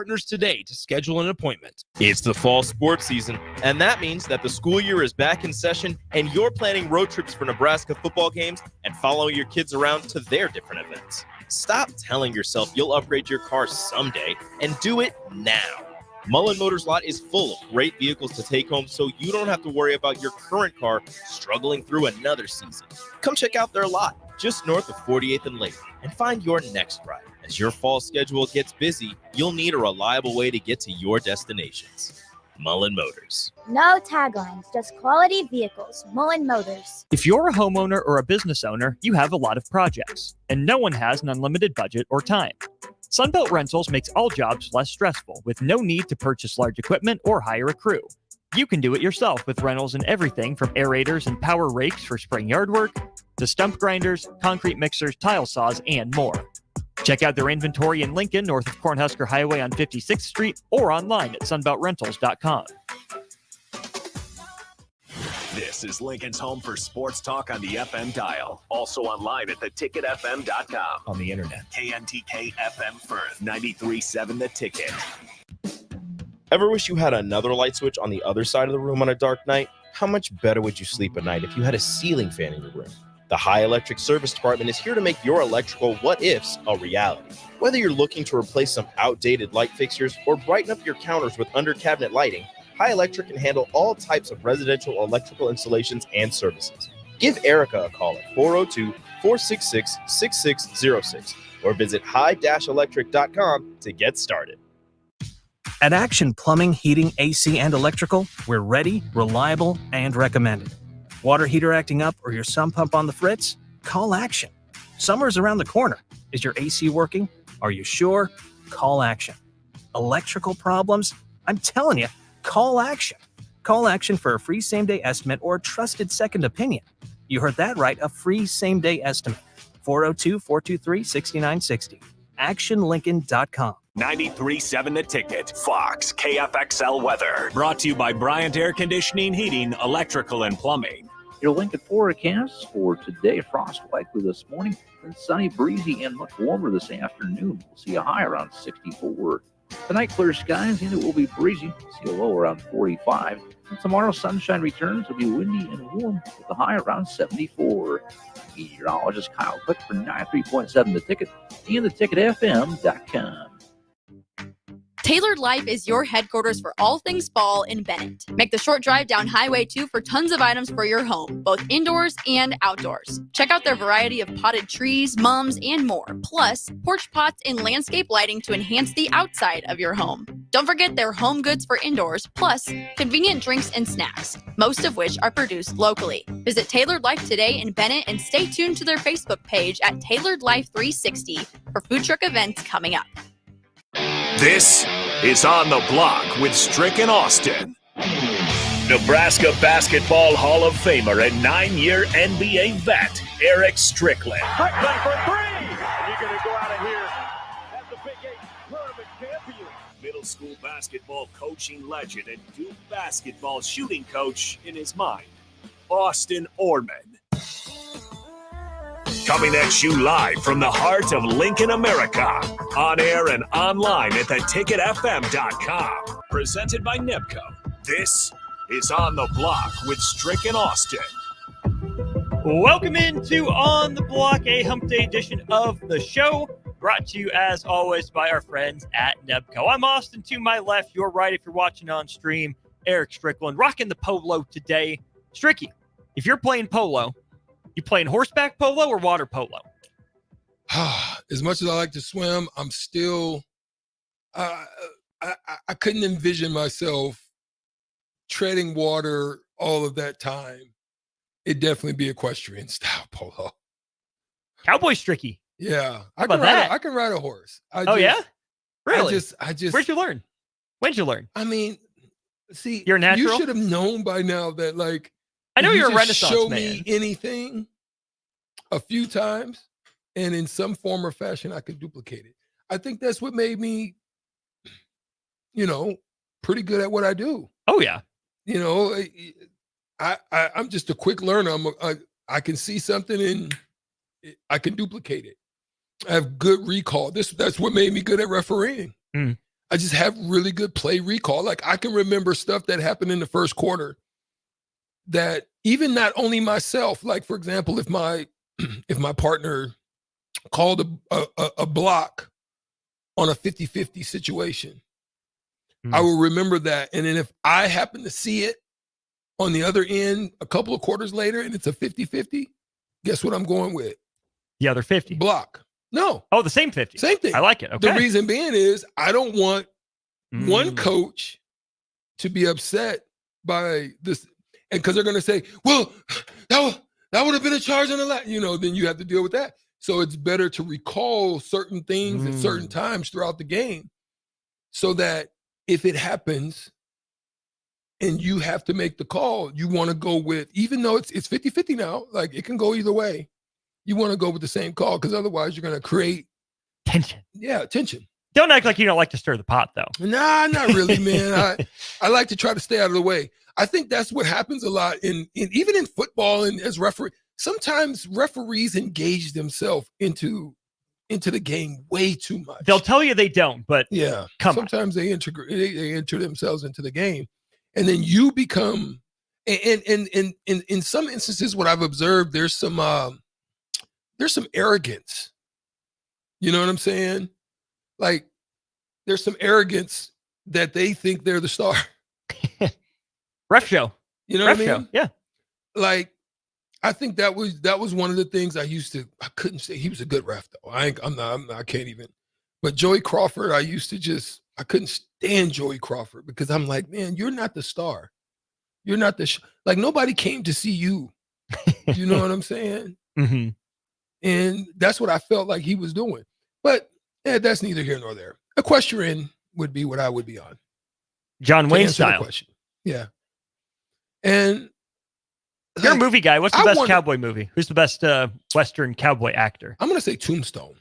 partners today to schedule an appointment. It's the fall sports season, and that means that the school year is back in session and you're planning road trips for Nebraska football games and following your kids around to their different events. Stop telling yourself you'll upgrade your car someday and do it now. Mullen Motors lot is full of great vehicles to take home so you don't have to worry about your current car struggling through another season. Come check out their lot just north of 48th and Lake and find your next ride. As your fall schedule gets busy, you'll need a reliable way to get to your destinations. Mullen Motors. No taglines, just quality vehicles. Mullen Motors. If you're a homeowner or a business owner, you have a lot of projects, and no one has an unlimited budget or time. Sunbelt Rentals makes all jobs less stressful with no need to purchase large equipment or hire a crew. You can do it yourself with rentals and everything from aerators and power rakes for spring yard work to stump grinders, concrete mixers, tile saws, and more. Check out their inventory in Lincoln, north of Cornhusker Highway on 56th Street, or online at sunbeltrentals.com. This is Lincoln's home for sports talk on the FM dial. Also online at theticketfm.com. On the internet. KNTK FM Firth, 93.7 The Ticket. Ever wish you had another light switch on the other side of the room on a dark night? How much better would you sleep at night if you had a ceiling fan in your room? The High Electric Service Department is here to make your electrical what-ifs a reality. Whether you're looking to replace some outdated light fixtures or brighten up your counters with under-cabinet lighting, High Electric can handle all types of residential electrical installations and services. Give Erica a call at 402-466-6606 or visit high-electric.com to get started. At Action Plumbing, Heating, AC, and Electrical, we're ready, reliable, and recommended. Water heater acting up or your sump pump on the fritz? Call Action. Summer's around the corner. Is your AC working? Are you sure? Call Action. Electrical problems? I'm telling you, call Action. Call Action for a free same-day estimate or a trusted second opinion. You heard that right, a free same-day estimate. 402-423-6960. ActionLincoln.com. 93.7 The Ticket. Fox KFXL weather. Brought to you by Bryant Air Conditioning, Heating, Electrical, and Plumbing. Your Lincoln forecast for today: frost likely this morning, then sunny, breezy, and much warmer this afternoon. We'll see a high around 64. Tonight, clear skies, and it will be breezy. We'll see a low around 45. And tomorrow, sunshine returns. It'll be windy and warm with a high around 74. Meteorologist Kyle Cook for 93.7 The Ticket and theticketfm.com. Tailored Life is your headquarters for all things fall in Bennett. Make the short drive down Highway 2 for tons of items for your home, both indoors and outdoors. Check out their variety of potted trees, mums, and more. Plus, porch pots and landscape lighting to enhance the outside of your home. Don't forget their home goods for indoors, plus convenient drinks and snacks, most of which are produced locally. Visit Tailored Life today in Bennett and stay tuned to their Facebook page at Tailored Life 360 for food truck events coming up. This is On the Block with Strick and Austin. Nebraska Basketball Hall of Famer and 9-year NBA vet, Eric Strickland. Strickland for three! And you're going to go out of here as the Big 8 tournament champion. Middle school basketball coaching legend and Duke basketball shooting coach in his mind, Austin Orman. Coming at you live from the heart of Lincoln, America. On air and online at theticketfm.com. Presented by NEBCO. This is On the Block with Strick and Austin. Welcome into On the Block, a hump day edition of the show. Brought to you, as always, by our friends at NEBCO. I'm Austin, to my left, your right if you're watching on stream. Eric Strickland, rocking the polo today. Stricky, if you're playing polo, you playing horseback polo or water polo? As much as I like to swim, I'm still I couldn't envision myself treading water all of that time. It'd definitely be equestrian style polo. Cowboy Stricky. Yeah. How about that? I can ride a horse. Yeah? Really? I just Where'd you learn? When'd you learn? I mean, see, you're natural. You should have known by now that, like, I know you're a Renaissance show man. me anything a few times, and in some form or fashion, I could duplicate it. I think that's what made me, pretty good at what I do. Oh yeah. I'm just a quick learner. I can see something and I can duplicate it. I have good recall. That's what made me good at refereeing. I just have really good play recall. Like I can remember stuff that happened in the first quarter that even not only myself, like for example, if my partner called a block on a 50-50 situation, I will remember that. And then if I happen to see it on the other end a couple of quarters later and it's a 50-50, guess what I'm going with? The other 50. Block. No. Oh, the same 50. Same thing. I like it. Okay. The reason being is I don't want one coach to be upset by this, and because they're going to say, well, that would have been a charge on the last, then you have to deal with that. So it's better to recall certain things at certain times throughout the game so that if it happens and you have to make the call, you want to go with, even though it's 50-50 now, like it can go either way, you want to go with the same call because otherwise you're going to create tension. Yeah, tension. Don't act like you don't like to stir the pot, though. Nah, not really, man. I like to try to stay out of the way. I think that's what happens a lot in even in football and as referee. Sometimes referees engage themselves into the game way too much. They'll tell you they don't, but yeah, sometimes they enter themselves into the game, and then you become. And in some instances, what I've observed, there's some arrogance. You know what I'm saying? Like, there's some arrogance that they think they're the star. Ref show. You know Ref what I show. mean? Yeah. Like, I think that was one of the things I couldn't say. He was a good ref though. I can't even. But Joey Crawford, I couldn't stand Joey Crawford because I'm like, man, you're not the star. You're not like nobody came to see you. You know what I'm saying? Mm-hmm. And that's what I felt like he was doing. But that's neither here nor there. Equestrian would be what I would be on. John Wayne style. Question. Yeah. And you're a movie guy. What's the best cowboy movie? Who's the best Western cowboy actor? I'm going to say Tombstone.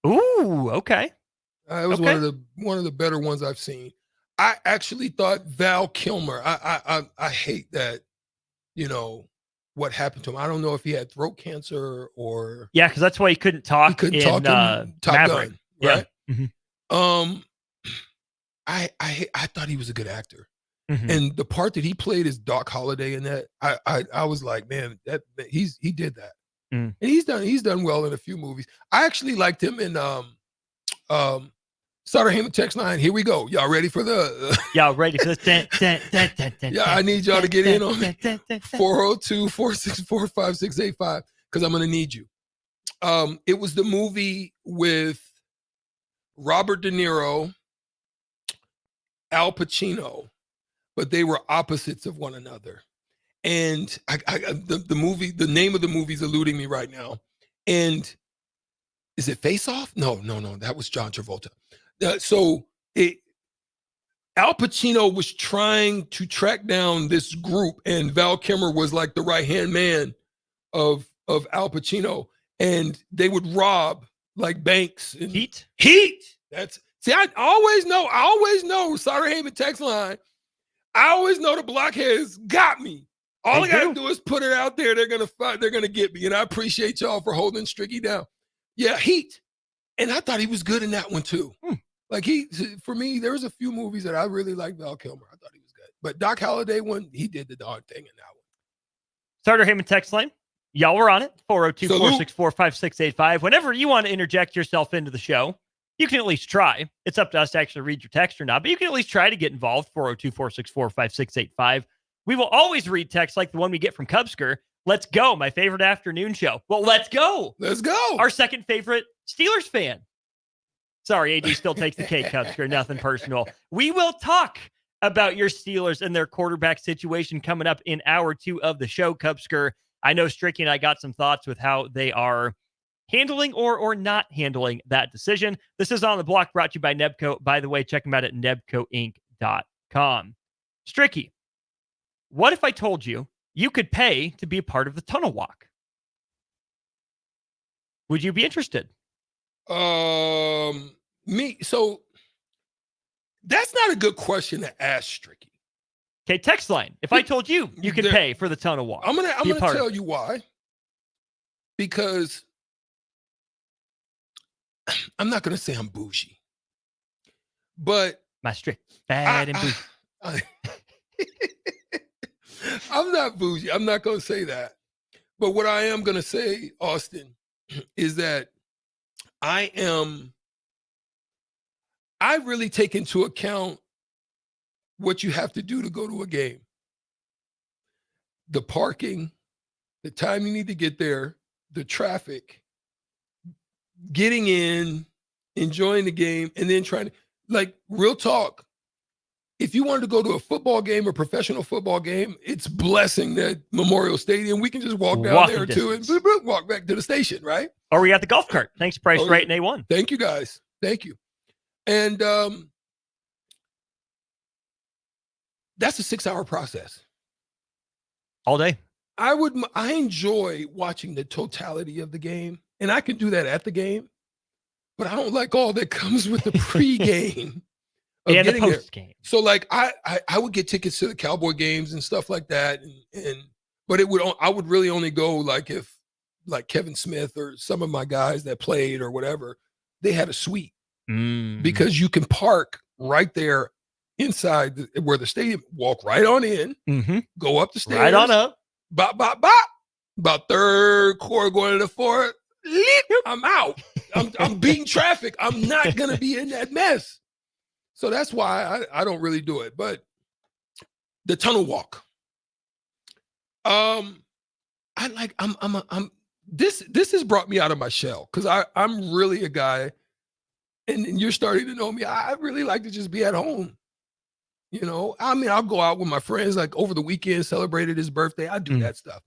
Ooh, okay. It was one of the better ones I've seen. I actually thought Val Kilmer. I hate that, what happened to him. I don't know if he had throat cancer or because that's why he couldn't talk. He couldn't talk in Top Maverick. Gun, right? Yeah. Mm-hmm. I thought he was a good actor, mm-hmm. and the part that he played as Doc Holliday in that, I was like, man, he did that, and he's done well in a few movies. I actually liked him in Starter Heyman text line. Here we go. Y'all ready for the? Y'all ready for this? Yeah, I need y'all to get in on it. 402-464-5685 because I'm gonna need you. It was the movie with Robert De Niro, Al Pacino, but they were opposites of one another. And the name of the movie is eluding me right now. And is it Face Off? No, that was John Travolta. Al Pacino was trying to track down this group, and Val Kilmer was like the right-hand man of Al Pacino, and they would rob like banks. And Heat. I always know. Starter Heyman text line. I always know the blockheads got me. All I gotta do is put it out there. They're gonna fight. They're gonna get me, and I appreciate y'all for holding Stricky down. Yeah, Heat, and I thought he was good in that one too. Like for me, there was a few movies that I really liked Val Kilmer. I thought he was good, but Doc Holliday one, he did the darn thing in that one. Starter Heyman text line. Y'all were on it. 402-464-5685. Whenever you want to interject yourself into the show, you can at least try. It's up to us to actually read your text or not, but you can at least try to get involved. 402-464-5685. We will always read texts like the one we get from Cubsker. Let's go. My favorite afternoon show. Well, let's go. Let's go. Our second favorite Steelers fan. Sorry, AD still takes the cake, Cubsker. Nothing personal. We will talk about your Steelers and their quarterback situation coming up in hour 2 of the show, Cubsker. I know Stricky and I got some thoughts with how they are handling or not handling that decision. This is On the Block, brought to you by Nebco. By the way, check them out at nebcoinc.com. Stricky, what if I told you you could pay to be a part of the tunnel walk? Would you be interested? So that's not a good question to ask, Stricky. Okay, text line. If I told you you could pay for the tunnel walk, I'm gonna tell you why. Because I'm not gonna say I'm bougie, but My Strick, bad and bougie. I'm not bougie. I'm not going to say that. But what I am going to say, Austin, is that I really take into account what you have to do to go to a game. The parking, the time you need to get there, the traffic, getting in, enjoying the game, and then trying to, like, real talk. If you wanted to go to a football game or professional football game, it's blessing that Memorial Stadium. We can just walk down there too and walk back to the station, right? Or we got the golf cart. Thanks, Price Right and A1. Thank you, guys. Thank you. And that's a 6-hour process. All day. I enjoy watching the totality of the game, and I can do that at the game, but I don't like all that comes with the pregame. And the post game. So like I would get tickets to the Cowboy games and stuff like that, but I would really only go like if like Kevin Smith or some of my guys that played or whatever, they had a suite because you can park right there inside where the stadium, walk right on in, go up the stairs, right on up, bop bop bop, about third quarter going to the fourth, I'm out. I'm beating traffic. I'm not gonna be in that mess. So that's why I don't really do it. But the tunnel walk. This has brought me out of my shell because I'm really a guy, and you're starting to know me. I really like to just be at home. You know, I mean, I'll go out with my friends like over the weekend, celebrated his birthday. I do that stuff.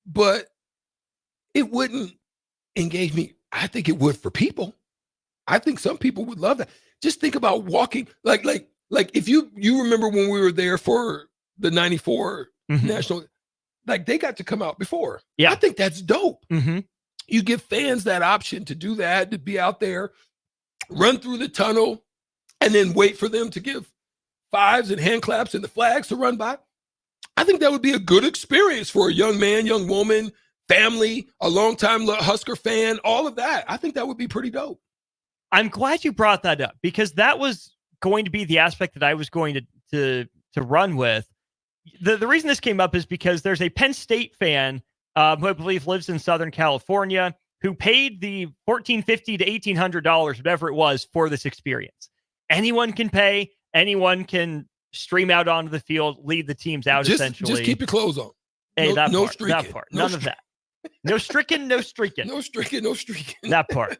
But it wouldn't engage me. I think it would for people. I think some people would love that. Just think about walking, like if you remember when we were there for the 94 national, like they got to come out before. Yeah. I think that's dope. You give fans that option to do that, to be out there, run through the tunnel, and then wait for them to give fives and hand claps and the flags to run by. I think that would be a good experience for a young man, young woman, family, a longtime Husker fan, all of that. I think that would be pretty dope. I'm glad you brought that up because that was going to be the aspect that I was going to run with. The reason this came up is because there's a Penn State fan who I believe lives in Southern California who paid the $1,450 to $1,800, whatever it was, for this experience. Anyone can pay. Anyone can stream out onto the field, lead the teams out. Essentially, just keep your clothes on. Hey, no that streaking. part. None of that. No stricking, no streaking. No streaking, no streaking. That part.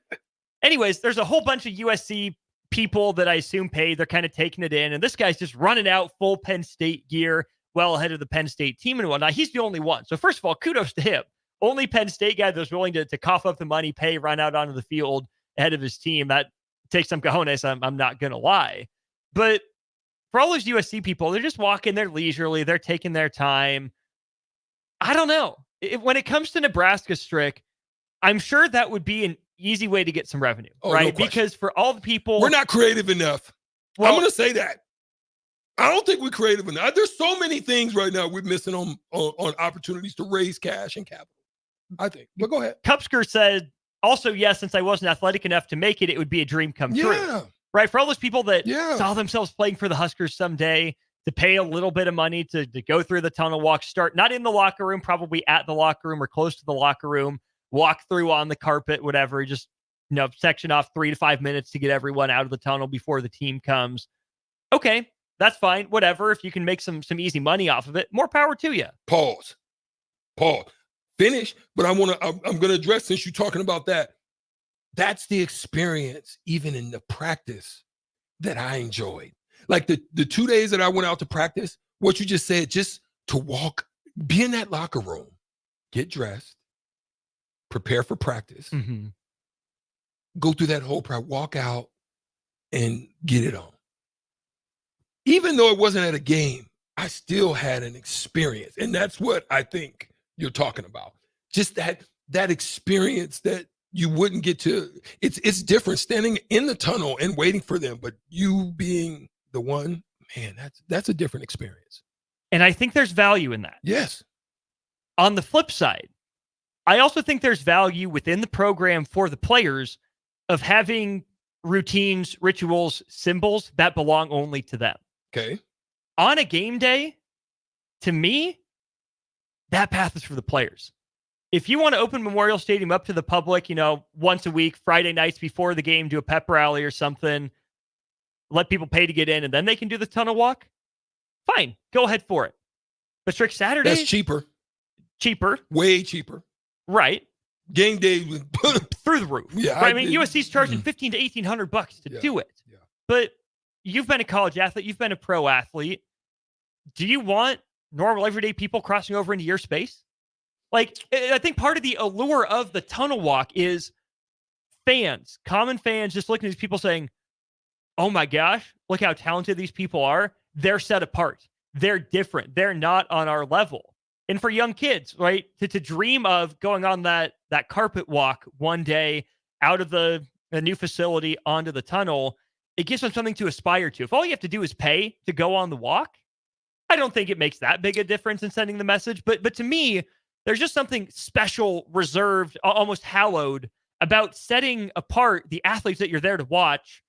Anyways, there's a whole bunch of USC people that I assume paid. They're kind of taking it in. And this guy's just running out full Penn State gear well ahead of the Penn State team and whatnot. He's the only one. So first of all, kudos to him. Only Penn State guy that was willing to cough up the money, pay, run out onto the field ahead of his team. That takes some cojones, I'm not going to lie. But for all those USC people, they're just walking, they're leisurely, they're taking their time. I don't know. When it comes to Nebraska, Strick, I'm sure that would be an easy way to get some revenue, right? No, because for all the people, we're not creative enough. Well, I'm going to say that. I don't think we're creative enough. There's so many things right now we're missing on opportunities to raise cash and capital, I think. But go ahead. Kupsker said, also, yes, since I wasn't athletic enough to make it, it would be a dream come true. Right? For all those people that saw themselves playing for the Huskers someday, to pay a little bit of money to go through the tunnel walk, start not in the locker room, probably at the locker room or close to the locker room, walk through on the carpet, whatever, just, section off 3 to 5 minutes to get everyone out of the tunnel before the team comes. Okay, that's fine. Whatever. If you can make some easy money off of it, more power to you. Pause. Finish. But I'm going to address, since you're talking about that, that's the experience, even in the practice, that I enjoyed. Like the 2 days that I went out to practice, what you just said, just to walk, be in that locker room, get dressed, prepare for practice, go through that whole practice, walk out and get it on. Even though it wasn't at a game, I still had an experience. And that's what I think you're talking about. Just that experience that you wouldn't get to. It's different standing in the tunnel and waiting for them, but you being the one, man, that's a different experience. And I think there's value in that. Yes. On the flip side, I also think there's value within the program for the players of having routines, rituals, symbols that belong only to them. Okay. On a game day, to me, that path is for the players. If you want to open Memorial Stadium up to the public, once a week, Friday nights before the game, do a pep rally or something, let people pay to get in, and then they can do the tunnel walk, fine, go ahead for it. But Strick Saturday, That's cheaper. Way cheaper. Right. Game day through the roof. Yeah. Right? I mean, USC's charging $1,500 to $1,800 to do it. Yeah. But you've been a college athlete, you've been a pro athlete. Do you want normal everyday people crossing over into your space? Like, I think part of the allure of the tunnel walk is fans, common fans, just looking at these people saying, oh my gosh, look how talented these people are. They're set apart. They're different. They're not on our level. And for young kids, right, to dream of going on that carpet walk one day out of the new facility onto the tunnel, it gives them something to aspire to. If all you have to do is pay to go on the walk, I don't think it makes that big a difference in sending the message. But to me, there's just something special, reserved, almost hallowed about setting apart the athletes that you're there to watch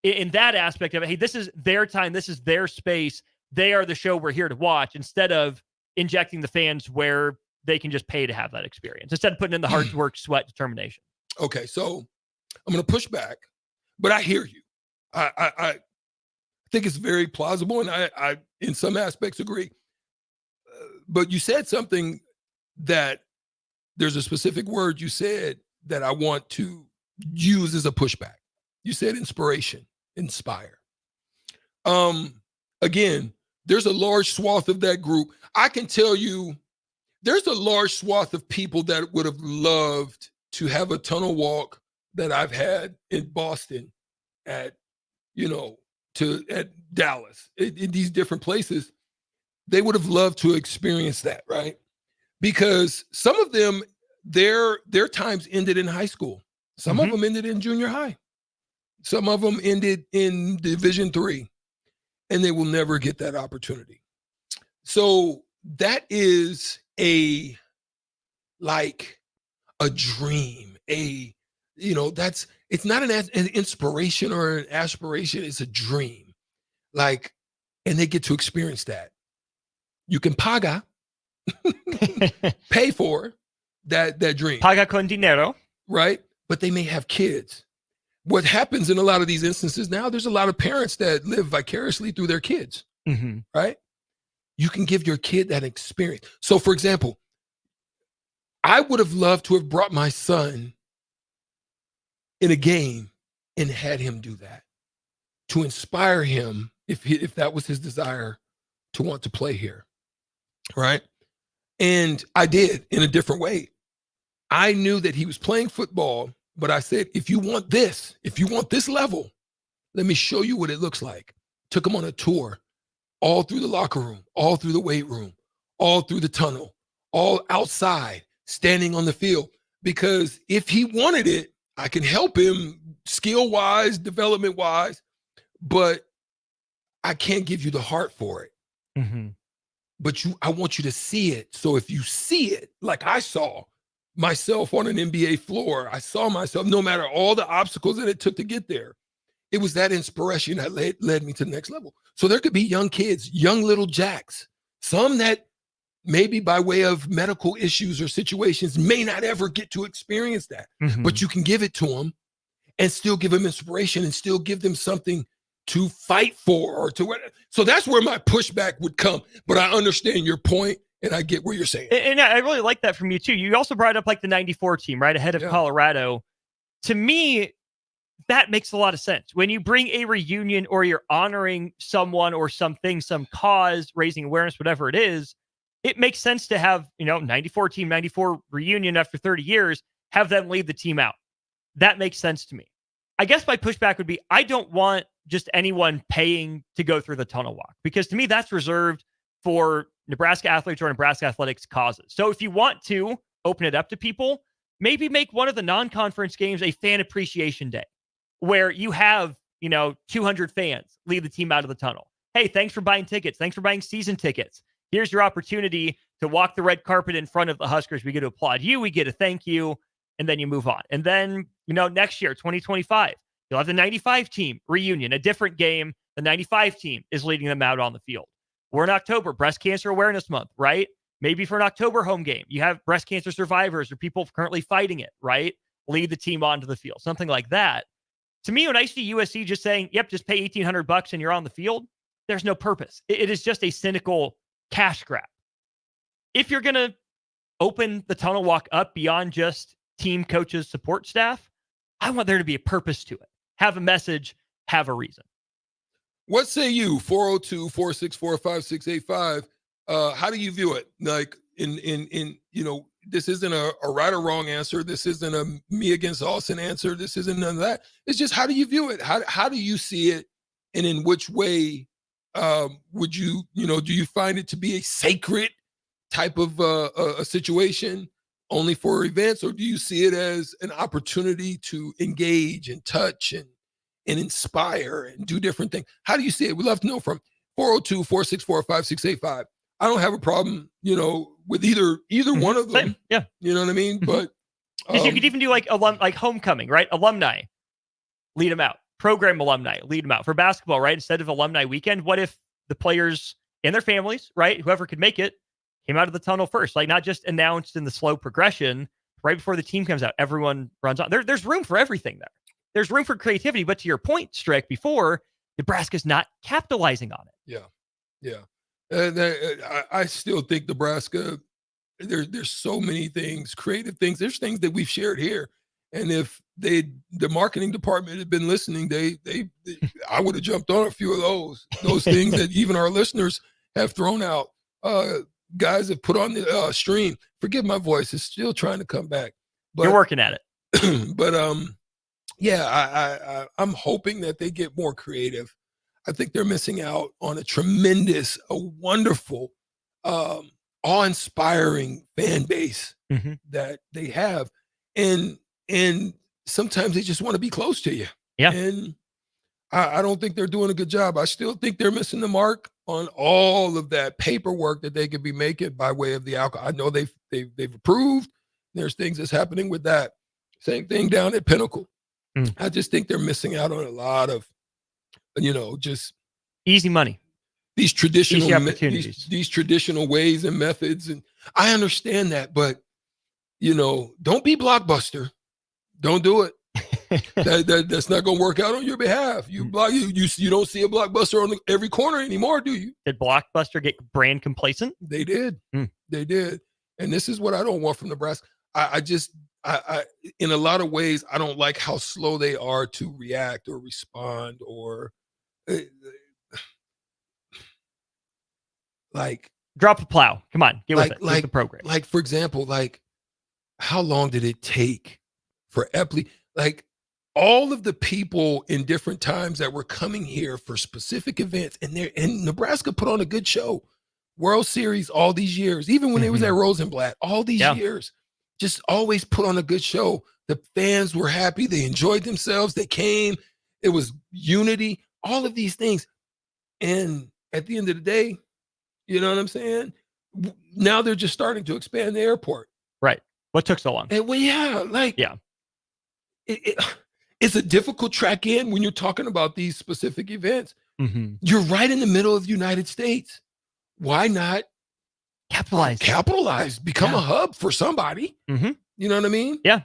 in that aspect of it. Hey, this is their time. This is their space. They are the show we're here to watch, instead of injecting the fans where they can just pay to have that experience, instead of putting in the hard work, sweat, determination. Okay, so I'm going to push back, but I hear you. I think it's very plausible, and I in some aspects agree. But you said something that there's a specific word you said that I want to use as a pushback. You said inspiration, inspire. Again, there's a large swath of that group. I can tell you there's a large swath of people that would have loved to have a tunnel walk that I've had in Boston, at Dallas, in these different places. They would have loved to experience that, right? Because some of them, their times ended in high school. Some of them ended in junior high. Some of them ended in Division III, and they will never get that opportunity. So that is a dream. It's not an inspiration or an aspiration. It's a dream. And they get to experience that. You can paga, pay for that dream. Paga con dinero. Right? But they may have kids. What happens in a lot of these instances now, there's a lot of parents that live vicariously through their kids, right? You can give your kid that experience. So, for example, I would have loved to have brought my son in a game and had him do that, to inspire him if that was his desire to want to play here, right? And I did, in a different way. I knew that he was playing football, but I said, if you want this level, let me show you what it looks like. Took him on a tour, all through the locker room, all through the weight room, all through the tunnel, all outside, standing on the field. Because if he wanted it, I can help him skill-wise, development-wise, but I can't give you the heart for it. But I want you to see it. So if you see it, like I saw myself on an NBA floor, I saw myself, no matter all the obstacles that it took to get there, it was that inspiration that led me to the next level. So there could be young kids, young little jacks, some that maybe by way of medical issues or situations may not ever get to experience that, but you can give it to them and still give them inspiration and still give them something to fight for, or to whatever. So that's where my pushback would come. But I understand your point, and I get what you're saying. And I really like that from you too. You also brought up the 94 team, right? Ahead of Colorado. To me, that makes a lot of sense. When you bring a reunion, or you're honoring someone or something, some cause, raising awareness, whatever it is, it makes sense to have, 94 team, 94 reunion after 30 years, have them lead the team out. That makes sense to me. I guess my pushback would be, I don't want just anyone paying to go through the tunnel walk, because to me, that's reserved for Nebraska athletes or Nebraska athletics causes. So if you want to open it up to people, maybe make one of the non-conference games a fan appreciation day, where you have, 200 fans lead the team out of the tunnel. Hey, thanks for buying tickets. Thanks for buying season tickets. Here's your opportunity to walk the red carpet in front of the Huskers. We get to applaud you. We get to thank you. And then you move on. And then, next year, 2025, You'll have the 95 team reunion, a different game. The 95 team is leading them out on the field. We're in October, Breast Cancer Awareness Month, right? Maybe for an October home game, you have breast cancer survivors or people currently fighting it, right? Lead the team onto the field, something like that. To me, when I see USC just saying, yep, just pay $1,800 and you're on the field, there's no purpose. It is just a cynical cash grab. If you're going to open the tunnel walk up beyond just team, coaches, support staff, I want there to be a purpose to it. Have a message, have a reason. What say you? 402-464-5685. How do you view it? Like in this isn't a right or wrong answer. This isn't a me against Austin answer. This isn't none of that. It's just, how do you view it? How do you see it? And in which way would you, do you find it to be a sacred type of a situation only for events, or do you see it as an opportunity to engage and touch and inspire and do different things? How do you see it? We'd love to know from 402-464-5685. I don't have a problem, with either one of them. Same. Yeah. You know what I mean? But you could even do like homecoming, right? Alumni, lead them out. Program alumni, lead them out. For basketball, right? Instead of alumni weekend, what if the players and their families, right? Whoever could make it, came out of the tunnel first, like not just announced in the slow progression right before the team comes out. Everyone runs on. There's room for everything there. There's room for creativity. But to your point, Strick, before, Nebraska's not capitalizing on it. Yeah. I still think Nebraska, there's so many things, creative things. There's things that we've shared here. And if the marketing department had been listening, I would have jumped on a few of those things that even our listeners have thrown out. Guys have put on the stream. Forgive my voice; it's still trying to come back. But, you're working at it. But I'm hoping that they get more creative. I think they're missing out on a wonderful, awe-inspiring fan base that they have, and sometimes they just want to be close to you. Yeah, and I don't think they're doing a good job. I still think they're missing the mark on all of that paperwork that they could be making by way of the alcohol. I know they've approved. There's things that's happening with that. Same thing down at Pinnacle. I just think they're missing out on a lot of, just easy money. These traditional easy opportunities. These traditional ways and methods, and I understand that, but don't be Blockbuster. Don't do it. That's not going to work out on your behalf. You don't see a Blockbuster on every corner anymore, do you? Did Blockbuster get brand complacent? They did. They did. And this is what I don't want from Nebraska. I in a lot of ways, I don't like how slow they are to react or respond or drop the plow. Come on, get with it. With the program. Like, for example, how long did it take for Epley? All of the people in different times that were coming here for specific events, and Nebraska put on a good show. World Series all these years, even when they was at Rosenblatt, all these years, just always put on a good show. The fans were happy. They enjoyed themselves. They came. It was unity, all of these things. And at the end of the day, you know what I'm saying? Now they're just starting to expand the airport. Right. What took so long? And it's a difficult track in when you're talking about these specific events. You're right in the middle of the United States. Why not capitalize, become a hub for somebody? You know what I mean? Yeah.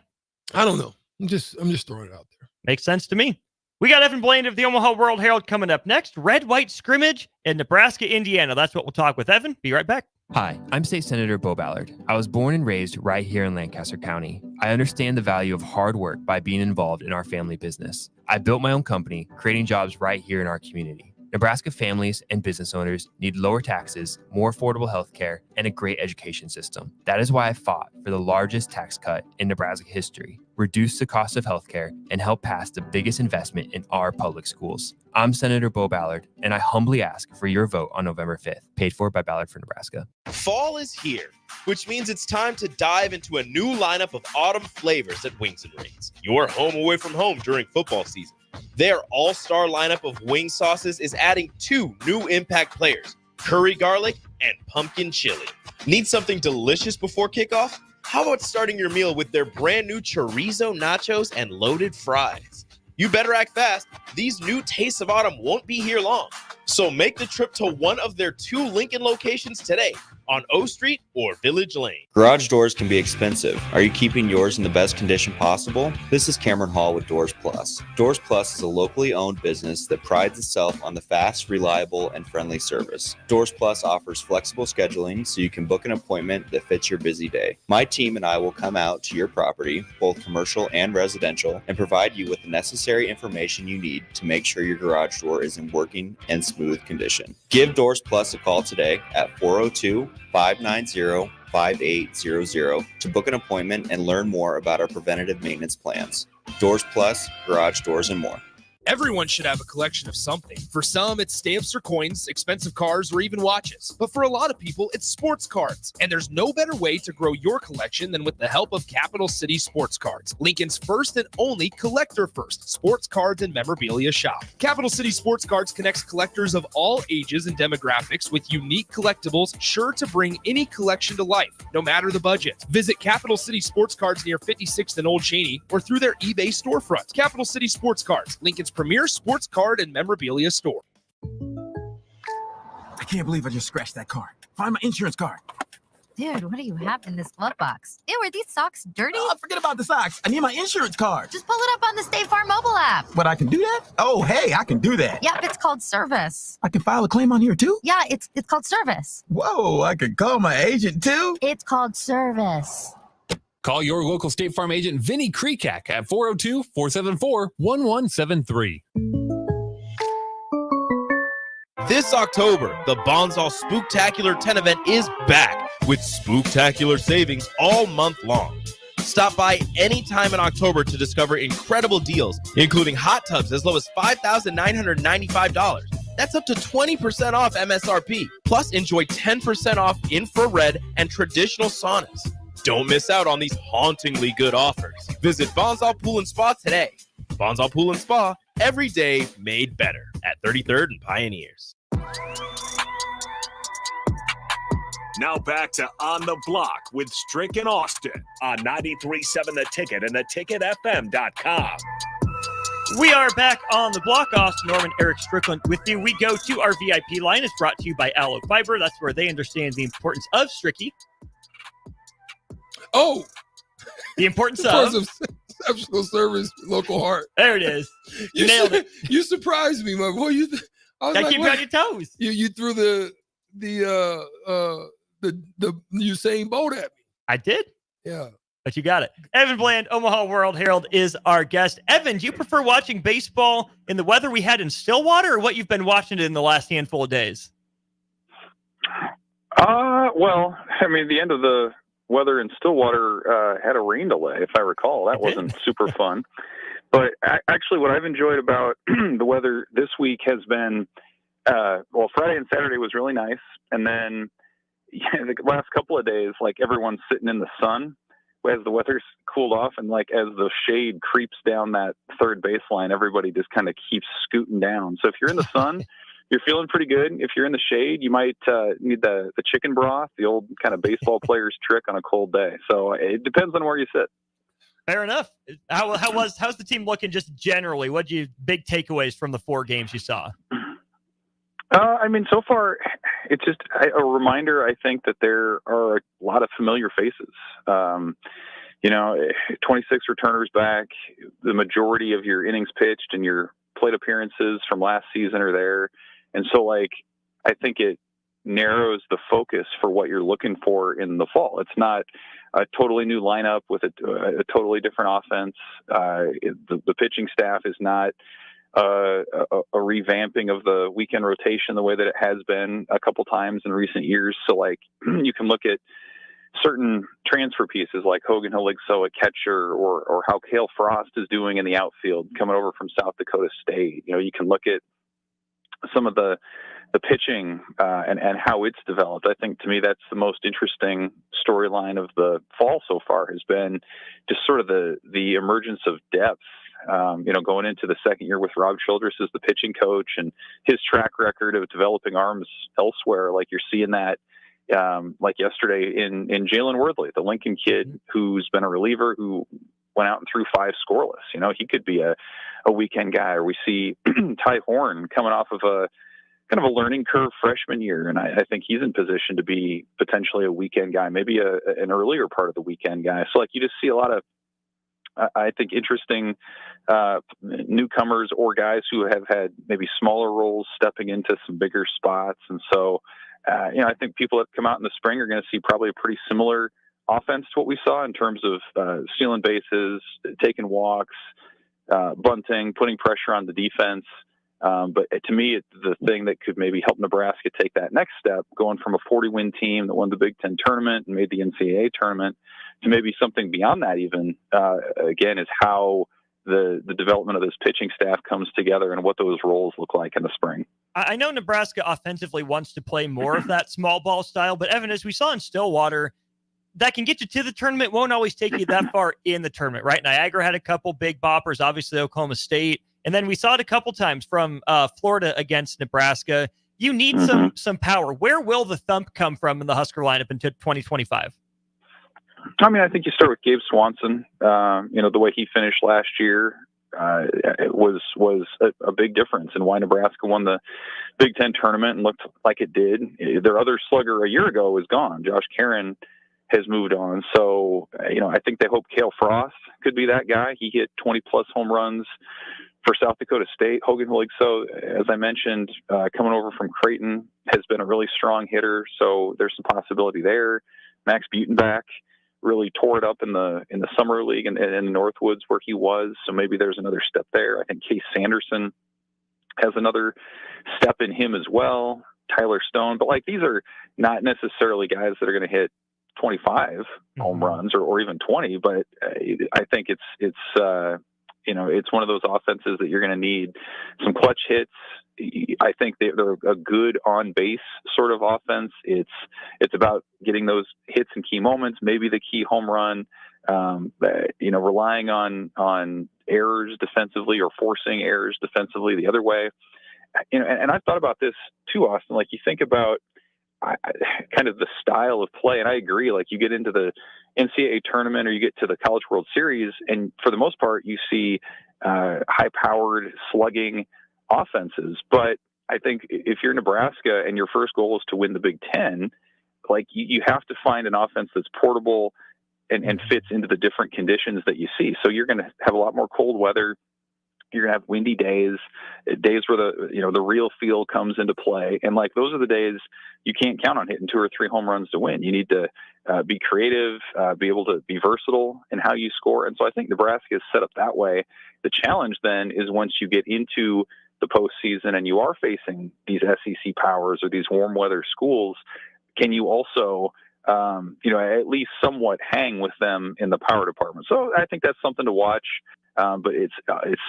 I don't know. I'm just throwing it out there. Makes sense to me. We got Evan Blaine of the Omaha World Herald coming up next. Red-white scrimmage in Nebraska, Indiana. That's what we'll talk with Evan. Be right back. Hi, I'm State Senator Bo Ballard. I was born and raised right here in Lancaster County. I understand the value of hard work by being involved in our family business. I built my own company, creating jobs right here in our community. Nebraska families and business owners need lower taxes, more affordable health care, and a great education system. That is why I fought for the largest tax cut in Nebraska history, reduce the cost of healthcare, and help pass the biggest investment in our public schools. I'm Senator Bo Ballard, and I humbly ask for your vote on November 5th, paid for by Ballard for Nebraska. Fall is here, which means it's time to dive into a new lineup of autumn flavors at Wings and Rings. Your home away from home during football season. Their all-star lineup of wing sauces is adding 2 new impact players, curry garlic and pumpkin chili. Need something delicious before kickoff? How about starting your meal with their brand new chorizo nachos and loaded fries? You better act fast. These new tastes of autumn won't be here long. So make the trip to one of their 2 Lincoln locations today on O Street or Village Lane. Garage doors can be expensive. Are you keeping yours in the best condition possible? This is Cameron Hall with Doors Plus. Doors Plus is a locally owned business that prides itself on the fast, reliable, and friendly service. Doors Plus offers flexible scheduling so you can book an appointment that fits your busy day. My team and I will come out to your property, both commercial and residential, and provide you with the necessary information you need to make sure your garage door is in working and smooth condition. Give Doors Plus a call today at 402-590-5800 to book an appointment and learn more about our preventative maintenance plans. Doors Plus, garage doors, and more. Everyone should have a collection of something. For some, it's stamps or coins, expensive cars, or even watches. But for a lot of people, it's sports cards. And there's no better way to grow your collection than with the help of Capital City Sports Cards, Lincoln's first and only collector-first sports cards and memorabilia shop. Capital City Sports Cards connects collectors of all ages and demographics with unique collectibles sure to bring any collection to life, no matter the budget. Visit Capital City Sports Cards near 56th and Old Cheney or through their eBay storefront. Capital City Sports Cards, Lincoln's premier sports card and memorabilia store. I can't believe I just scratched that card. Find my insurance card. Dude, what do you have in this glove box? Ew, are these socks dirty? Oh, forget about the socks. I need my insurance card. Just pull it up on the State Farm mobile app. But I can do that? Oh, hey, I can do that. Yep, it's called service. I can file a claim on here too? Yeah, it's called service. Whoa, I can call my agent too? It's called service. Call your local State Farm agent, Vinny Krekak, at 402-474-1173. This October, the Bonsall Spooktacular 10 event is back with spooktacular savings all month long. Stop by anytime in October to discover incredible deals, including hot tubs as low as $5,995. That's up to 20% off MSRP. Plus, enjoy 10% off infrared and traditional saunas. Don't miss out on these hauntingly good offers. Visit Bonsall Pool and Spa today. Bonsall Pool and Spa, every day made better at 33rd and Pioneers. Now back to On the Block with Strick and Austin on 93.7 The Ticket and theticketfm.com. We are back on the block. Austin Norman, Eric Strickland with you. We go to our VIP line. It's brought to you by Aloe Fiber. That's where they understand the importance of Stricky. Oh, the importance of exceptional service, local heart. There it is. You nailed it. You surprised me, my boy. I was gotta like, keep you on your toes. You threw the Usain Bolt at me. I did. Yeah. But you got it. Evan Bland, Omaha World Herald, is our guest. Evan, do you prefer watching baseball in the weather we had in Stillwater or what you've been watching in the last handful of days? Well, I mean, the end of the weather in Stillwater had a rain delay, if I recall. That wasn't super fun. But actually, what I've enjoyed about the weather this week has been, Friday and Saturday was really nice. And then the last couple of days, like everyone's sitting in the sun as the weather's cooled off. And like as the shade creeps down that third baseline, everybody just kind of keeps scooting down. So if you're in the sun, you're feeling pretty good. If you're in the shade, you might need the chicken broth, the old kind of baseball player's trick on a cold day. So it depends on where you sit. Fair enough. How's the team looking just generally? What big takeaways from the 4 games you saw? I mean, so far, it's just a reminder, I think, that there are a lot of familiar faces. 26 returners back, the majority of your innings pitched and your plate appearances from last season are there. And so, I think it narrows the focus for what you're looking for in the fall. It's not a totally new lineup with a totally different offense. The pitching staff is not a revamping of the weekend rotation the way that it has been a couple times in recent years. So, you can look at certain transfer pieces like Hogan Hiligso, a catcher, or how Cale Frost is doing in the outfield coming over from South Dakota State. You can look at some of the pitching and how it's developed. I think to me that's the most interesting storyline of the fall so far has been just sort of the emergence of depth. Going into the second year with Rob Childress as the pitching coach and his track record of developing arms elsewhere, like you're seeing that like yesterday in Jalen Worthley, the Lincoln kid who's been a reliever who went out and threw 5 scoreless. He could be a weekend guy. Or we see Ty Horn coming off of a kind of a learning curve freshman year, and I think he's in position to be potentially a weekend guy, maybe an earlier part of the weekend guy. So you just see a lot of, I think, interesting newcomers or guys who have had maybe smaller roles stepping into some bigger spots. And so, I think people that come out in the spring are going to see probably a pretty similar offense to what we saw in terms of stealing bases, taking walks, bunting, putting pressure on the defense. But to me, it's the thing that could maybe help Nebraska take that next step, going from a 40-win team that won the Big Ten tournament and made the NCAA tournament to maybe something beyond that even, again, is how the development of this pitching staff comes together and what those roles look like in the spring. I know Nebraska offensively wants to play more of that small ball style, but Evan, as we saw in Stillwater, that can get you to the tournament, won't always take you that far in the tournament, right? Niagara had a couple big boppers, obviously Oklahoma State. And then we saw it a couple times from Florida against Nebraska. You need some power. Where will the thump come from in the Husker lineup into 2025? I mean, I think you start with Gabe Swanson. The way he finished last year, it was a big difference in why Nebraska won the Big Ten tournament and looked like it did. Their other slugger a year ago is gone. Josh Caron has moved on. So, I think they hope Cale Frost could be that guy. He hit 20-plus home runs for South Dakota State. Hogan Huligso, as I mentioned, coming over from Creighton, has been a really strong hitter, so there's some possibility there. Max Butenbach really tore it up in the summer league and in the Northwoods where he was, so maybe there's another step there. I think Case Sanderson has another step in him as well. Tyler Stone, but these are not necessarily guys that are going to hit 25 home runs or even 20, but I think it's one of those offenses that you're going to need some clutch hits. I think they're a good on base sort of offense. It's about getting those hits in key moments, maybe the key home run, relying on errors defensively or forcing errors defensively the other way. And I've thought about this too, Austin. You think about kind of the style of play, and I agree. You get into the NCAA tournament or you get to the College World Series, and for the most part, you see high-powered slugging offenses. But I think if you're Nebraska and your first goal is to win the Big Ten, you have to find an offense that's portable and fits into the different conditions that you see. So you're going to have a lot more cold weather. You're going to have windy days where the real feel comes into play. And those are the days you can't count on hitting 2 or 3 home runs to win. You need to be creative, be able to be versatile in how you score. And so I think Nebraska is set up that way. The challenge then is once you get into the postseason and you are facing these SEC powers or these warm weather schools, can you also, at least somewhat hang with them in the power department? So I think that's something to watch. But it's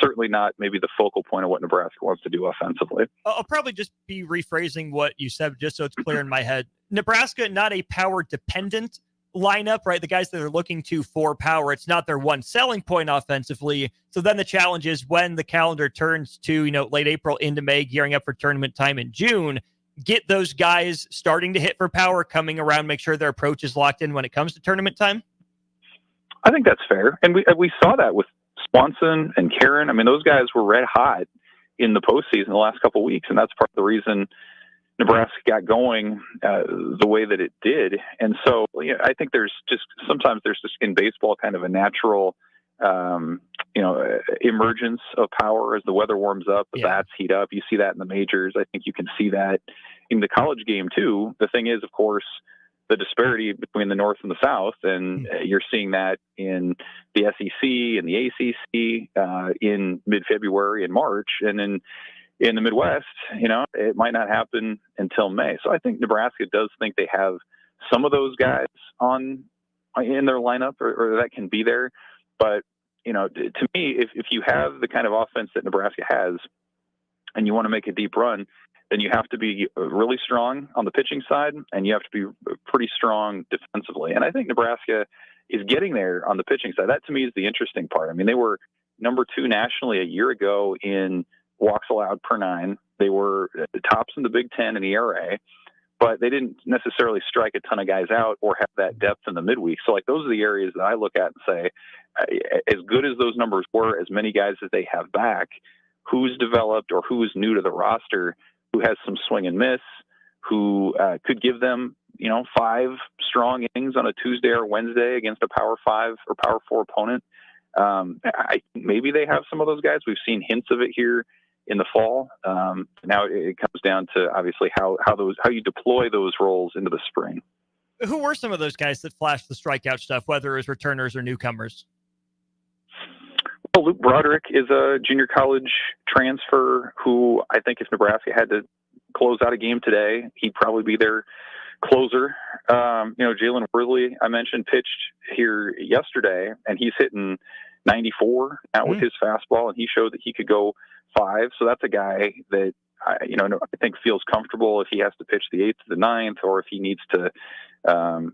certainly not maybe the focal point of what Nebraska wants to do offensively. I'll probably just be rephrasing what you said just so it's clear in my head. Nebraska, not a power-dependent lineup, right? The guys that are looking to for power, it's not their one selling point offensively. So then the challenge is when the calendar turns to, late April into May, gearing up for tournament time in June, get those guys starting to hit for power, coming around, make sure their approach is locked in when it comes to tournament time? I think that's fair. And we saw that with Swanson and Caron. I mean, those guys were red hot in the postseason the last couple of weeks, and that's part of the reason Nebraska got going the way that it did. And so I think sometimes there's just in baseball kind of a natural emergence of power as the weather warms up, the bats heat up. You see that in the majors. I think you can see that in the college game too. The thing is, of course, the disparity between the North and the South, and you're seeing that in the SEC and the ACC in mid-February and March, and in the Midwest, it might not happen until May. So I think Nebraska does think they have some of those guys in their lineup, or that can be there. But to me, if you have the kind of offense that Nebraska has, and you want to make a deep run, then you have to be really strong on the pitching side, and you have to be pretty strong defensively. And I think Nebraska is getting there on the pitching side. That, to me, is the interesting part. I mean, they were number 2 nationally a year ago in walks allowed per 9. They were the tops in the Big Ten in ERA. but they didn't necessarily strike a ton of guys out or have that depth in the midweek. So, like, those are the areas that I look at and say, as good as those numbers were, as many guys as they have back, who's developed or who is new to the roster, who has some swing and miss, who could give them, 5 strong innings on a Tuesday or Wednesday against a Power 5 or Power 4 opponent. I think maybe they have some of those guys. We've seen hints of it here in the fall. Now it comes down to obviously how you deploy those roles into the spring. Who were some of those guys that flashed the strikeout stuff, whether as returners or newcomers? Well, Luke Broderick is a junior college transfer who I think if Nebraska had to close out a game today, he'd probably be their closer. Jalen Worley, I mentioned, pitched here yesterday, and he's hitting 94 now with his fastball, and he showed that he could go 5. So that's a guy that I think feels comfortable if he has to pitch the 8th to the 9th, or if he needs to,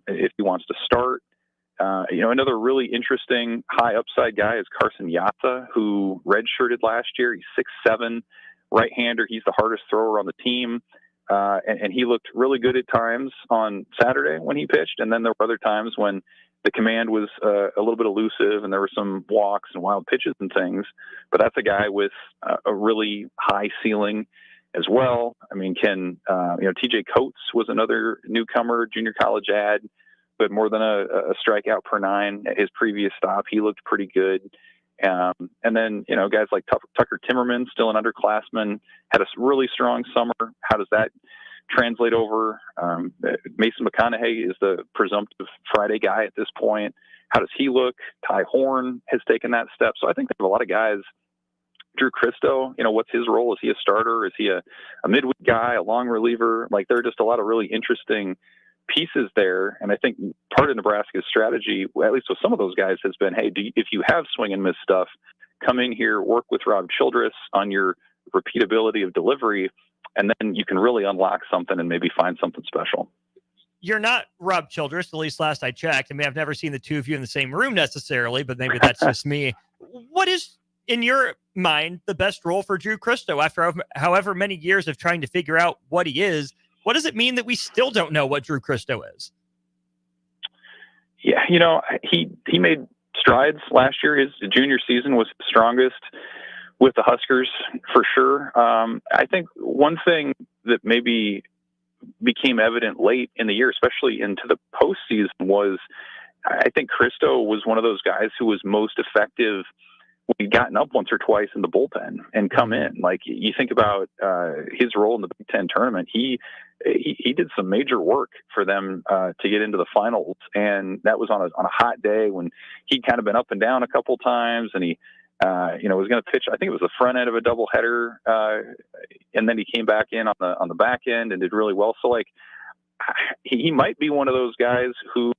if he wants to start. Another really interesting high upside guy is Carson Yatta, who redshirted last year. He's 6'7", right-hander. He's the hardest thrower on the team. And he looked really good at times on Saturday when he pitched. And then there were other times when the command was a little bit elusive and there were some walks and wild pitches and things. But that's a guy with a really high ceiling as well. I mean, TJ Coates was another newcomer, junior college ad, but more than a strikeout per 9 at his previous stop. He looked pretty good. And then, guys like Tucker Timmerman, still an underclassman, had a really strong summer. How does that translate over? Mason McConaughey is the presumptive Friday guy at this point. How does he look? Ty Horn has taken that step. So I think they have a lot of guys. Drew Christo, what's his role? Is he a starter? Is he a midweek guy, a long reliever? Like, there are just a lot of really interesting pieces there. And I think part of Nebraska's strategy, at least with some of those guys, has been, hey, if you have swing and miss stuff, come in here, work with Rob Childress on your repeatability of delivery, and then you can really unlock something and maybe find something special. You're not Rob Childress, at least last I checked. I mean, I've never seen the two of you in the same room necessarily, but maybe that's just me. What is, in your mind, the best role for Drew Christo after however many years of trying to figure out what he is? What does it mean that we still don't know what Drew Christo is? Yeah, he made strides last year. His junior season was the strongest with the Huskers for sure. I think one thing that maybe became evident late in the year, especially into the postseason, was I think Christo was one of those guys who was most effective when he'd gotten up once or twice in the bullpen and come in. Like, you think about his role in the Big Ten tournament, he did some major work for them to get into the finals, and that was on a hot day when he'd kind of been up and down a couple times, and he was going to pitch. I think it was the front end of a doubleheader, and then he came back in on the back end and did really well. So, like, he might be one of those guys who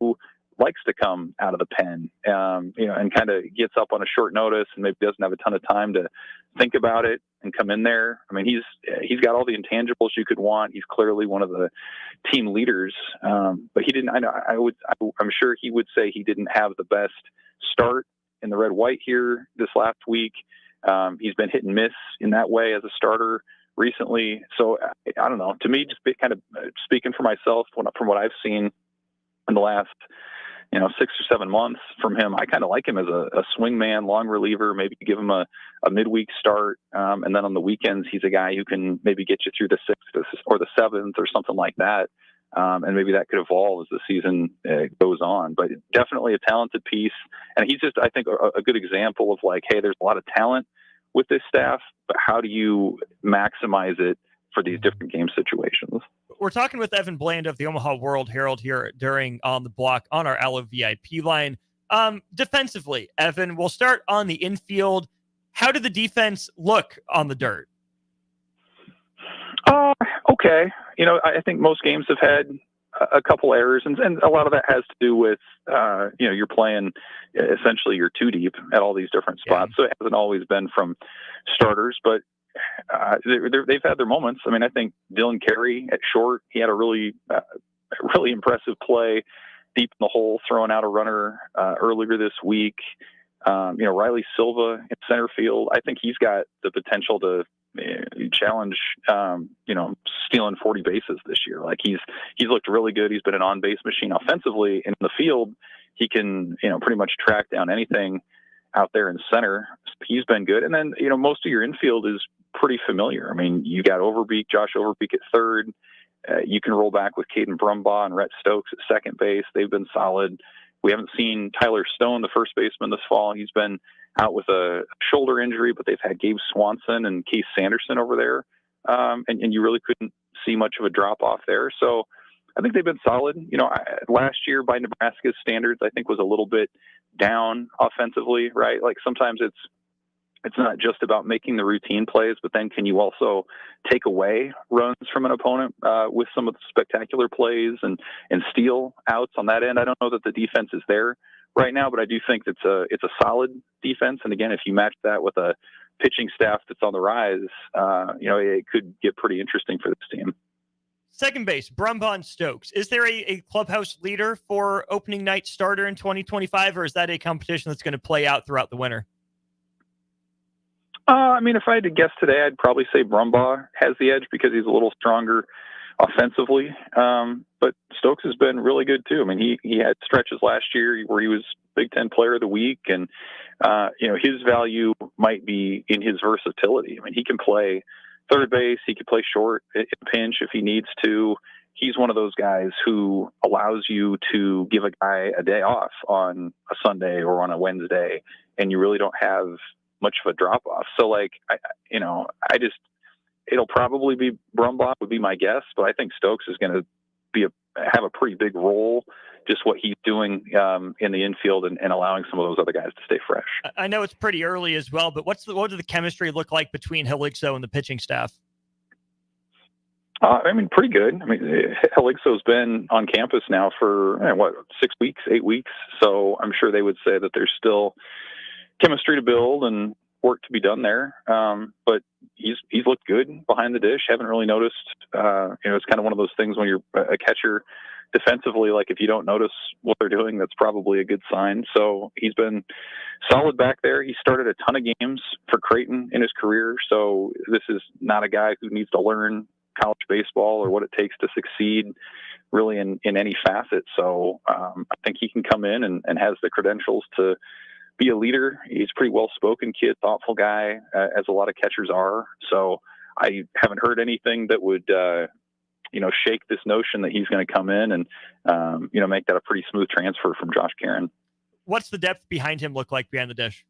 likes to come out of the pen, and kind of gets up on a short notice and maybe doesn't have a ton of time to think about it and come in there. I mean, he's got all the intangibles you could want. He's clearly one of the team leaders, but he didn't. I'm sure he would say he didn't have the best start in the red-white here this last week. He's been hit and miss in that way as a starter recently. So I don't know. To me, just kind of speaking for myself, from what I've seen in the last 6 or 7 months from him, I kind of like him as a swing man, long reliever, maybe give him a midweek start. And then on the weekends, he's a guy who can maybe get you through the 6th or the 7th or something like that. And maybe that could evolve as the season goes on, but definitely a talented piece. And he's just, I think, a good example of, like, hey, there's a lot of talent with this staff, but how do you maximize it for these different game situations? We're talking with Evan Bland of the Omaha World Herald here during On the Block on our Allo VIP line. Defensively, Evan, we'll start on the infield. How did the defense look on the dirt? Okay. I think most games have had a couple errors, and a lot of that has to do with, you're playing essentially you're 2 deep at all these different spots. Yeah. So it hasn't always been from starters, but they've had their moments. I mean, I think Dylan Carey at short, he had a really impressive play deep in the hole, throwing out a runner earlier this week. Riley Silva in center field, I think he's got the potential to challenge, stealing 40 bases this year. Like he's looked really good. He's been an on-base machine offensively. In the field, he can, pretty much track down anything out there in center. He's been good. And then, most of your infield is pretty familiar. I mean, you got Josh Overbeek at third. You can roll back with Caden Brumbaugh and Rhett Stokes at second base. They've been solid. We haven't seen Tyler Stone, the first baseman, this fall. He's been out with a shoulder injury, but they've had Gabe Swanson and Case Sanderson over there. And you really couldn't see much of a drop off there. So I think they've been solid. Last year by Nebraska's standards, I think was a little bit down offensively, right? Like sometimes it's not just about making the routine plays, but then can you also take away runs from an opponent with some of the spectacular plays and steal outs on that end? I don't know that the defense is there right now, but I do think it's a solid defense. And again, if you match that with a pitching staff that's on the rise, it could get pretty interesting for this team. Second base, Brumbaugh and Stokes. Is there a clubhouse leader for opening night starter in 2025, or is that a competition that's going to play out throughout the winter? If I had to guess today, I'd probably say Brumbaugh has the edge because he's a little stronger offensively. But Stokes has been really good too. I mean, he had stretches last year where he was Big Ten Player of the Week, and his value might be in his versatility. I mean, he can play third base, he can play short in a pinch if he needs to. He's one of those guys who allows you to give a guy a day off on a Sunday or on a Wednesday, and you really don't have much of a drop off. So it'll probably be Brumbaugh would be my guess, but I think Stokes is going to have a pretty big role, just what he's doing in the infield and allowing some of those other guys to stay fresh. I know it's pretty early as well, but what does the chemistry look like between Heligso and the pitching staff? Pretty good. Heligso's been on campus now for 6 weeks, 8 weeks. So I'm sure they would say that there's still chemistry to build and work to be done there. But he's looked good behind the dish. Haven't really noticed, it's kind of one of those things when you're a catcher defensively, like if you don't notice what they're doing, that's probably a good sign. So he's been solid back there. He started a ton of games for Creighton in his career. So this is not a guy who needs to learn college baseball or what it takes to succeed really in any facet. So I think he can come in and has the credentials to be a leader. He's a pretty well-spoken kid, thoughtful guy, as a lot of catchers are. So I haven't heard anything that would, shake this notion that he's going to come in and, make that a pretty smooth transfer from Josh Caron. What's the depth behind him look like behind the dish?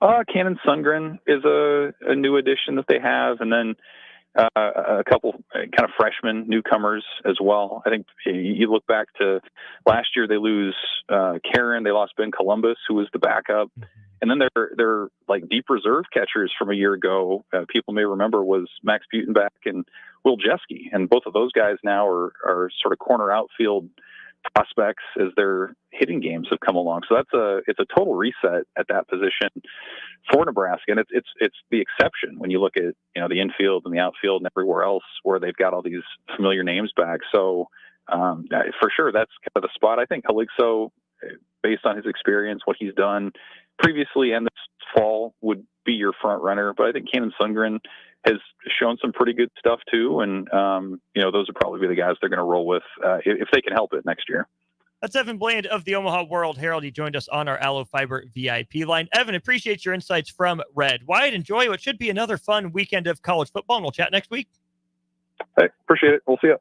Cannon Sundgren is a new addition that they have. And then a couple kind of freshman newcomers as well. I think you look back to last year, they lose Caron. They lost Ben Columbus, who was the backup. And then they're like deep reserve catchers from a year ago. People may remember was Max Butenbach and Will Jeske. And both of those guys now are sort of corner outfield prospects as their hitting games have come along. So it's a total reset at that position for Nebraska. And it's the exception when you look at, the infield and the outfield and everywhere else where they've got all these familiar names back. So for sure, that's kind of the spot. I think Heligso, based on his experience, what he's done previously and this fall, would be your front runner. But I think Cannon Sundgren has shown some pretty good stuff too. And, those would probably be the guys they're going to roll with if they can help it next year. That's Evan Bland of the Omaha World Herald. He joined us on our Allo Fiber VIP line. Evan, appreciate your insights from Red. Wyatt, enjoy what should be another fun weekend of college football, and we'll chat next week. Hey, appreciate it. We'll see you.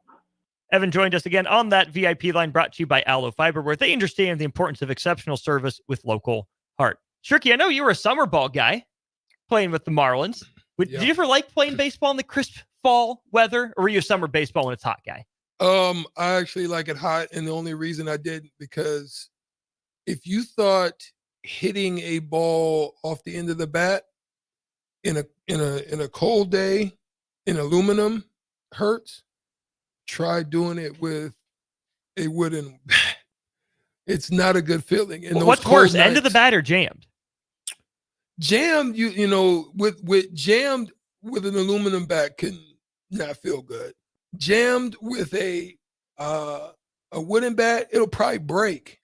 Evan joined us again on that VIP line brought to you by Allo Fiber, where they understand the importance of exceptional service with local heart. Stricky, I know you were a summer ball guy playing with the Marlins. Did you ever like playing baseball in the crisp fall weather, or were you a summer baseball when it's hot guy? I actually like it hot, and the only reason I didn't, because if you thought hitting a ball off the end of the bat in a cold day in aluminum hurts, try doing it with a wooden bat. It's not a good feeling. And what's worse, end of the bat or jammed? Jammed, with jammed with an aluminum bat can not feel good. Jammed with a wooden bat, it'll probably break.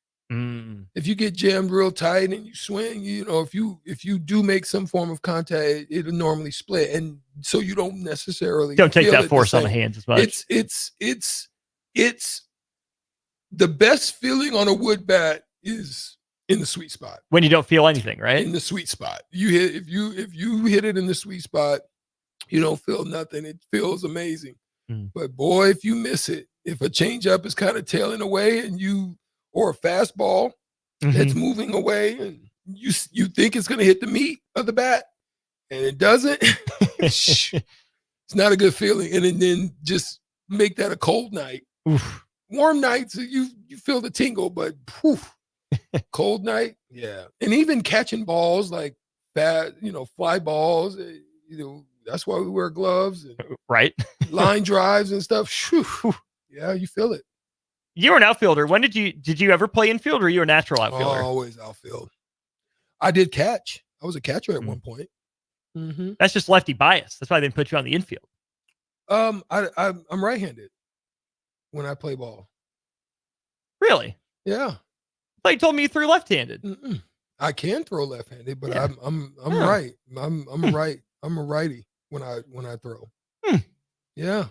If you get jammed real tight and you swing, if you do make some form of contact, it'll normally split, and so you don't necessarily Don't take feel that it force the on the same. hands as much. It's the best feeling on a wood bat is in the sweet spot. When you don't feel anything, right? In the sweet spot. If you hit it in the sweet spot, you don't feel nothing. It feels amazing. But boy, if you miss it, if a changeup is kind of tailing away or a fastball that's moving away and you think it's going to hit the meat of the bat and it doesn't, it's not a good feeling. And then just make that a cold night. Oof. Warm nights, you feel the tingle, but cold night, yeah. And even catching balls like bad, fly balls, that's why we wear gloves and right. line drives and stuff. Yeah, you feel it. You were an outfielder. When did you ever play infield, or were you a natural outfielder? Always outfield. I did catch. I was a catcher at one point. That's just lefty bias. That's why they didn't put you on the infield. I'm right-handed when I play ball. Really? Yeah. I thought you told me you threw left-handed. I can throw left-handed, but Yeah. I'm right. I'm right. I'm a righty when I throw. Yeah.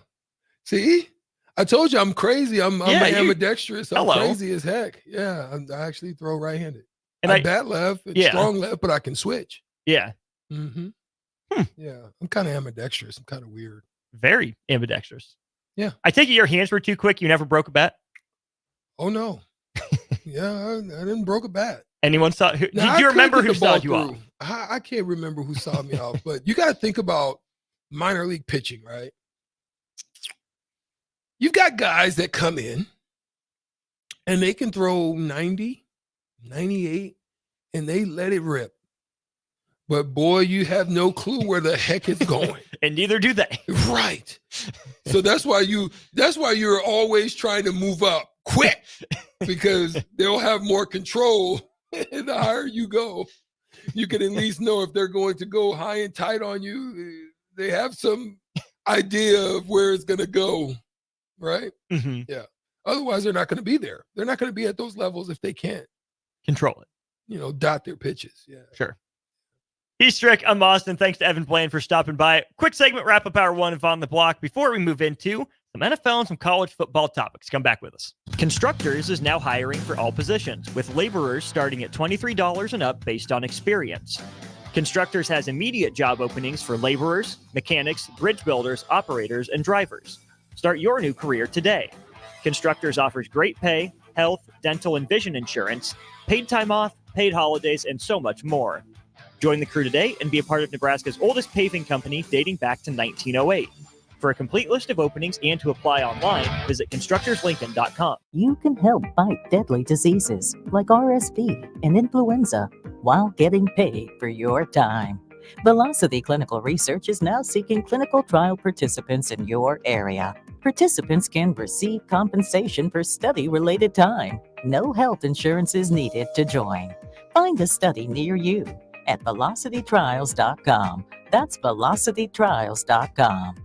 See, I told you I'm crazy. I'm ambidextrous. I'm crazy as heck. Yeah, I actually throw right-handed. And I bat left, and strong left, but I can switch. Yeah. Yeah, I'm kind of ambidextrous. I'm kind of weird. Very ambidextrous. Yeah. I take it your hands were too quick. You never broke a bat? Oh, no. Yeah, I didn't broke a bat. Anyone saw? Did you remember who sawed you off? I can't remember who sawed me off, but you got to think about minor league pitching, right? You've got guys that come in and they can throw 90, 98, and they let it rip. But boy, you have no clue where the heck it's going. And neither do they. Right. So that's why you're always trying to move up quick, because they'll have more control. And the higher you go, you can at least know if they're going to go high and tight on you. They have some idea of where it's going to go, right? Yeah. Otherwise, they're not going to be there. They're not going to be at those levels if they can't control it. Dot their pitches. Yeah. Sure. He's Strick. I'm Austin. Thanks to Evan Bland for stopping by. Quick segment, wrap up hour one of On the Block before we move into some NFL and some college football topics. Come back with us. Constructors is now hiring for all positions, with laborers starting at $23 and up based on experience. Constructors has immediate job openings for laborers, mechanics, bridge builders, operators, and drivers. Start your new career today. Constructors offers great pay, health, dental, and vision insurance, paid time off, paid holidays, and so much more. Join the crew today and be a part of Nebraska's oldest paving company dating back to 1908. For a complete list of openings and to apply online, visit constructorslincoln.com. You can help fight deadly diseases like RSV and influenza while getting paid for your time. Velocity Clinical Research is now seeking clinical trial participants in your area. Participants can receive compensation for study-related time. No health insurance is needed to join. Find a study near you at velocitytrials.com. That's velocitytrials.com.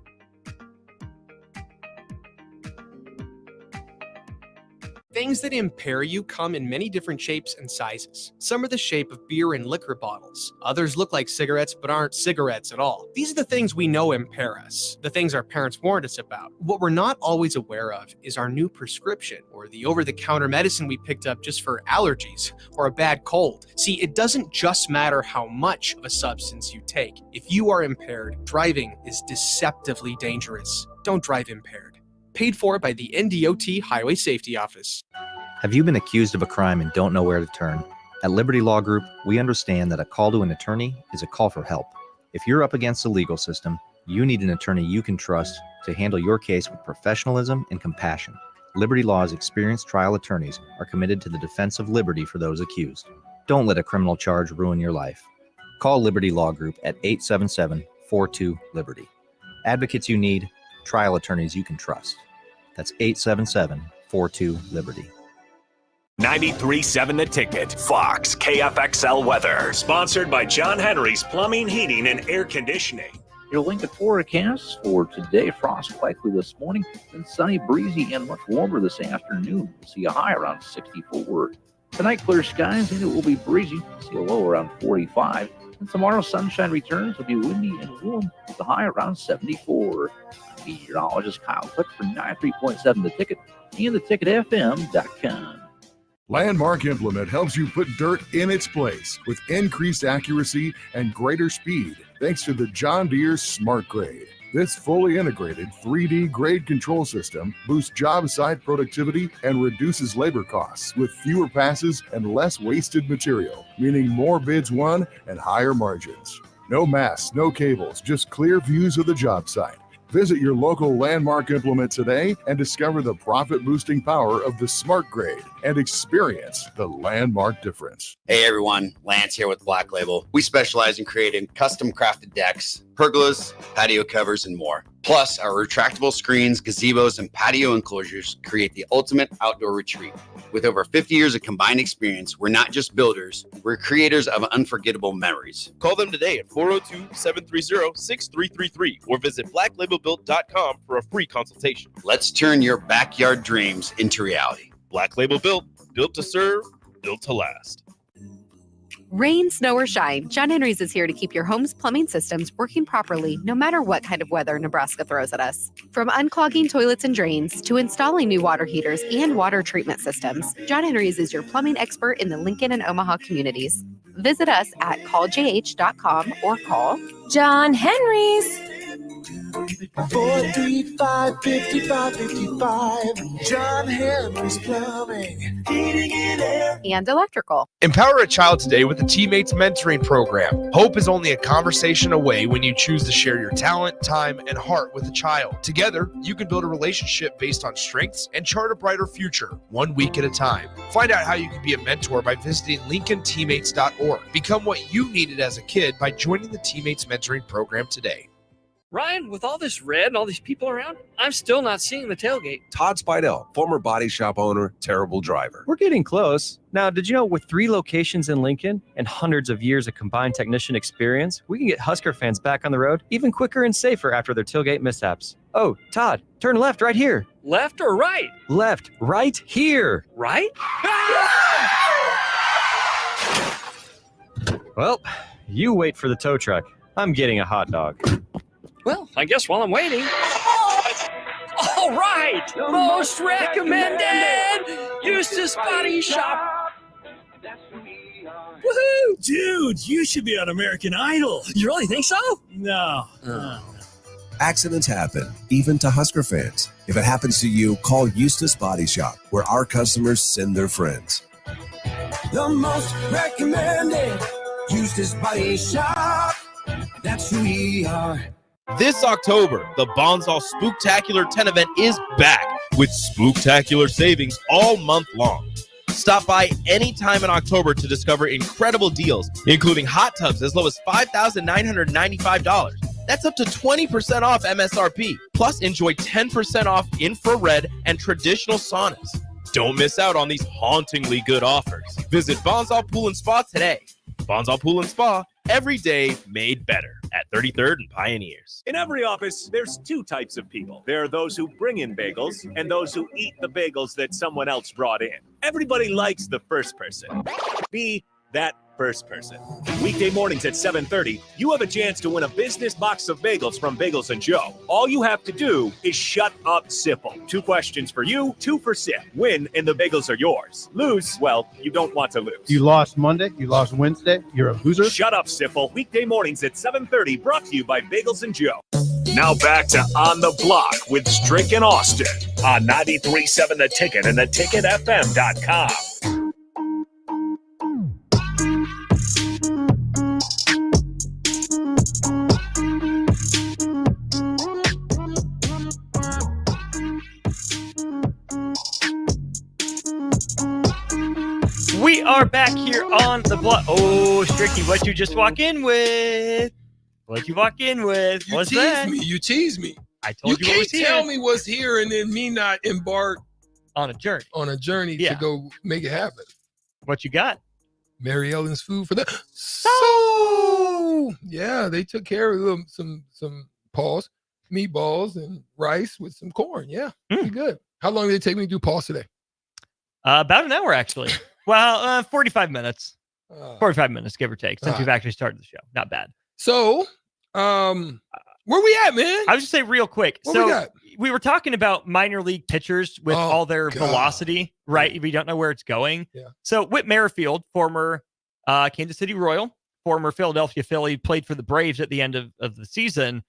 Things that impair you come in many different shapes and sizes. Some are the shape of beer and liquor bottles. Others look like cigarettes but aren't cigarettes at all. These are the things we know impair us, the things our parents warned us about. What we're not always aware of is our new prescription, or the over-the-counter medicine we picked up just for allergies or a bad cold. See, it doesn't just matter how much of a substance you take. If you are impaired, driving is deceptively dangerous. Don't drive impaired. Paid for by the NDOT Highway Safety Office. Have you been accused of a crime and don't know where to turn? At Liberty Law Group, we understand that a call to an attorney is a call for help. If you're up against the legal system, you need an attorney you can trust to handle your case with professionalism and compassion. Liberty Law's experienced trial attorneys are committed to the defense of liberty for those accused. Don't let a criminal charge ruin your life. Call Liberty Law Group at 877-42-LIBERTY. Advocates you need, trial attorneys you can trust. That's 877-42-LIBERTY. 93.7 The Ticket, Fox, KFXL weather. Sponsored by John Henry's Plumbing, Heating, and Air Conditioning. Your Lincoln forecast for today: frost likely this morning, then sunny, breezy, and much warmer this afternoon. We'll see a high around 64. Tonight, clear skies, and it will be breezy. See a low around 45. And tomorrow, sunshine returns. It'll be windy and warm with the high around 74. Meteorologist Kyle Click for 93.7 The Ticket and theticketfm.com. Landmark Implement helps you put dirt in its place with increased accuracy and greater speed thanks to the John Deere Smart Grade. This fully integrated 3D grade control system boosts job site productivity and reduces labor costs with fewer passes and less wasted material, meaning more bids won and higher margins. No masts, no cables, just clear views of the job site. Visit your local Landmark Implement today and discover the profit-boosting power of the Smart Grade and experience the Landmark difference. Hey everyone, Lance here with Black Label. We specialize in creating custom crafted decks, pergolas, patio covers, and more. Plus, our retractable screens, gazebos, and patio enclosures create the ultimate outdoor retreat. With over 50 years of combined experience, we're not just builders, we're creators of unforgettable memories. Call them today at 402-730-6333 or visit blacklabelbuilt.com for a free consultation. Let's turn your backyard dreams into reality. Black Label Built, built to serve, built to last. Rain, snow, or shine, John Henry's is here to keep your home's plumbing systems working properly no matter what kind of weather Nebraska throws at us. From unclogging toilets and drains to installing new water heaters and water treatment systems, John Henry's is your plumbing expert in the Lincoln and Omaha communities. Visit us at calljh.com or call John Henry's. 435-5555. John Henry's Plumbing, Heating and Air. and electrical. Empower a child today with the Teammates Mentoring Program. Hope is only a conversation away when you choose to share your talent, time, and heart with a child. Together, you can build a relationship based on strengths and chart a brighter future, 1 week at a time. Find out how you can be a mentor by visiting LincolnTeammates.org. Become what you needed as a kid by joining the Teammates Mentoring Program today. Ryan, with all this red and all these people around, I'm still not seeing the tailgate. Todd Spidell, former body shop owner, terrible driver. We're getting close. Now, did you know with 3 locations in Lincoln and hundreds of years of combined technician experience, we can get Husker fans back on the road even quicker and safer after their tailgate mishaps? Oh, Todd, turn left right here. Left or right? Left, right here. Right? Well, you wait for the tow truck. I'm getting a hot dog. Well, I guess while I'm waiting. All right! Most recommended! Eustace Body Shop! Woohoo! Dude, you should be on American Idol. You really think so? No. Accidents happen, even to Husker fans. If it happens to you, call Eustace Body Shop, where our customers send their friends. The most recommended Eustace Body Shop. That's who we are. This October, the Bonsall Spooktacular 10 event is back with spooktacular savings all month long. Stop by anytime in October to discover incredible deals, including hot tubs as low as $5,995. That's up to 20% off MSRP. Plus, enjoy 10% off infrared and traditional saunas. Don't miss out on these hauntingly good offers. Visit Bonsall Pool and Spa today. Bonsall Pool and Spa, every day made better at 33rd and Pioneers. In every office, there's 2 types of people. There are those who bring in bagels and those who eat the bagels that someone else brought in. Everybody likes the first person. Be that first person. Weekday mornings at 7:30, you have a chance to win a business box of bagels from Bagels & Joe. All you have to do is shut up, Sipple. 2 questions for you, 2 for Sip. Win, and the bagels are yours. Lose, well, you don't want to lose. You lost Monday, you lost Wednesday, you're a loser. Shut up, Sipple. Weekday mornings at 7:30, brought to you by Bagels & Joe. Now back to On the Block with Strick and Austin on 93.7 The Ticket and theticketfm.com. We are back here on the block. Oh, Stricky, what'd you just walk in with? What'd you walk in with? What's that? You tease me. I told you what was can't here. tell me what's here and then me not embark on a journey. To go make it happen. What you got? Mary Ellen's food for the so yeah, they took care of some meatballs and rice with some corn. Yeah, pretty good. How long did it take me to do pause today? About an hour, actually. Well, 45 minutes. 45 minutes, give or take, since we've actually started the show. Not bad. So, where we at, man? I was just say real quick. What we So got? we were talking about minor league pitchers with all their velocity, right? We don't know where it's going. Yeah. So Whit Merrifield, former Kansas City Royal, former Philadelphia Philly, played for the Braves at the end of the season,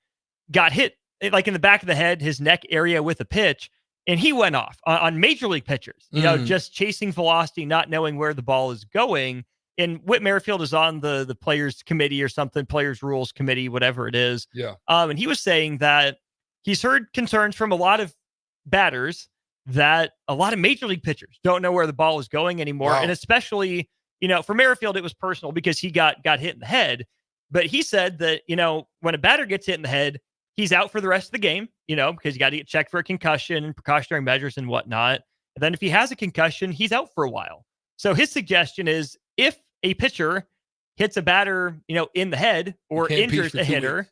got hit like in the back of the head, his neck area with a pitch, and he went off on major league pitchers, just chasing velocity, not knowing where the ball is going. And Whit Merrifield is on the players committee or something, players rules committee, whatever it is. Yeah. And he was saying that he's heard concerns from a lot of batters that a lot of major league pitchers don't know where the ball is going anymore. Wow. And especially, for Merrifield, it was personal because he got hit in the head. But he said that, when a batter gets hit in the head, he's out for the rest of the game, because you got to get checked for a concussion and precautionary measures and whatnot. And then if he has a concussion, he's out for a while. So his suggestion is if a pitcher hits a batter, in the head or injures a hitter,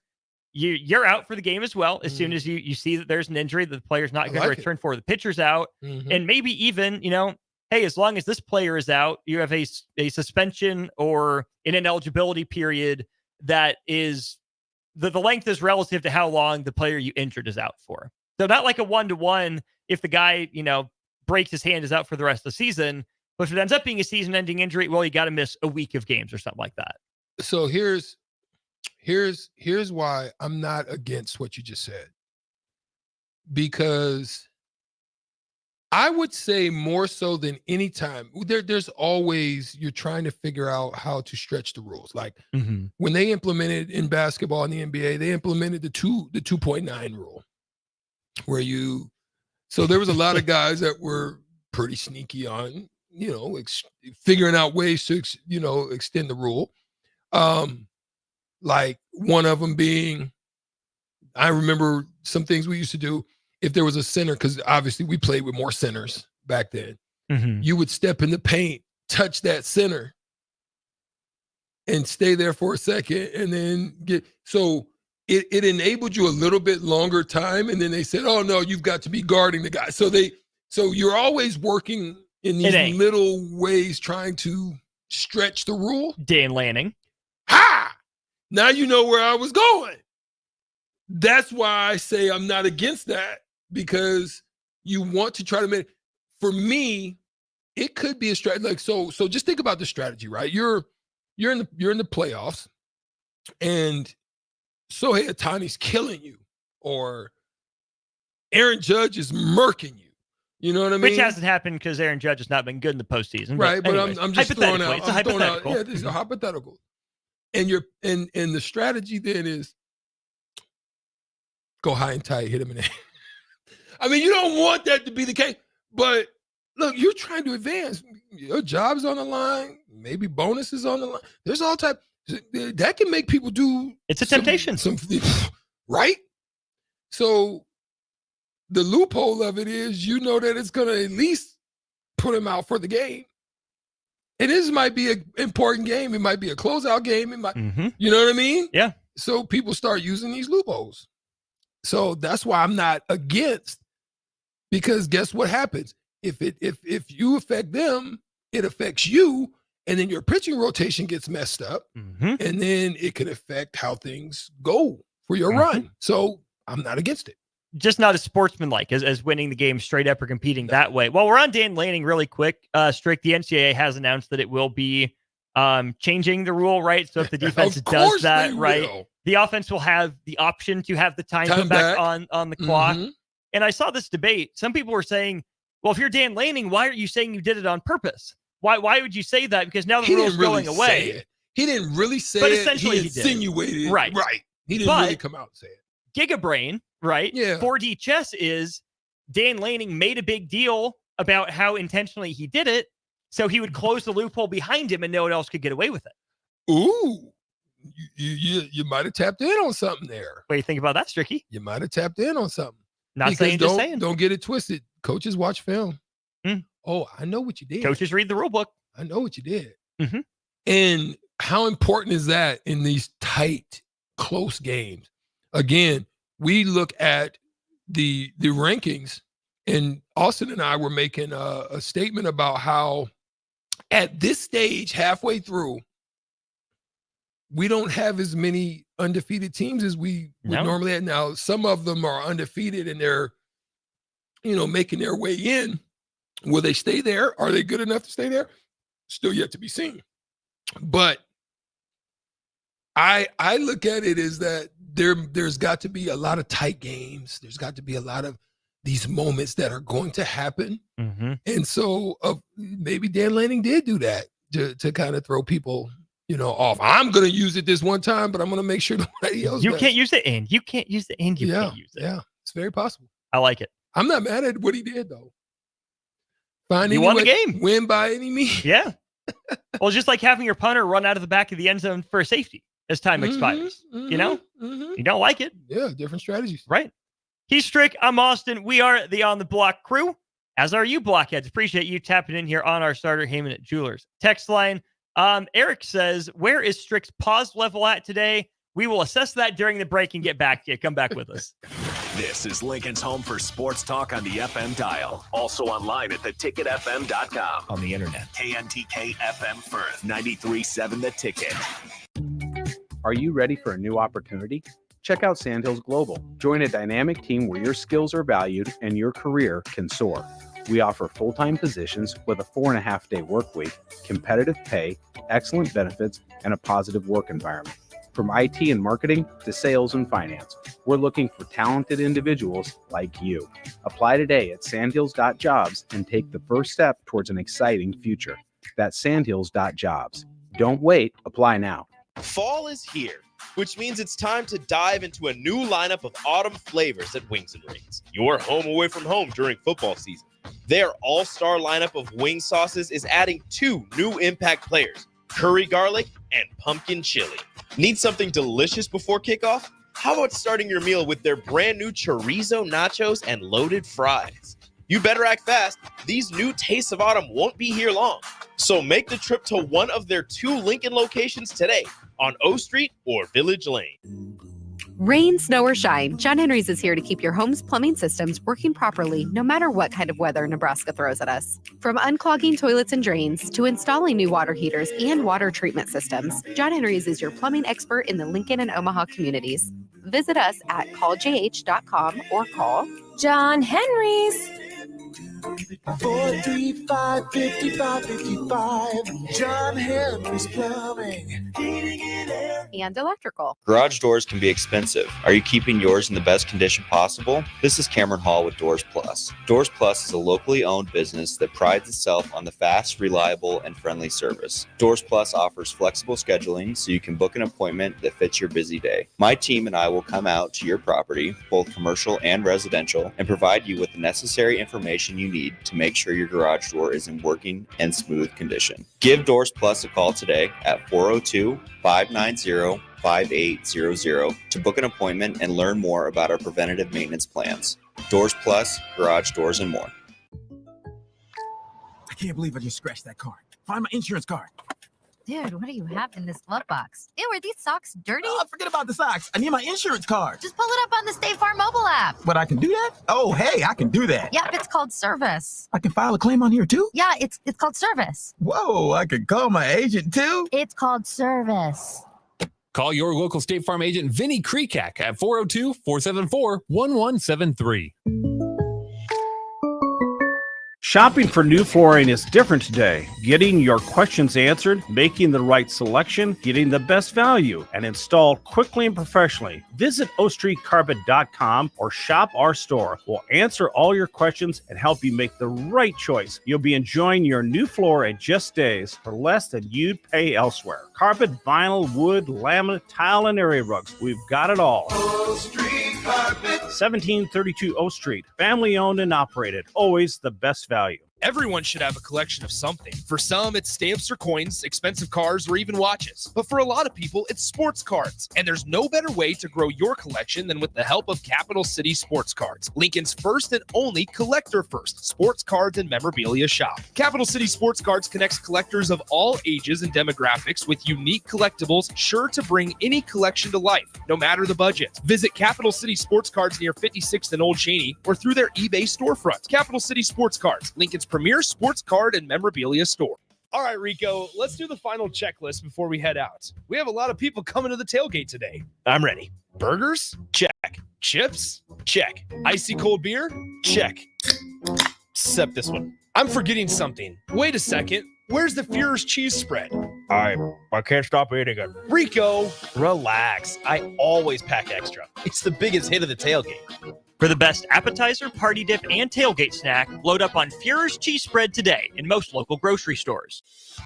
you're out for the game as well. As soon as you see that there's an injury that the player's not going to return for, the pitcher's out. And maybe even, hey, as long as this player is out, you have a suspension or an ineligibility period that is the length is relative to how long the player you injured is out for. So not like a 1-to-1 if the guy, breaks his hand, is out for the rest of the season. But if it ends up being a season-ending injury, well, you got to miss a week of games or something like that. So here's why I'm not against what you just said. Because I would say more so than any time, there's always, you're trying to figure out how to stretch the rules. Like when they implemented in basketball in the NBA, they implemented the 2.9 rule where so there was a lot of guys that were pretty sneaky on, figuring out ways to, extend the rule. Like one of them being, I remember some things we used to do. If there was a center, because obviously we played with more centers back then, you would step in the paint, touch that center, and stay there for a second, and then so it enabled you a little bit longer time. And then they said, "Oh no, you've got to be guarding the guy." So you're always working in these little ways trying to stretch the rule. Dan Lanning. Ha! Now you know where I was going. That's why I say I'm not against that, because you want to try to make, for me, it could be a strategy. Like, so just think about the strategy, right? You're in the playoffs, and Shohei Ohtani's killing you, or Aaron Judge is murking you. You know what I mean? Which hasn't happened because Aaron Judge has not been good in the postseason. Right, but anyways, I'm just throwing out. It's a hypothetical. Yeah, this is a hypothetical. And and the strategy then is go high and tight, hit him in the head. I mean, you don't want that to be the case, but look, you're trying to advance. Your job's on the line, maybe bonuses on the line. There's all type that can make people do. It's a temptation, right? So the loophole of it is, that it's going to at least put him out for the game. And this might be an important game. It might be a closeout game. It might, you know what I mean? Yeah. So people start using these loopholes. So that's why I'm not against, because guess what happens? If you affect them, it affects you, and then your pitching rotation gets messed up, and then it can affect how things go for your run. So I'm not against it. Just not as sportsmanlike as winning the game straight up or competing that way. While we're on Dan Lanning really quick, Strick, the NCAA has announced that it will be changing the rule, right? So if the defense does that, right, the offense will have the option to have the time put back on the clock. And I saw this debate. Some people were saying, well, if you're Dan Lanning, why are you saying you did it on purpose? Why would you say that? Because now the rule's going away. He didn't really say but it. Essentially he insinuated. Right. He didn't really come out and say it. Gigabrain, right? Yeah. 4D chess is Dan Lanning made a big deal about how intentionally he did it, so he would close the loophole behind him and no one else could get away with it. Ooh, you might have tapped in on something there. What do you think about that, Stricky? You might have tapped in on something. Not saying, just saying. Don't get it twisted. Coaches watch film. Oh, I know what you did. Coaches read the rule book. I know what you did. And how important is that in these tight, close games? Again, we look at the rankings, and Austin and I were making a statement about how at this stage, halfway through, we don't have as many undefeated teams as we would normally have. Now, some of them are undefeated and they're, making their way in. Will they stay there? Are they good enough to stay there? Still yet to be seen. But I look at it as that there's got to be a lot of tight games. There's got to be a lot of these moments that are going to happen. Mm-hmm. And so maybe Dan Lanning did do that to kind of throw people, off. I'm going to use it this one time, but I'm going to make sure nobody else You does. can't use it, and you can't use it, and you can't use it. Yeah, it's very possible. I like it. I'm not mad at what he did, though. You won the game. Win by any means. Yeah. Well, just like having your punter run out of the back of the end zone for a safety as time expires. You don't like it. Yeah, different strategies. Right. He's Strick. I'm Austin. We are the On the Block crew, as are you, Blockheads. Appreciate you tapping in here on our starter Heyman Jewelers text line. Eric says, where is Strick's pause level at today? We will assess that during the break and get back to you. Come back with us. This is Lincoln's home for sports talk on the FM dial. Also online at theticketfm.com. On the internet. KNTK FM Firth, 93.7 The Ticket. Are you ready for a new opportunity? Check out Sandhills Global. Join a dynamic team where your skills are valued and your career can soar. We offer full-time positions with a 4.5-day work week, competitive pay, excellent benefits, and a positive work environment. From IT and marketing to sales and finance, we're looking for talented individuals like you. Apply today at sandhills.jobs and take the first step towards an exciting future. That's sandhills.jobs. Don't wait. Apply now. Fall is here, which means it's time to dive into a new lineup of autumn flavors at Wings and Rings. Your home away from home during football season. Their all-star lineup of wing sauces is adding 2 new impact players, curry garlic and pumpkin chili. Need something delicious before kickoff? How about starting your meal with their brand new chorizo nachos and loaded fries? You better act fast. These new tastes of autumn won't be here long. So make the trip to one of their 2 Lincoln locations today on O Street or Village Lane. Rain, snow, or shine, John Henry's is here to keep your home's plumbing systems working properly no matter what kind of weather Nebraska throws at us. From unclogging toilets and drains to installing new water heaters and water treatment systems, John Henry's is your plumbing expert in the Lincoln and Omaha communities. Visit us at calljh.com or call John Henry's. 435-5555. John Henry's Plumbing, Heating and Air. and electrical. Garage doors can be expensive. Are you keeping yours in the best condition possible? This is Cameron Hall with Doors Plus. Doors Plus is a locally owned business that prides itself on the fast, reliable, and friendly service. Doors Plus offers flexible scheduling so you can book an appointment that fits your busy day. My team and I will come out to your property, both commercial and residential, and provide you with the necessary information you need to make sure your garage door is in working and smooth condition. Give Doors Plus a call today at 402-590-5800 to book an appointment and learn more about our preventative maintenance plans. Doors Plus, garage doors, and more. I can't believe I just scratched that card. Find my insurance card. Dude, what do you have in this glove box? Ew, are these socks dirty? Oh, forget about the socks. I need my insurance card. Just pull it up on the State Farm mobile app. But I can do that? Oh, hey, I can do that. Yep, it's called service. I can file a claim on here too? Yeah, it's called service. Whoa, I can call my agent too? It's called service. Call your local State Farm agent, Vinny Krekak, at 402-474-1173. Shopping for new flooring is different today. Getting your questions answered, making the right selection, getting the best value, and installed quickly and professionally. Visit ostreetcarpet.com or shop our store. We'll answer all your questions and help you make the right choice. You'll be enjoying your new floor in just days for less than you'd pay elsewhere. Carpet, vinyl, wood, laminate, tile, and area rugs. We've got it all. O Street Carpet. 1732 O Street. Family owned and operated. Always the best value. Everyone should have a collection of something. For some, it's stamps or coins, expensive cars, or even watches. But for a lot of people, it's sports cards. And there's no better way to grow your collection than with the help of Capital City Sports Cards, Lincoln's first and only collector-first sports cards and memorabilia shop. Capital City Sports Cards connects collectors of all ages and demographics with unique collectibles sure to bring any collection to life, no matter the budget. Visit Capital City Sports Cards near 56th and Old Cheney or through their eBay storefront. Capital City Sports Cards, Lincoln's premier sports card and memorabilia store. All right, Rico, let's do the final checklist before we head out. We have a lot of people coming to the tailgate today. I'm ready. Burgers? Check. Chips? Check. Icy cold beer? Check. Except this one. I'm forgetting something. Wait a second. Where's the Führer's cheese spread? I can't stop eating it. Rico, Relax. I always pack extra. It's the biggest hit of the tailgate. For the best appetizer, party dip, and tailgate snack, load up on Führer's cheese spread today in most local grocery stores.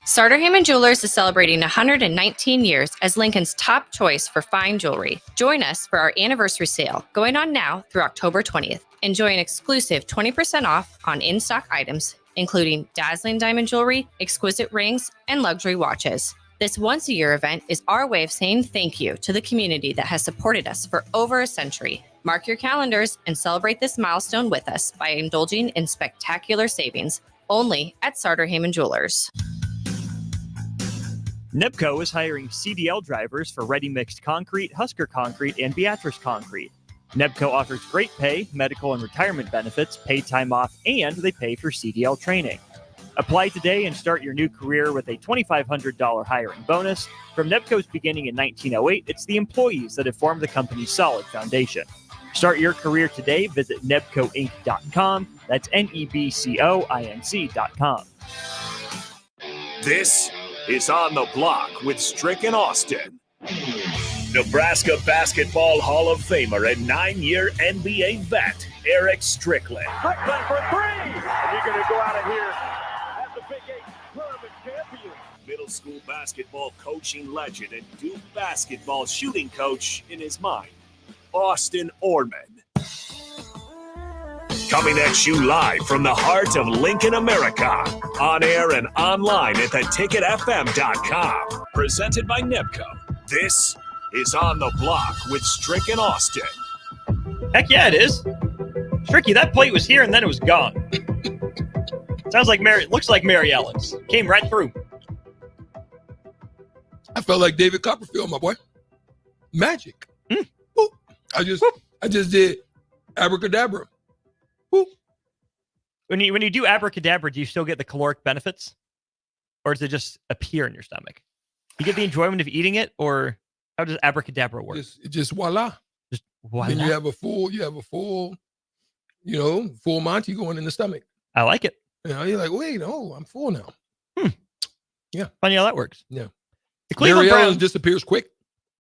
Sartor Hamann Jewelers is celebrating 119 years as Lincoln's top choice for fine jewelry. Join us for our anniversary sale, going on now through October 20th. Enjoy an exclusive 20% off on in-stock items, including dazzling diamond jewelry, exquisite rings, and luxury watches. This once-a-year event is our way of saying thank you to the community that has supported us for over a century. Mark your calendars and celebrate this milestone with us by indulging in spectacular savings, only at Sartor Hamann Jewelers. NEBCO is hiring CDL drivers for ready-mixed concrete, Husker Concrete, and Beatrice Concrete. NEBCO offers great pay, medical and retirement benefits, paid time off, and they pay for CDL training. Apply today and start your new career with a $2,500 hiring bonus. From NEBCO's beginning in 1908, it's the employees that have formed the company's solid foundation. Start your career today. Visit nebcoinc.com. That's NEBCOINC.com. This is On the Block with Strick and Austin. Nebraska Basketball Hall of Famer and 9-year NBA vet, Eric Strickland. Strickland for three. You're going to go out of here as the Big 8 tournament champion. Middle school basketball coaching legend and Duke basketball shooting coach in his mind, Austin Orman. Coming at you live from the heart of Lincoln, America. On air and online at theticketfm.com. Presented by NEBCO. This is On the Block with Strick and Austin. Heck yeah, it is. Stricky, that plate was here and then it was gone. Looks like Mary Ellen's. Came right through. I felt like David Copperfield, my boy. Magic. I just did abracadabra. When you do abracadabra, do you still get the caloric benefits? Or does it just appear in your stomach? You get the enjoyment of eating it, or how does abracadabra work? Just voila. Just voila. Then you have a full, full Monty going in the stomach. I like it. You're like, wait, I'm full now. Yeah. Funny how that works. Yeah. The Cleveland Mary Ellen Browns disappears quick.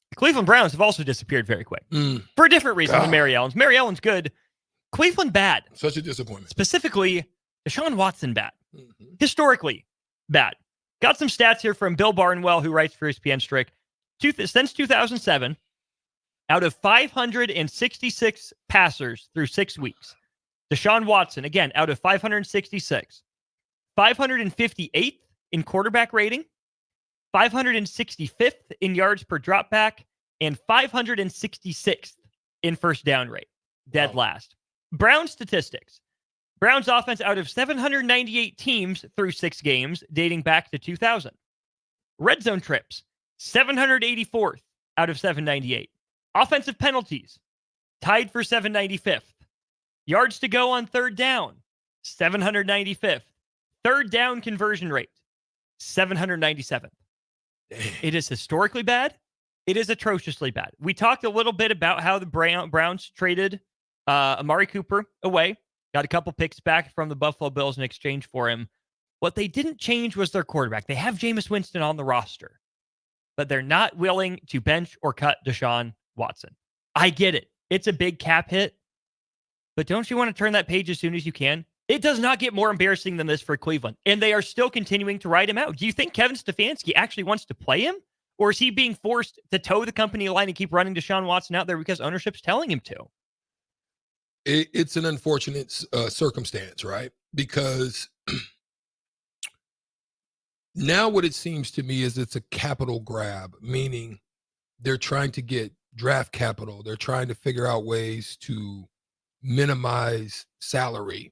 The Cleveland Browns have also disappeared very quick. For a different reason than Mary Ellen's. Mary Ellen's good. Cleveland bad. Such a disappointment. Specifically, Deshaun Watson bad. Historically bad. Got some stats here from Bill Barnwell, who writes for ESPN Strick. Since 2007, out of 566 passers through 6 weeks, Deshaun Watson, again, out of 566, 558th in quarterback rating, 565th in yards per dropback, and 566th in first down rate. Dead last. Brown statistics. Browns offense out of 798 teams through 6 games dating back to 2000. Red zone trips, 784th out of 798. Offensive penalties, tied for 795th. Yards to go on third down, 795th. Third down conversion rate, 797th. It is historically bad. It is atrociously bad. We talked a little bit about how the Browns traded Amari Cooper away. Got a couple picks back from the Buffalo Bills in exchange for him. What they didn't change was their quarterback. They have Jameis Winston on the roster, but they're not willing to bench or cut Deshaun Watson. I get it. It's a big cap hit, but don't you want to turn that page as soon as you can? It does not get more embarrassing than this for Cleveland, and they are still continuing to ride him out. Do you think Kevin Stefanski actually wants to play him, or is he being forced to toe the company line and keep running Deshaun Watson out there because ownership's telling him to? It's an unfortunate circumstance, right? Because now what it seems to me is it's a capital grab, meaning they're trying to get draft capital. They're trying to figure out ways to minimize salary.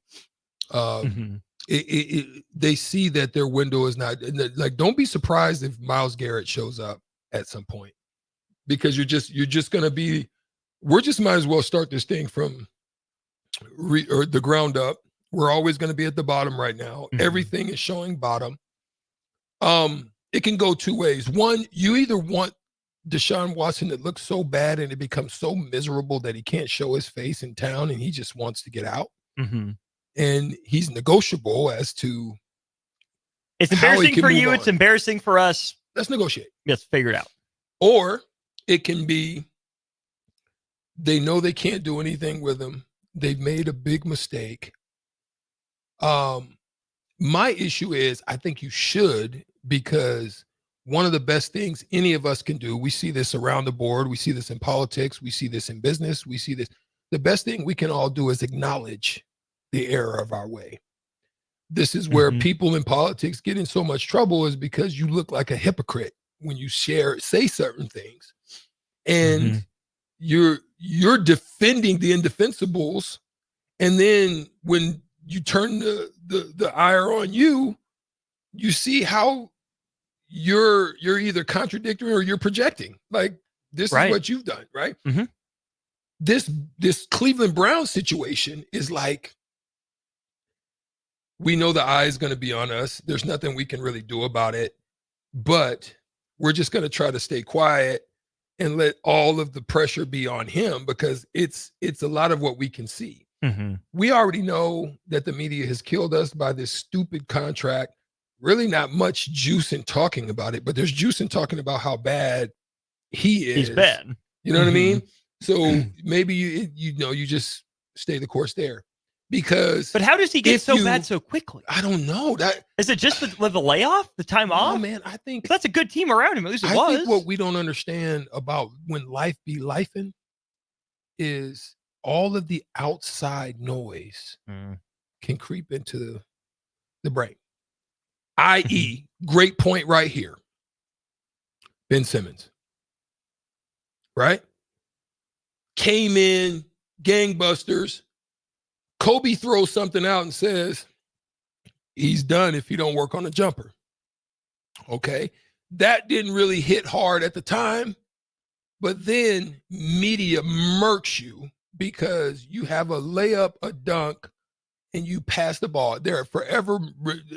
They see that their window is not like, don't be surprised if Myles Garrett shows up at some point, because you're just going to be, we're just might as well start this thing from the ground up. We're always going to be at the bottom right now. Everything is showing bottom. It can go two ways. One, you either want Deshaun Watson to look so bad and it becomes so miserable that he can't show his face in town and he just wants to get out. Mm-hmm. And he's negotiable as to it's embarrassing for you. It's embarrassing for us. Let's negotiate. Let's figure it out. Or it can be they know they can't do anything with him. They've made a big mistake. My issue is I think you should, because one of the best things any of us can do, we see this around the board, we see this in politics, we see this in business, we see this. The best thing we can all do is acknowledge the error of our way. This is where people in politics get in so much trouble, is because you look like a hypocrite when you say certain things. And you're defending the indefensibles. And then when you turn the ire on you, you see how you're either contradictory or you're projecting. Like, this is what you've done, right? Mm-hmm. This Cleveland Browns situation is like, we know the eye is going to be on us. There's nothing we can really do about it, but we're just going to try to stay quiet and let all of the pressure be on him, because it's a lot of what we can see. Mm-hmm. We already know that the media has killed us by this stupid contract. Really not much juice in talking about it, but there's juice in talking about how bad he is. He's bad. You know what I mean? So maybe you just stay the course there. Because but how does he get so bad so quickly? I don't know. That is it just the layoff, the time off? Oh man, I think that's a good team around him. At least it was. I think what we don't understand about when life be lifing is all of the outside noise can creep into the brain. I.e., great point right here. Ben Simmons, right? Came in gangbusters. Kobe throws something out and says, he's done if he don't work on a jumper. Okay. That didn't really hit hard at the time, but then media murks you because you have a layup, a dunk, and you pass the ball. They're forever,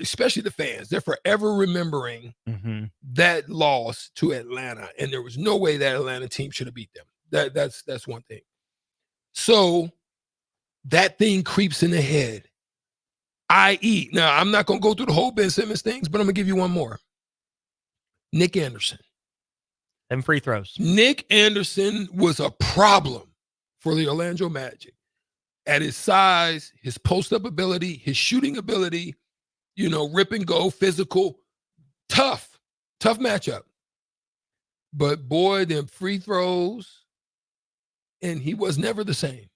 especially the fans, they're forever remembering that loss to Atlanta. And there was no way that Atlanta team should have beat them. That's one thing. So that thing creeps in the head. I.e., now I'm not going to go through the whole Ben Simmons things, but I'm going to give you one more. Nick Anderson. Them free throws. Nick Anderson was a problem for the Orlando Magic. At his size, his post-up ability, his shooting ability, rip and go, physical, tough matchup. But boy, them free throws, and he was never the same.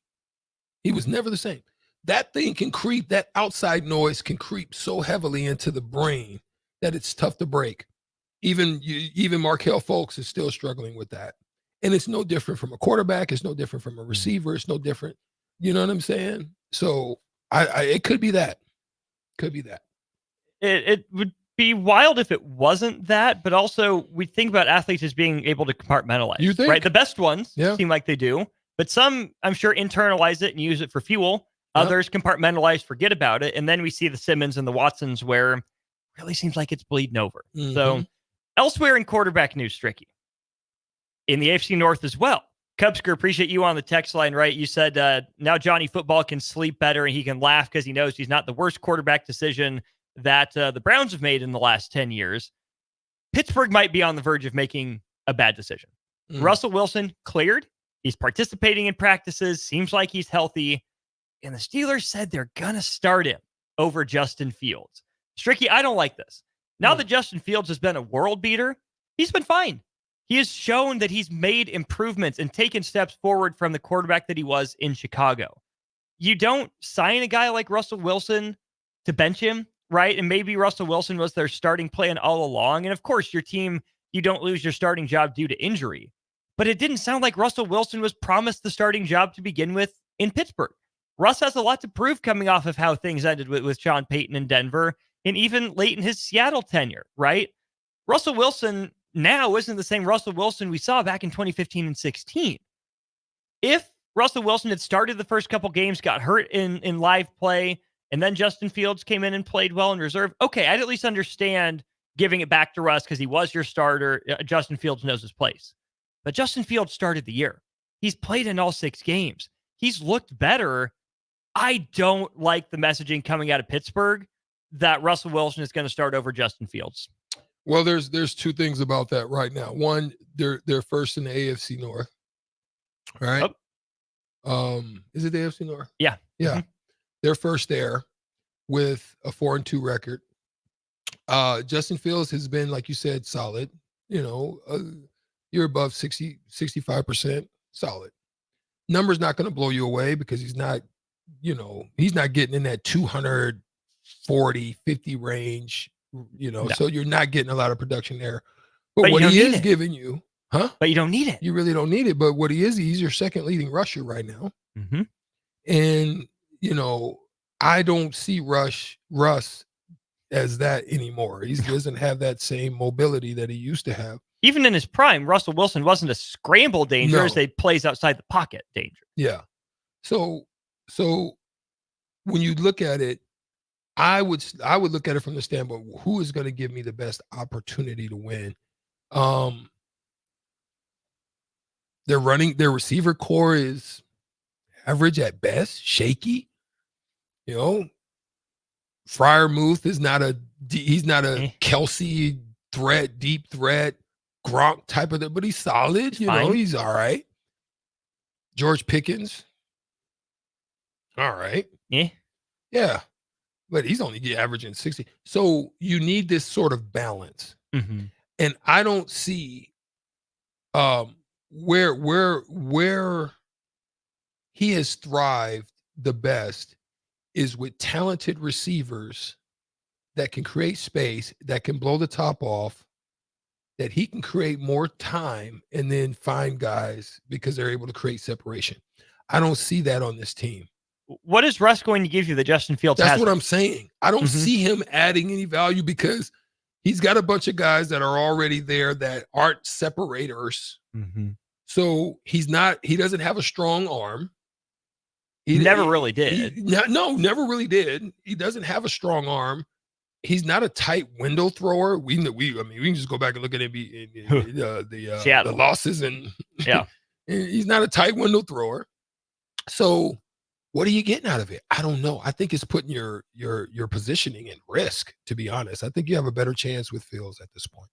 He was never the same. That thing can creep, that outside noise can creep so heavily into the brain that it's tough to break. Even Markelle Fultz is still struggling with that. And it's no different from a quarterback. It's no different from a receiver. It's no different. You know what I'm saying? So it could be that. Could be that. It would be wild if it wasn't that, but also we think about athletes as being able to compartmentalize. You think? Right? The best ones seem like they do. But some, I'm sure, internalize it and use it for fuel. Others compartmentalize, forget about it. And then we see the Simmons and the Watsons where it really seems like it's bleeding over. So elsewhere in quarterback news, Stricky, in the AFC North as well. Cubsker, appreciate you on the text line, right? You said now Johnny Football can sleep better and he can laugh because he knows he's not the worst quarterback decision that the Browns have made in the last 10 years. Pittsburgh might be on the verge of making a bad decision. Russell Wilson cleared. He's participating in practices, seems like he's healthy, and the Steelers said they're going to start him over Justin Fields. Stricky, I don't like this. Now that Justin Fields has been a world beater, he's been fine. He has shown that he's made improvements and taken steps forward from the quarterback that he was in Chicago. You don't sign a guy like Russell Wilson to bench him, right? And maybe Russell Wilson was their starting plan all along. And of course, your team, you don't lose your starting job due to injury. But it didn't sound like Russell Wilson was promised the starting job to begin with in Pittsburgh. Russ has a lot to prove coming off of how things ended with Sean Payton in Denver and even late in his Seattle tenure, right? Russell Wilson now isn't the same Russell Wilson we saw back in 2015 and 16. If Russell Wilson had started the first couple games, got hurt in live play, and then Justin Fields came in and played well in reserve, okay, I'd at least understand giving it back to Russ because he was your starter. Justin Fields knows his place. But Justin Fields started the year. He's played in all 6 games. He's looked better. I don't like the messaging coming out of Pittsburgh that Russell Wilson is going to start over Justin Fields. Well, there's 2 things about that right now. One, they're first in the AFC North. All right. Is it the AFC North? Yeah. Yeah. Mm-hmm. They're first there with a 4-2 record. Justin Fields has been, like you said, solid. You're above 65%, solid. Number's not going to blow you away because he's not getting in that 240, 50 range, No. so you're not getting a lot of production there. But But what you he don't is need it. giving you, But you don't need it. you really don't need it. But what he is, he's your second leading rusher right now. Mm-hmm. And, I don't see Russ as that anymore. He doesn't have that same mobility that he used to have. Even in his prime, Russell Wilson wasn't a scramble danger No. as they plays outside the pocket danger. Yeah. So when you look at it, I would look at it from the standpoint, who is going to give me the best opportunity to win? Their receiver core is average at best, shaky. Freiermuth is he's not a Kelsey threat, deep threat, Gronk type of, but he's solid. Fine. He's all right. George Pickens, all right. Yeah, but he's only averaging 60. So you need this sort of balance, Mm-hmm. and I don't see where he has thrived the best is with talented receivers that can create space, that can blow the top off, that he can create more time and then find guys because they're able to create separation. I don't see that on this team. What is Russ going to give you that Justin Fields That's has? what I'm saying. I don't Mhm. see him adding any value because he's got a bunch of guys that are already there that aren't separators. Mm-hmm. So he doesn't have a strong arm. He never really did. Never really did. He doesn't have a strong arm. He's not a tight window thrower. We can just go back and look at the losses and Yeah. he's not a tight window thrower. So what are you getting out of it? I don't know. I think it's putting your positioning in risk, to be honest. I think you have a better chance with Fields at this point.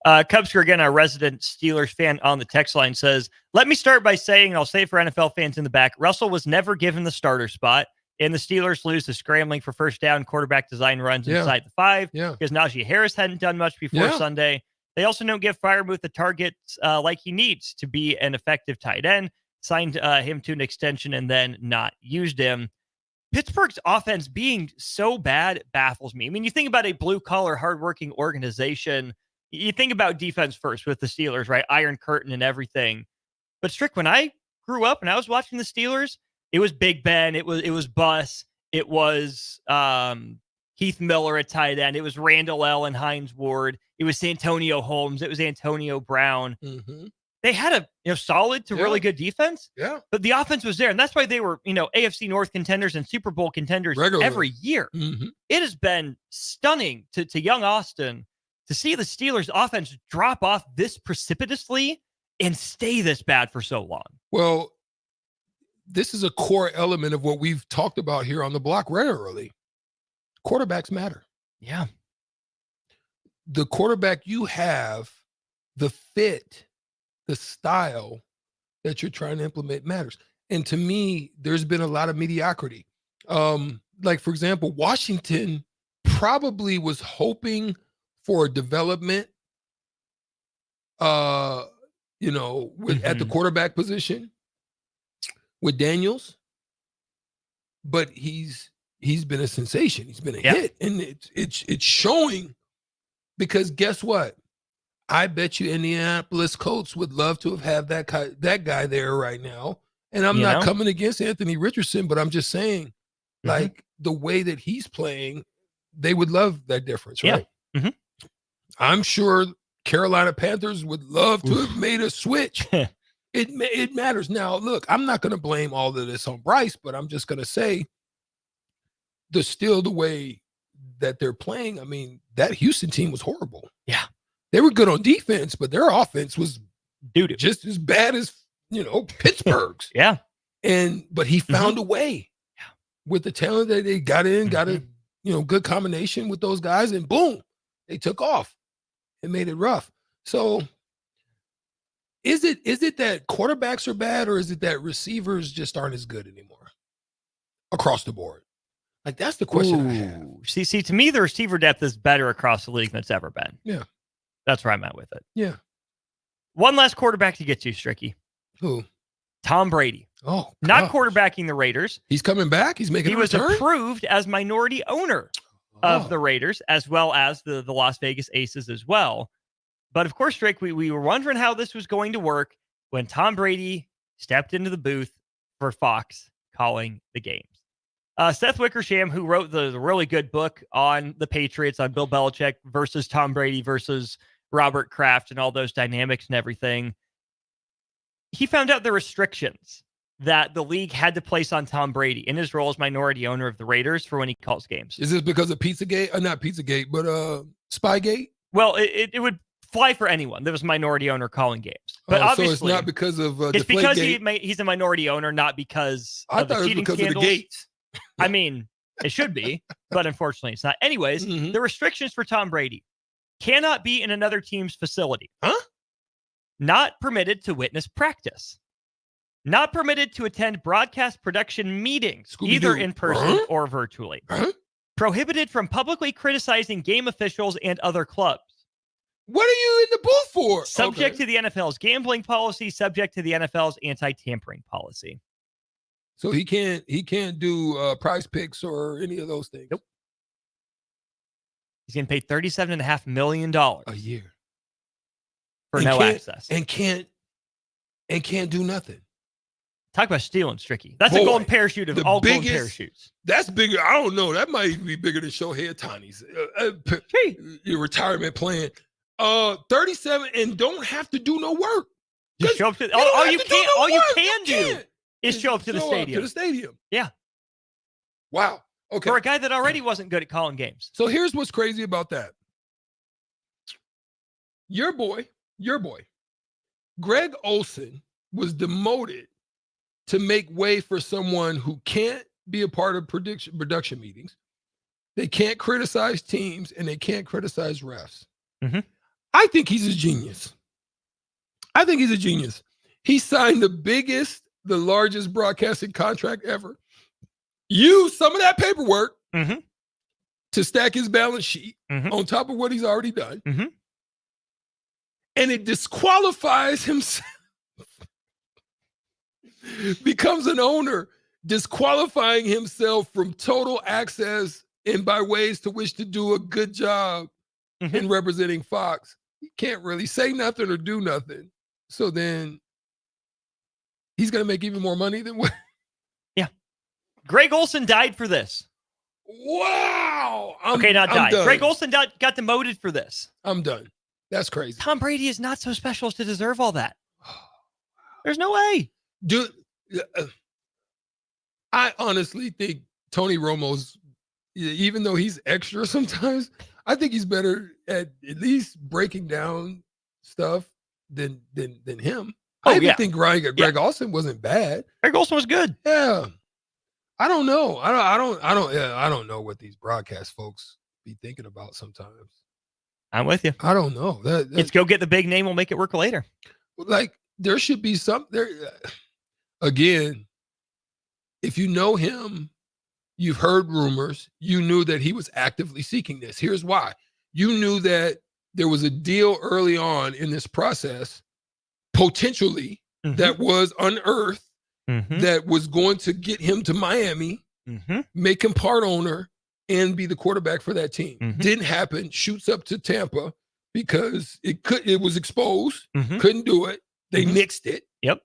Cubsker, again, our resident Steelers fan on the text line says, let me start by saying, and I'll say it for NFL fans in the back, Russell was never given the starter spot, and the Steelers lose to scrambling for first down quarterback design runs inside the 5 because Najee Harris hadn't done much before Sunday. They also don't give Freiermuth the targets like he needs to be an effective tight end, signed him to an extension and then not used him. Pittsburgh's offense being so bad baffles me. I mean, you think about a blue-collar, hardworking organization. You think about defense first with the Steelers, right? Iron Curtain and everything. But Strick, when I grew up and I was watching the Steelers, it was Big Ben, it was Bus, it was Heath Miller at tight end, it was Randall L. and Hines Ward, it was Santonio Holmes, it was Antonio Brown. Mm-hmm. They had a solid to really good defense. Yeah. But the offense was there. And that's why they were, AFC North contenders and Super Bowl contenders every year. Mm-hmm. It has been stunning to young Austin to see the Steelers offense drop off this precipitously and stay this bad for so long. Well, this is a core element of what we've talked about here on the block regularly. Quarterbacks matter. Yeah. The quarterback you have, the fit, the style that you're trying to implement matters. And to me, there's been a lot of mediocrity. Like, for example, Washington probably was hoping for development, at the quarterback position with Daniels, but he's been a sensation. He's been a hit, and it's showing because guess what? I bet you Indianapolis Colts would love to have that guy there right now. And I'm not coming against Anthony Richardson, but I'm just saying, like the way that he's playing, they would love that difference, right? Mm-hmm. I'm sure Carolina Panthers would love to have made a switch. It matters. Now, look, I'm not going to blame all of this on Bryce, but I'm just going to say the way that they're playing, I mean, that Houston team was horrible. Yeah. They were good on defense, but their offense was doo-doo. Just as bad as, Pittsburgh's. Yeah. But he found a way with the talent that they got a, good combination with those guys, and boom, they took off and made it rough. So is it that quarterbacks are bad, or is it that receivers just aren't as good anymore across the board? Like, that's the question I have. See, to me, the receiver depth is better across the league than it's ever been. Yeah. That's where I'm at with it. Yeah. One last quarterback to get you, Stricky. Who? Tom Brady. Oh, not quarterbacking the Raiders. He's coming back. He's making. He was approved as minority owner of the Raiders, as well as the Las Vegas Aces as well. But of course, Strick, we were wondering how this was going to work when Tom Brady stepped into the booth for Fox calling the games. Seth Wickersham, who wrote the really good book on the Patriots, on Bill Belichick versus Tom Brady versus Robert Kraft and all those dynamics and everything, he found out the restrictions that the league had to place on Tom Brady in his role as minority owner of the Raiders for when he calls games. Is this because of Pizzagate? Not Pizzagate, but Spygate? Well, it would fly for anyone that was minority owner calling games. But obviously, so it's not because of it's because he's a minority owner, not because of the cheating scandals. Of the gates. I mean, it should be, but unfortunately it's not. Anyways, the restrictions for Tom Brady: cannot be in another team's facility. Not permitted to witness practice. Not permitted to attend broadcast production meetings, either in person or virtually. Prohibited from publicly criticizing game officials and other clubs. What are you in the booth for? Subject to the NFL's gambling policy, subject to the NFL's anti-tampering policy. So he can't do prize picks or any of those things. Nope. He's getting paid $37.5 million a year for no access, and can't do nothing. Talk about stealing, Stricky. That's a golden parachute of all golden parachutes. That's bigger. I don't know. That might even be bigger than Shohei Ohtani's your retirement plan. 37 and don't have to do no work. Just show up to all you can do is show up to the stadium. To the stadium. Yeah. Wow. Okay. For a guy that already wasn't good at calling games. So here's what's crazy about that. Your boy, Greg Olson was demoted to make way for someone who can't be a part of production meetings. They can't criticize teams and they can't criticize refs. I think he's a genius. He signed the largest broadcasting contract ever. Used some of that paperwork to stack his balance sheet on top of what he's already done. And it disqualifies himself. Becomes an owner, disqualifying himself from total access and by ways to which to do a good job in representing Fox. He can't really say nothing or do nothing. So then he's going to make even more money than what? Yeah. Greg Olson died for this. Wow. Not died. Done. Greg Olson got demoted for this. I'm done. That's crazy. Tom Brady is not so special as to deserve all that. There's no way. Dude, I honestly think Tony Romo's, even though he's extra sometimes, I think he's better at least breaking down stuff than him. I think Greg Olson wasn't bad. Greg Olson was good. Yeah. I don't know. I don't know what these broadcast folks be thinking about sometimes. I'm with you. I don't know. Let's go get the big name. We'll make it work later. Like, there should be some there. Again, if you know him, you've heard rumors, you knew that he was actively seeking this. Here's why. You knew that there was a deal early on in this process, potentially, that was unearthed, that was going to get him to Miami, make him part owner, and be the quarterback for that team. Didn't happen. Shoots up to Tampa because it was exposed, couldn't do it. They nixed it. Yep.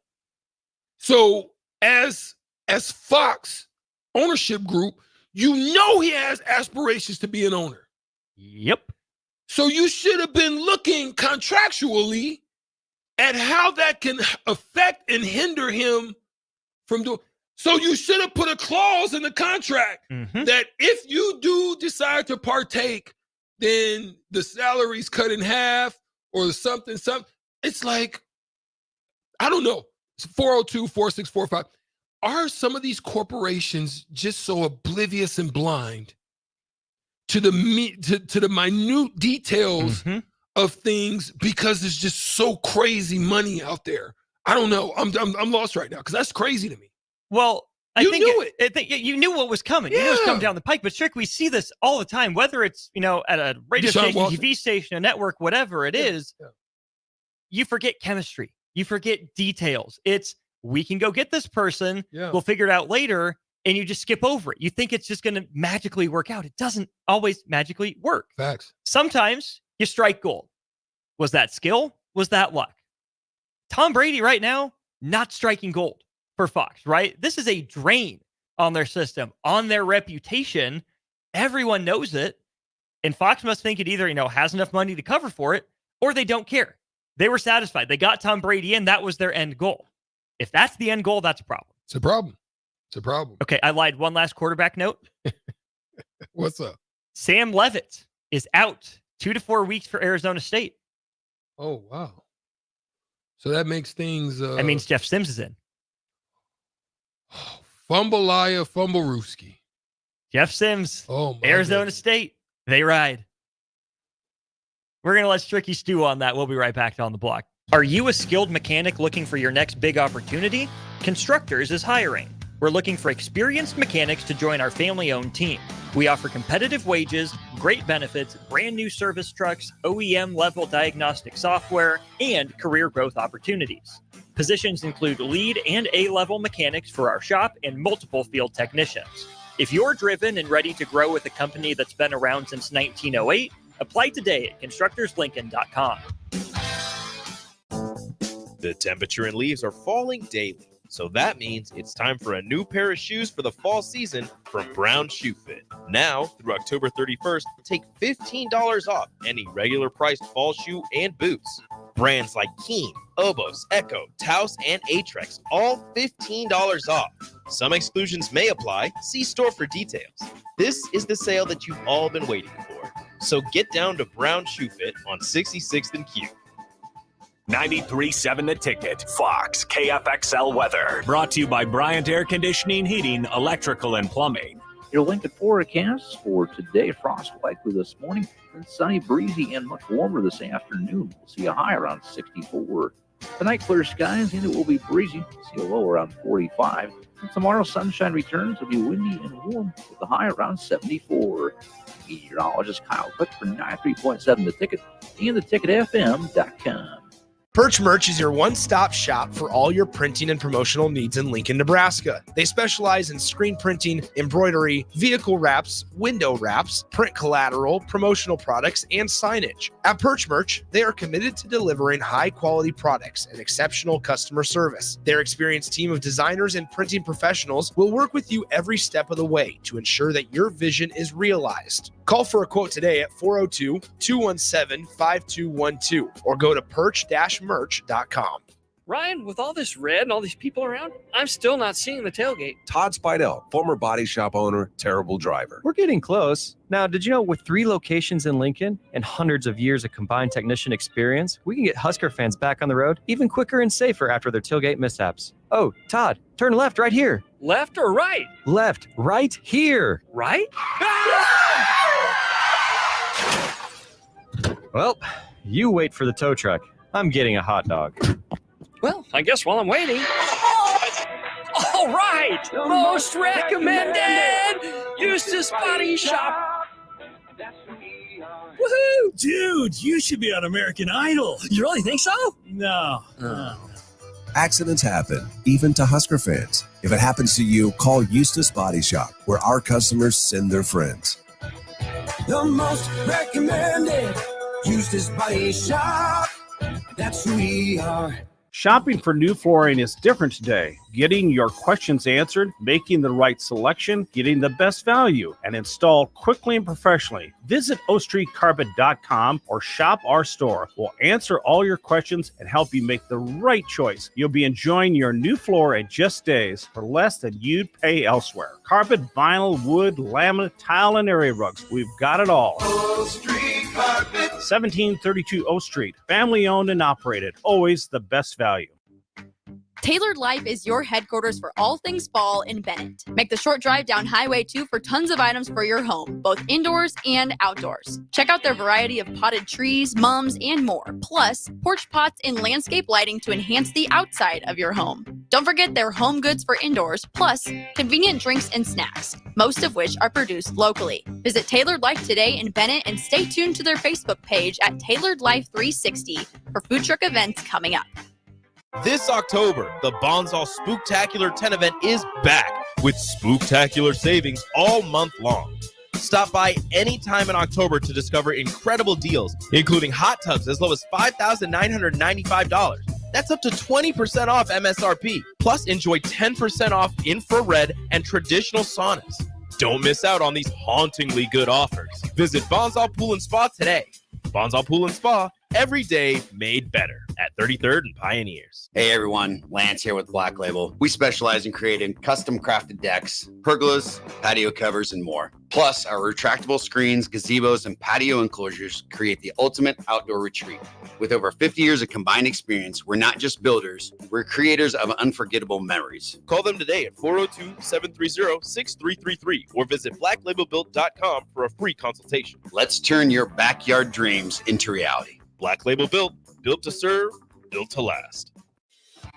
So as Fox ownership group, you know he has aspirations to be an owner. Yep. So you should have been looking contractually at how that can affect and hinder him from doing. So you should have put a clause in the contract that if you do decide to partake, then the salary's cut in half or something. It's like, I don't know. It's 402-4645. Are some of these corporations just so oblivious and blind to the minute details of things because there's just so crazy money out there? I don't know. I'm lost right now because that's crazy to me. Well, I You think knew you knew what was coming. You knew it was coming down the pike. But Strick, we see this all the time, whether it's, at a radio Deshaun station, Watson. TV station, a network, whatever it is. You forget chemistry. You forget details. It's, we can go get this person. Yeah. We'll figure it out later. And you just skip over it. You think it's just going to magically work out. It doesn't always magically work. Facts. Sometimes you strike gold. Was that skill? Was that luck? Tom Brady right now, not striking gold for Fox, right? This is a drain on their system, on their reputation. Everyone knows it. And Fox must think it either, has enough money to cover for it, or they don't care. They were satisfied. They got Tom Brady in. That was their end goal. If that's the end goal, that's a problem. It's a problem. It's a problem. Okay, I lied. One last quarterback note. What's up? Sam Leavitt is out 2 to 4 weeks for Arizona State. Oh, wow. So that makes things... that means Jeff Sims is in. Fumbleia Fumblerooski. Jeff Sims. Oh, my Arizona goodness. State. They ride. We're going to let Stricky stew on that. We'll be right back to On the Block. Are you a skilled mechanic looking for your next big opportunity? Constructors is hiring. We're looking for experienced mechanics to join our family-owned team. We offer competitive wages, great benefits, brand new service trucks, OEM-level diagnostic software, and career growth opportunities. Positions include lead and A-level mechanics for our shop and multiple field technicians. If you're driven and ready to grow with a company that's been around since 1908, apply today at constructorslincoln.com. The temperature and leaves are falling daily, so that means it's time for a new pair of shoes for the fall season from Brown Shoe Fit. Now, through October 31st, take $15 off any regular priced fall shoe and boots. Brands like Keen, Obos, Echo, Taos, and Atrex, all $15 off. Some exclusions may apply. See store for details. This is the sale that you've all been waiting for. So get down to Brown Shoe Fit on 66th and Q. 93.7 The Ticket, Fox, KFXL weather. Brought to you by Bryant Air Conditioning, Heating, Electrical, and Plumbing. Your Lincoln forecast for today: frost likely this morning, then sunny, breezy, and much warmer this afternoon. We'll see a high around 64. Tonight, clear skies, and it will be breezy. See a low around 45. And tomorrow, sunshine returns. It'll be windy and warm with a high around 74. Meteorologist Kyle Cook for 93.7 The Ticket and theticketfm.com. Perch Merch is your one-stop shop for all your printing and promotional needs in Lincoln, Nebraska. They specialize in screen printing, embroidery, vehicle wraps, window wraps, print collateral, promotional products, and signage. At Perch Merch, they are committed to delivering high-quality products and exceptional customer service. Their experienced team of designers and printing professionals will work with you every step of the way to ensure that your vision is realized. Call for a quote today at 402-217-5212 or go to perch-merch.com. Ryan, with all this red and all these people around, I'm still not seeing the tailgate. Todd Spidell, former body shop owner, terrible driver. We're getting close. Now, did you know with 3 locations in Lincoln and hundreds of years of combined technician experience, we can get Husker fans back on the road even quicker and safer after their tailgate mishaps? Oh, Todd, turn left right here. Left or right? Left, right here. Right? Well, you wait for the tow truck. I'm getting a hot dog. Well, I guess while I'm waiting. All right! Most recommended! Eustace Body Shop! Woohoo! Dude, you should be on American Idol. You really think so? No. Accidents happen, even to Husker fans. If it happens to you, call Eustace Body Shop, where our customers send their friends. The most recommended Eustace Body Shop. That's who we are. Shopping for new flooring is different today. Getting your questions answered, making the right selection, getting the best value, and installed quickly and professionally. Visit ostreetcarpet.com or shop our store. We'll answer all your questions and help you make the right choice. You'll be enjoying your new floor in just days for less than you'd pay elsewhere. Carpet, vinyl, wood, laminate, tile, and area rugs. We've got it all. O Street Carpet. 1732 O Street. Family owned and operated. Always the best value. Tailored Life is your headquarters for all things fall in Bennett. Make the short drive down Highway 2 for tons of items for your home, both indoors and outdoors. Check out their variety of potted trees, mums, and more. Plus, porch pots and landscape lighting to enhance the outside of your home. Don't forget their home goods for indoors, plus convenient drinks and snacks, most of which are produced locally. Visit Tailored Life today in Bennett and stay tuned to their Facebook page at Tailored Life 360 for food truck events coming up. This October, the Bonsall Spooktacular 10 event is back with spooktacular savings all month long. Stop by anytime in October to discover incredible deals, including hot tubs as low as $5,995. That's up to 20% off MSRP. Plus, enjoy 10% off infrared and traditional saunas. Don't miss out on these hauntingly good offers. Visit Bonsall Pool and Spa today. Bonsall Pool and Spa, every day made better at 33rd and Pioneers. Hey everyone, Lance here with Black Label. We specialize in creating custom crafted decks, pergolas, patio covers, and more. Plus, our retractable screens, gazebos, and patio enclosures create the ultimate outdoor retreat. With over 50 years of combined experience, we're not just builders, we're creators of unforgettable memories. Call them today at 402-730-6333 or visit blacklabelbuilt.com for a free consultation. Let's turn your backyard dreams into reality. Black Label Built, built to serve, built to last.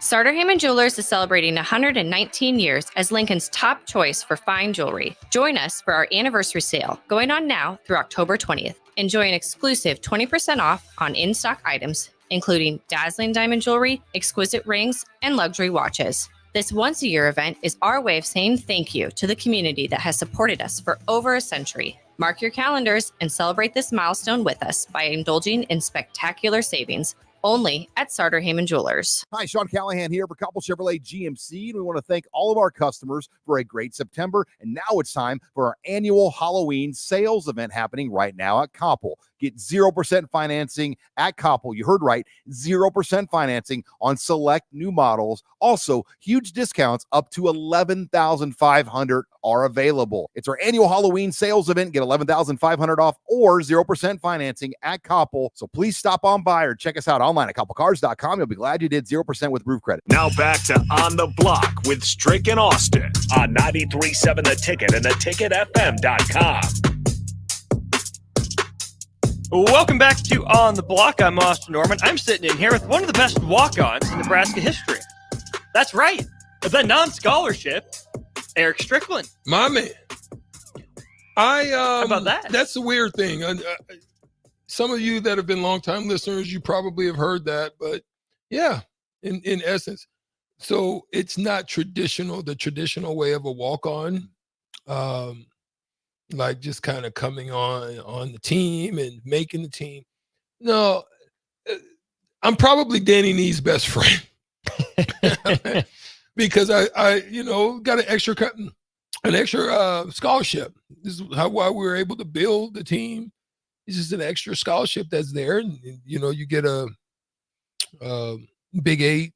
Sartor Hamann Jewelers is celebrating 119 years as Lincoln's top choice for fine jewelry. Join us for our anniversary sale, going on now through October 20th. Enjoy an exclusive 20% off on in-stock items, including dazzling diamond jewelry, exquisite rings, and luxury watches. This once-a-year event is our way of saying thank you to the community that has supported us for over a century. Mark your calendars and celebrate this milestone with us by indulging in spectacular savings only at Sartor Hamann Jewelers. Hi, Sean Callahan here for Koppel Chevrolet GMC, and we want to thank all of our customers for a great September. And now it's time for our annual Halloween sales event happening right now at Koppel. Get 0% financing at Koppel. You heard right, 0% financing on select new models. Also, huge discounts up to $11,500 are available. It's our annual Halloween sales event. Get $11,500 off or 0% financing at Koppel. So please stop on by or check us out online at koppelcars.com. You'll be glad you did. 0% with roof credit. Now back to On the Block with Strick and Austin on 93.7 The Ticket and theticketfm.com. Welcome back to On the Block. I'm Austin Norman. I'm sitting in here with one of the best walk-ons in Nebraska history. That's right. The non-scholarship, Eric Strickland. My man. How about that? That's the weird thing. Some of you that have been longtime listeners, you probably have heard that, but yeah, in essence. So it's not traditional, the traditional way of a walk-on. Like just kind of coming on the team and making the team. No, I'm probably Danny Nee's best friend because I got an extra scholarship. This is why we were able to build the team. It's just an extra scholarship that's there, and you get a Big 8.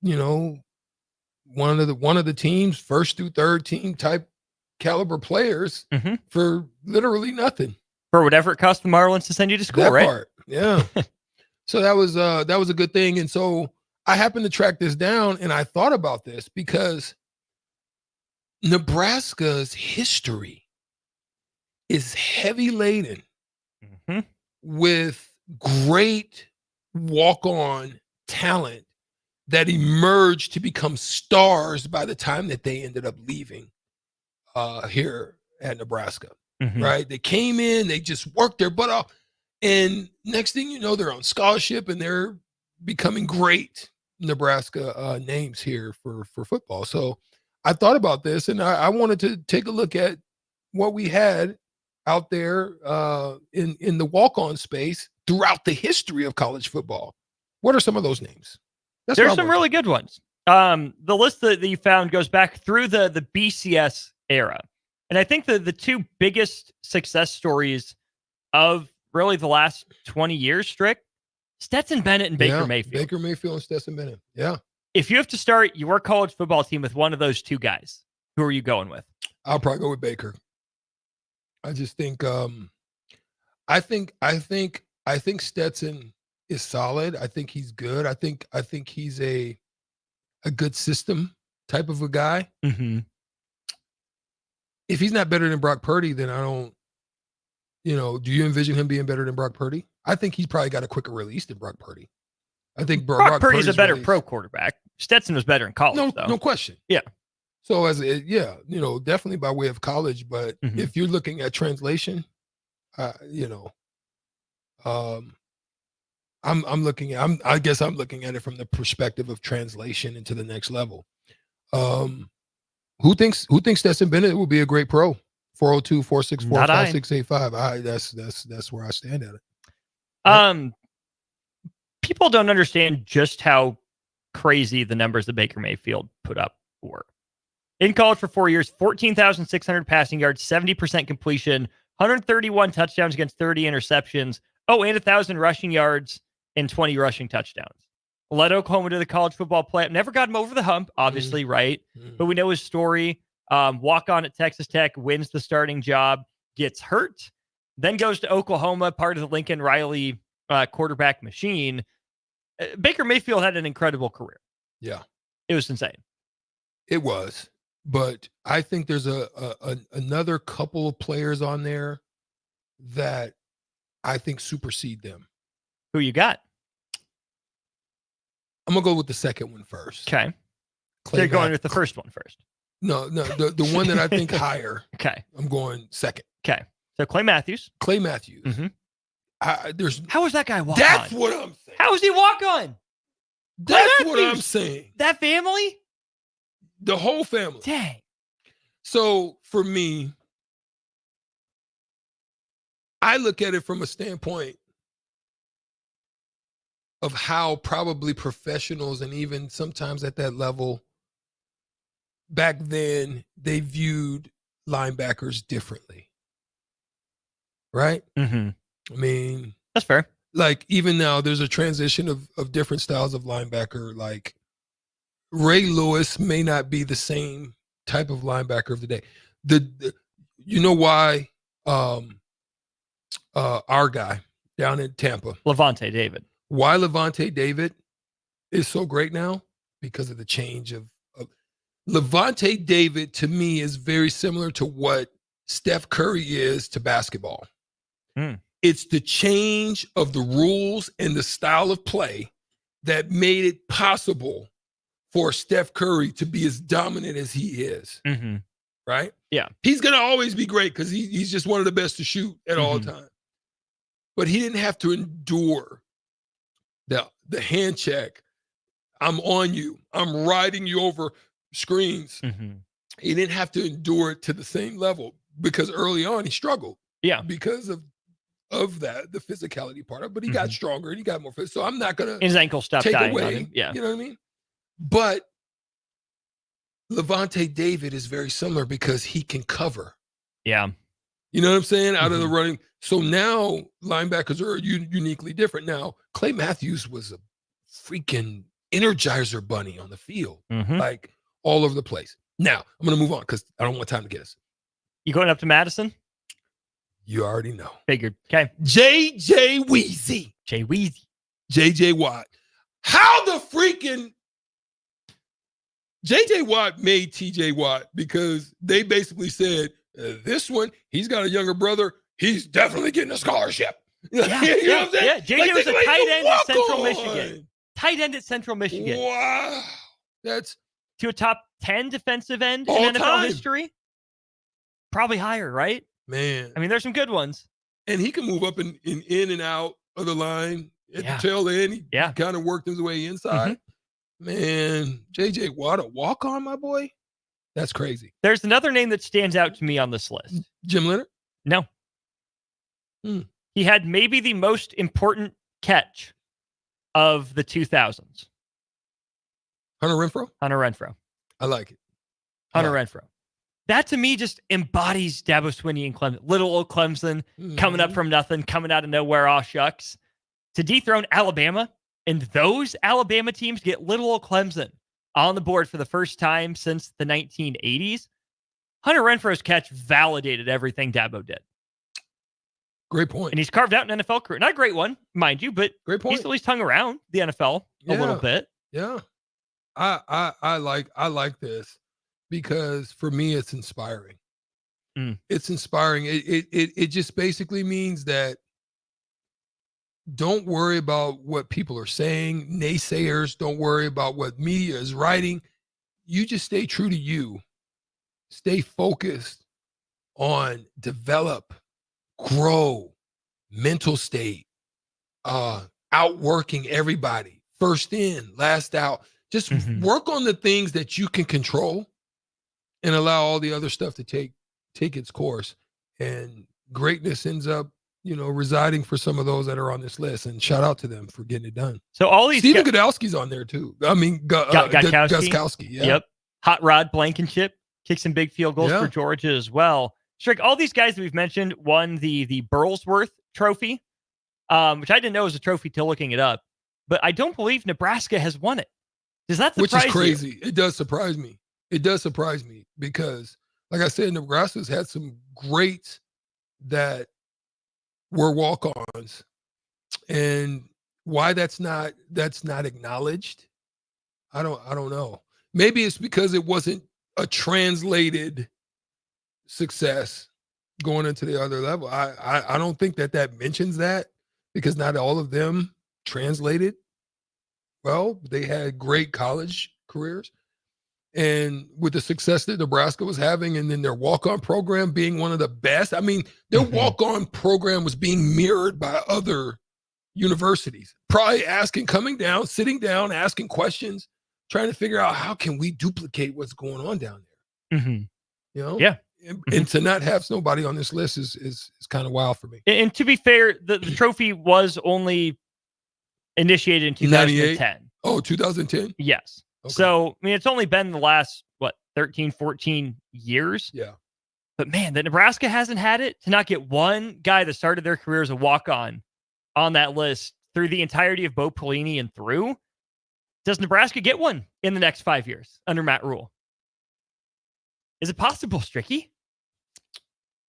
One of the teams, first through third team type caliber players for literally nothing. For whatever it cost the Marlins to send you to school, That right? part, yeah. So that was a good thing. And so I happened to track this down, and I thought about this because Nebraska's history is heavy laden with great walk-on talent that emerged to become stars by the time that they ended up leaving here at Nebraska, right? They came in, they just worked their butt off, and next thing you know, they're on scholarship and they're becoming great Nebraska names here for football. So I thought about this, and I wanted to take a look at what we had out there in the walk-on space throughout the history of college football. What are some of those names? There's some really good ones. The list that you found goes back through the BCS era. And I think the two biggest success stories of really the last 20 years, Strick, Stetson Bennett and Baker Mayfield. Baker Mayfield and Stetson Bennett. Yeah. If you have to start your college football team with one of those two guys, who are you going with? I'll probably go with Baker. I just think I think Stetson is solid. I think he's good. I think he's a good system type of a guy. Mm-hmm. If he's not better than Brock Purdy, then I don't, do you envision him being better than Brock Purdy? I think he's probably got a quicker release than Brock Purdy. I think Brock Purdy's a better pro quarterback. Stetson was better in college, though. No question. Yeah. So definitely by way of college, but if you're looking at translation, I guess I'm looking at it from the perspective of translation into the next level. Who thinks Stetson Bennett will be a great pro? 402-464-5685. That's where I stand at it. People don't understand just how crazy the numbers that Baker Mayfield put up were. In college for 4 years, 14,600 passing yards, 70% completion, 131 touchdowns against 30 interceptions. Oh, and 1,000 rushing yards and 20 rushing touchdowns. Led Oklahoma to the college football playoff. Never got him over the hump, obviously, right? But we know his story. Walk on at Texas Tech, wins the starting job, gets hurt, then goes to Oklahoma, part of the Lincoln Riley quarterback machine. Baker Mayfield had an incredible career. Yeah. It was insane. It was. But I think there's another couple of players on there that I think supersede them. Who you got? I'm going to go with the second one first. Okay. So you're going with the first one first. No, the one that I think higher. Okay. I'm going second. Okay. So Clay Matthews. Mm-hmm. How was that guy walk That's on? what I'm saying. How was he walk on? That's what I'm saying. That family? The whole family. Dang. So for me, I look at it from a standpoint of how probably professionals and even sometimes at that level back then they viewed linebackers differently. Right? Mm-hmm. I mean, that's fair. Like even now there's a transition of different styles of linebacker. Like Ray Lewis may not be the same type of linebacker of the day. You know why our guy down in Tampa, Levante David. Why Levante David is so great now? Because of the change of Levante David to me is very similar to what Steph Curry is to basketball. It's the change of the rules and the style of play that made it possible for Steph Curry to be as dominant as he is. Mm-hmm. Right? Yeah. He's going to always be great because he's just one of the best to shoot at all times. But he didn't have to endure the hand check. I'm on you. I'm riding you over screens. Mm-hmm. He didn't have to endure it to the same level because early on he struggled. Yeah. Because of that, the physicality part of it. But he got stronger and he got more physical. So I'm not going to his ankle stopped take dying away, on him. Yeah. You know what I mean? But Levante David is very similar because he can cover. Yeah. You know what I'm saying? Out of the running. So now linebackers are uniquely different. Now, Clay Matthews was a freaking energizer bunny on the field, like all over the place. Now, I'm going to move on because I don't want time to get us. You going up to Madison? You already know. Figured. Okay. J.J. Weezy. Jay Weezy. J.J. Watt. How the freaking J.J. Watt made T.J. Watt because they basically said, this one, he's got a younger brother. He's definitely getting a scholarship. Yeah, you know what I'm saying? Yeah. JJ Like, was a like tight end at Central on. Michigan. Tight end at Central Michigan. Wow. That's to a top 10 defensive end all in NFL time. history. Probably higher, right? Man. I mean, there's some good ones. And he can move up in and out of the line at the tail end. He kind of worked his way inside. Man, J.J. Watt, a walk-on, my boy? That's crazy. There's another name that stands out to me on this list. Jim Leonard? No. He had maybe the most important catch of the 2000s. Hunter Renfrow? Hunter Renfrow. I like it. Hunter Renfrow. That to me just embodies Dabo Swinney and Clemson. Little old Clemson coming up from nothing, coming out of nowhere, aw shucks. To dethrone Alabama, and those Alabama teams get little old Clemson on the board for the first time since the 1980s. Hunter Renfrow's catch validated everything Dabo did. Great point. And he's carved out an NFL career. Not a great one, mind you, but great point. He's at least hung around the NFL a little bit. Yeah. I like this because for me it's inspiring. It's inspiring. It just basically means that don't worry about what people are saying, naysayers, don't worry about what media is writing. You just stay true to you. Stay focused on develop, grow, mental state, outworking everybody, first in, last out. Just work on the things that you can control and allow all the other stuff to take its course. And greatness ends up, residing for some of those that are on this list. And shout out to them for getting it done. So all these Stephen Gutowski's on there too. I mean, Gutowski. Yeah. Yep. Hot Rod Blankenship kicked some big field goals for Georgia as well. Strick, all these guys that we've mentioned won the Burlsworth Trophy, which I didn't know was a trophy till looking it up. But I don't believe Nebraska has won it. Does that surprise you? Which is crazy. It does surprise me. It does surprise me because, like I said, Nebraska's had some greats that were walk-ons, and why that's not acknowledged, I don't know. Maybe it's because it wasn't a translated success going into the other level. I don't think that mentions that because not all of them translated well. They had great college careers. And with the success that Nebraska was having, and then their walk-on program being one of the best, I mean, their walk-on program was being mirrored by other universities, probably coming down, sitting down, asking questions, trying to figure out how can we duplicate what's going on down there. Yeah. And to not have nobody on this list is kind of wild for me. And to be fair, the trophy was only initiated in 2010. Oh, 2010? Yes. Okay. So, I mean, it's only been the last, 13, 14 years? Yeah. But man, that Nebraska hasn't had it. To not get one guy that started their career as a walk-on on that list through the entirety of Bo Pelini and through, does Nebraska get one in the next 5 years under Matt Rule? Is it possible, Stricky?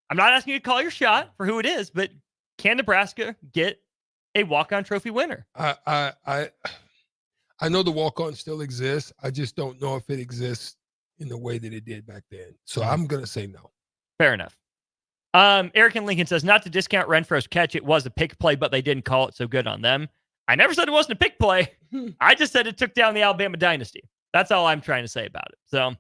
I'm not asking you to call your shot for who it is, but can Nebraska get a walk-on trophy winner? I know the walk-on still exists. I just don't know if it exists in the way that it did back then. So I'm going to say no. Fair enough. Eric in Lincoln says, not to discount Renfrow's catch, it was a pick play, but they didn't call it, so good on them. I never said it wasn't a pick play. I just said it took down the Alabama dynasty. That's all I'm trying to say about it. So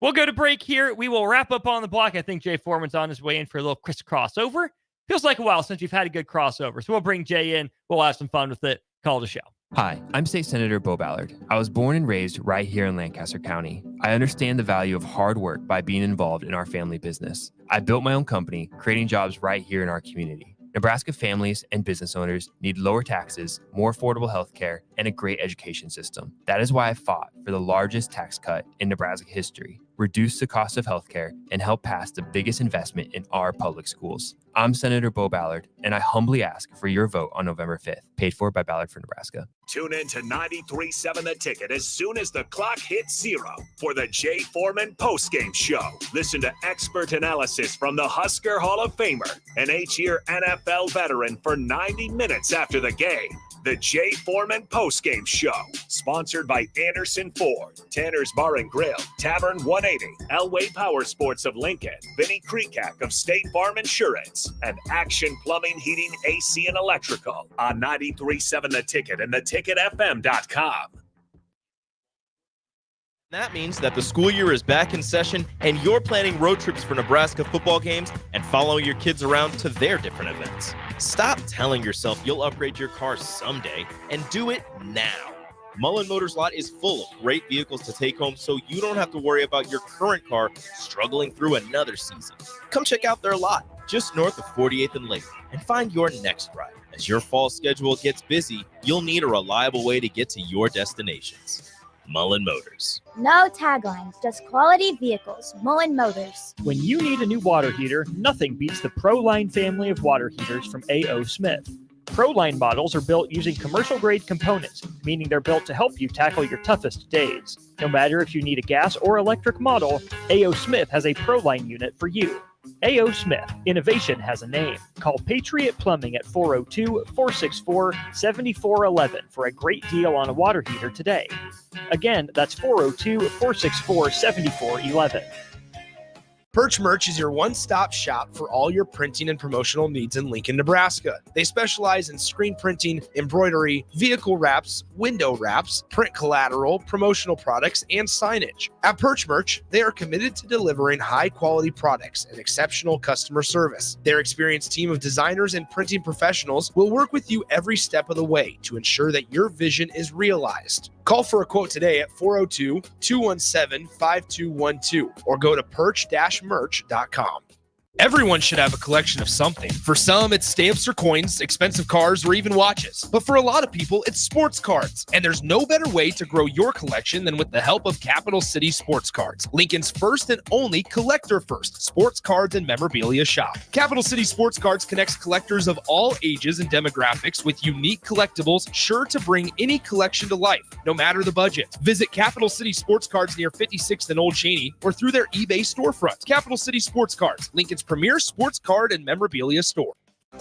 we'll go to break here. We will wrap up on the block. I think Jay Foreman's on his way in for a little crossover. Feels like a while since we've had a good crossover. So we'll bring Jay in. We'll have some fun with it. Call the show. Hi, I'm State Senator Bo Ballard. I was born and raised right here in Lancaster County. I understand the value of hard work by being involved in our family business. I built my own company, creating jobs right here in our community. Nebraska families and business owners need lower taxes, more affordable health care, and a great education system. That is why I fought for the largest tax cut in Nebraska history, reduce the cost of healthcare, and help pass the biggest investment in our public schools. I'm Senator Bo Ballard, and I humbly ask for your vote on November 5th. Paid for by Ballard for Nebraska. Tune in to 93.7 The Ticket as soon as the clock hits 0 for the Jay Foreman postgame show. Listen to expert analysis from the Husker Hall of Famer, an 8-year NFL veteran, for 90 minutes after the game. The Jay Foreman postgame show, sponsored by Anderson Ford, Tanner's Bar and Grill, Tavern 180, Elway Power Sports of Lincoln, Vinnie Kreekak of State Farm Insurance, and Action Plumbing, Heating, AC, and Electrical on 93.7 The Ticket and theticketfm.com. That means that the school year is back in session and you're planning road trips for Nebraska football games and following your kids around to their different events. Stop telling yourself you'll upgrade your car someday and do it now. Mullen Motors Lot is full of great vehicles to take home so you don't have to worry about your current car struggling through another season. Come check out their lot just north of 48th and Lake and find your next ride. As your fall schedule gets busy, you'll need a reliable way to get to your destinations. Mullen Motors. No taglines, just quality vehicles. Mullen Motors. When you need a new water heater, nothing beats the ProLine family of water heaters from A.O. Smith. ProLine models are built using commercial-grade components, meaning they're built to help you tackle your toughest days. No matter if you need a gas or electric model, A.O. Smith has a ProLine unit for you. A.O. Smith, innovation has a name. Call Patriot Plumbing at 402-464-7411 for a great deal on a water heater today. Again, that's 402-464-7411. Perch Merch is your one-stop shop for all your printing and promotional needs in Lincoln, Nebraska. They specialize in screen printing, embroidery, vehicle wraps, window wraps, print collateral, promotional products, and signage. At Perch Merch, they are committed to delivering high-quality products and exceptional customer service. Their experienced team of designers and printing professionals will work with you every step of the way to ensure that your vision is realized. Call for a quote today at 402-217-5212 or go to perch-merch.com. Everyone should have a collection of something. For some, it's stamps or coins, expensive cars, or even watches. But for a lot of people, it's sports cards. And there's no better way to grow your collection than with the help of Capital City Sports Cards, Lincoln's first and only collector-first sports cards and memorabilia shop. Capital City Sports Cards connects collectors of all ages and demographics with unique collectibles sure to bring any collection to life, no matter the budget. Visit Capital City Sports Cards near 56th and Old Cheney or through their eBay storefront. Capital City Sports Cards, Lincoln's premier sports card and memorabilia store.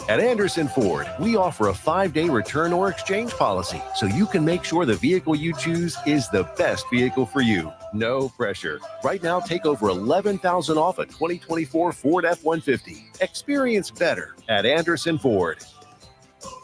At Anderson Ford, we offer a 5-day return or exchange policy so you can make sure the vehicle you choose is the best vehicle for you. No pressure. Right now, take over $11,000 off a 2024 Ford F-150. Experience better at Anderson Ford.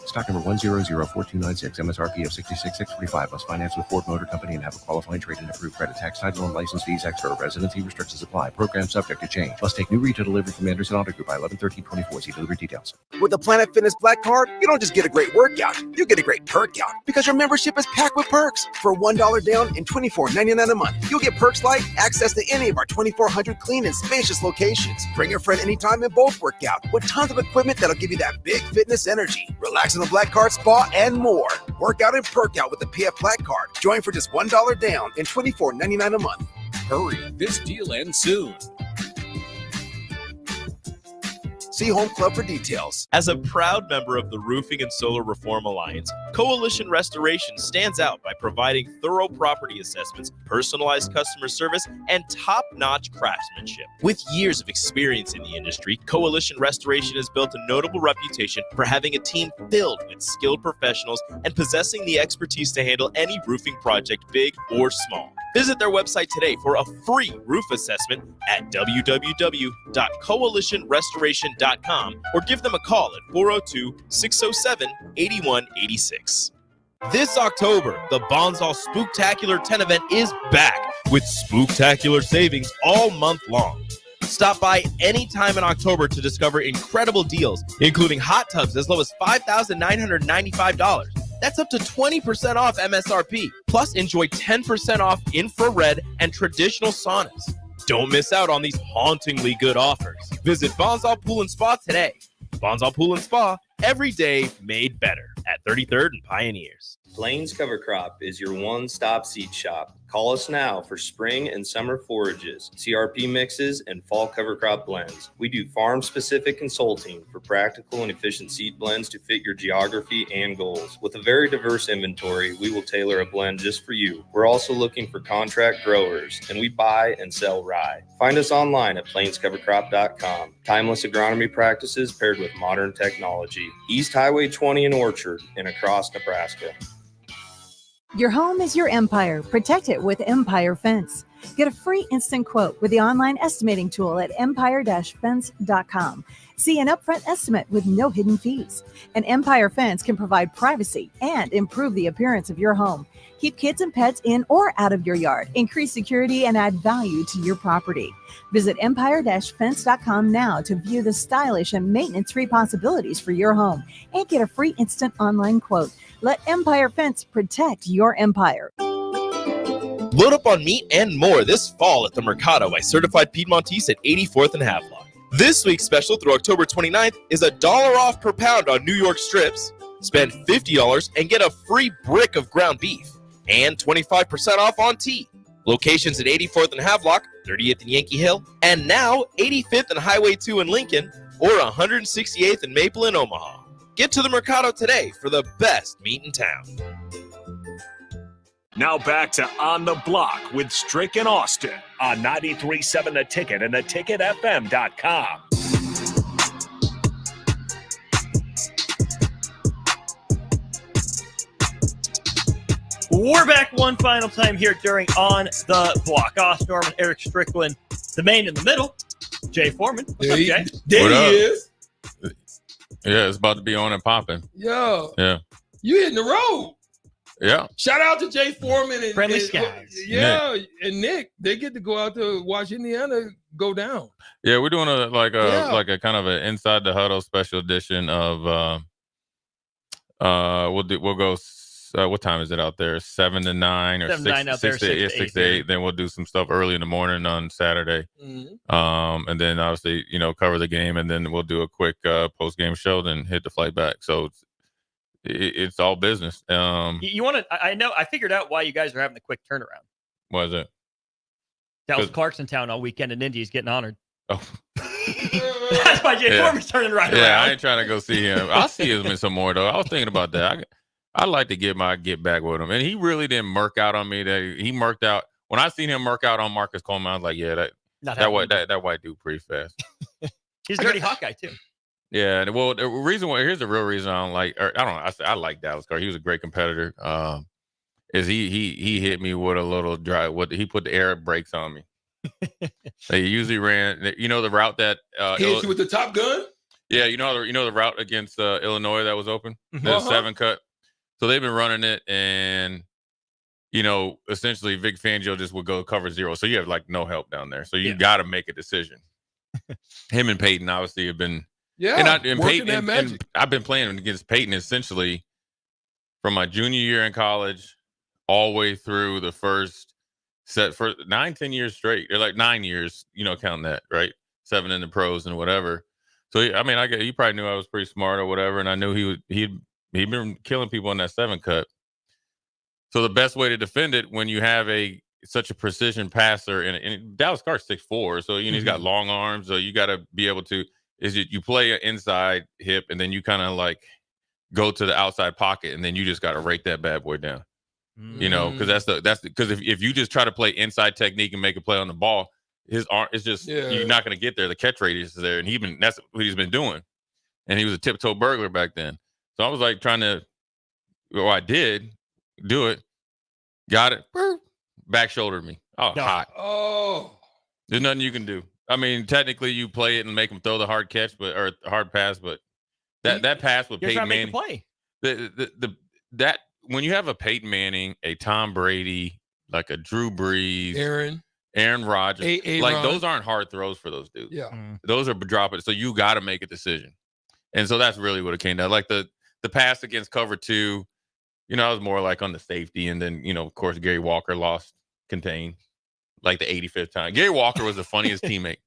Stock number 1004296, MSRP of $66,645. Must finance with Ford Motor Company and have a qualifying trade and approved credit. Tax, title, and license fees extra. Residency restrictions apply. Program subject to change. Must take new retail delivery from Anderson Auto Group by 11/13/24. See delivery details. With the Planet Fitness Black Card, you don't just get a great workout, you get a great perk out because your membership is packed with perks. For $1 down and $24.99 a month, you'll get perks like access to any of our 2,400 clean and spacious locations. Bring your friend anytime and both work out with tons of equipment that'll give you that big fitness energy. Relax in the Black Card Spa and more. Work out and perk out with the PF Black Card. Join for just $1 down and $24.99 a month. Hurry, this deal ends soon. See Home Club for details. As a proud member of the Roofing and Solar Reform Alliance, Coalition Restoration stands out by providing thorough property assessments, personalized customer service, and top-notch craftsmanship. With years of experience in the industry, Coalition Restoration has built a notable reputation for having a team filled with skilled professionals and possessing the expertise to handle any roofing project, big or small. Visit their website today for a free roof assessment at www.coalitionrestoration.com or give them a call at 402-607-8186. This October, the Bonsall Spooktacular 10 event is back with spooktacular savings all month long. Stop by anytime in October to discover incredible deals, including hot tubs as low as $5,995. That's up to 20% off MSRP. Plus, enjoy 10% off infrared and traditional saunas. Don't miss out on these hauntingly good offers. Visit Bonsall Pool and Spa today. Bonsall Pool and Spa, every day made better at 33rd and Pioneers. Plains Cover Crop is your one-stop seed shop. Call us now for spring and summer forages, CRP mixes, and fall cover crop blends. We do farm-specific consulting for practical and efficient seed blends to fit your geography and goals. With a very diverse inventory, we will tailor a blend just for you. We're also looking for contract growers, and we buy and sell rye. Find us online at plainscovercrop.com. Timeless agronomy practices paired with modern technology. East Highway 20 in Orchard and across Nebraska. Your home is your empire. Protect it with Empire Fence. Get a free instant quote with the online estimating tool at empire-fence.com. See an upfront estimate with no hidden fees. An Empire Fence can provide privacy and improve the appearance of your home. Keep kids and pets in or out of your yard. Increase security and add value to your property. Visit empire-fence.com now to view the stylish and maintenance-free possibilities for your home and get a free instant online quote. Let Empire Fence protect your empire. Load up on meat and more this fall at the Mercado by Certified Piedmontese at 84th and Havelock. This week's special through October 29th is $1 off per pound on New York strips. Spend $50 and get a free brick of ground beef. and 25% off on tea. Locations at 84th and Havelock, 30th and Yankee Hill, and now 85th and Highway 2 in Lincoln, or 168th and Maple in Omaha. Get to the Mercado today for the best meat in town. Now back to On the Block with Strick and Austin on 93.7 The Ticket and theticketfm.com. We're back one final time here during On the Block. Austin Norman, Eric Strickland, the man in the middle, Jay Foreman. What's up, Jay? There What he up? is. Yeah, it's about to be on and popping. Yo, Yeah. you hitting the road. Yeah. Shout out to Jay Foreman and Friendly and- skies. Yeah, and Nick. They get to go out to watch Indiana go down. Yeah, we're doing a Yeah. like a kind of an inside the huddle special edition of we'll go what time is it out there? 7 to 9 or 7 to 9 out there, 6 to 8. Then we'll do some stuff early in the morning on Saturday. And then obviously, cover the game, and then we'll do a quick post game show, then hit the flight back. So it's all business. You want to? I know. I figured out why you guys are having the quick turnaround. What is it? Dallas Clark's in town all weekend, and Indy's getting honored. Oh. That's why Jay Foreman's turning right around. Yeah, I ain't trying to go see him. I'll see him some more though. I was thinking about that. I'd like to get back with him, and he really didn't murk out on me. That he murked out when I seen him murk out on Marcus Coleman. I was like, yeah, that white dude pretty fast. He's a dirty Hawkeye too. Yeah, well, the reason why here's the real reason I don't like. Or I don't know. I like Dallas Clark. He was a great competitor. Is he hit me with a little dry? He put the air brakes on me. They usually ran. The route that He hit you with the Top Gun. Yeah, the route against Illinois that was open, the Uh-huh. 7 cut. So they've been running it, and essentially Vic Fangio just would go cover 0. So you have like no help down there. So you got to make a decision. Him and Peyton obviously have been and working Peyton that and magic. I've been playing against Peyton essentially from my junior year in college all the way through the first set for 9-10 years straight. They're like 9 years, counting that, right? 7 in the pros and whatever. So he probably knew I was pretty smart or whatever, and I knew he'd been killing people on that 7 cut. So the best way to defend it when you have such a precision passer, and Dallas Clark's 6'4", so he's got long arms, so you got to be able to you play an inside hip, and then you kind of like go to the outside pocket, and then you just got to rake that bad boy down. Because that's because if you just try to play inside technique and make a play on the ball, his arm is just you're not going to get there. The catch radius is there, and that's what he's been doing. And he was a tiptoe burglar back then. So I was like I did do it, got it, back shouldered me. Oh, hot. Oh, there's nothing you can do. I mean, technically you play it and make him throw the hard catch, or hard pass, but that pass with Peyton Manning, that when you have a Peyton Manning, a Tom Brady, like a Drew Brees, Aaron Rodgers, those aren't hard throws for those dudes. Yeah, those are dropping. So you got to make a decision, and so that's really what it came down. Like the pass against cover 2, I was more like on the safety, and then of course Gary Walker lost contain, like the 85th time. Gary Walker was the funniest teammate.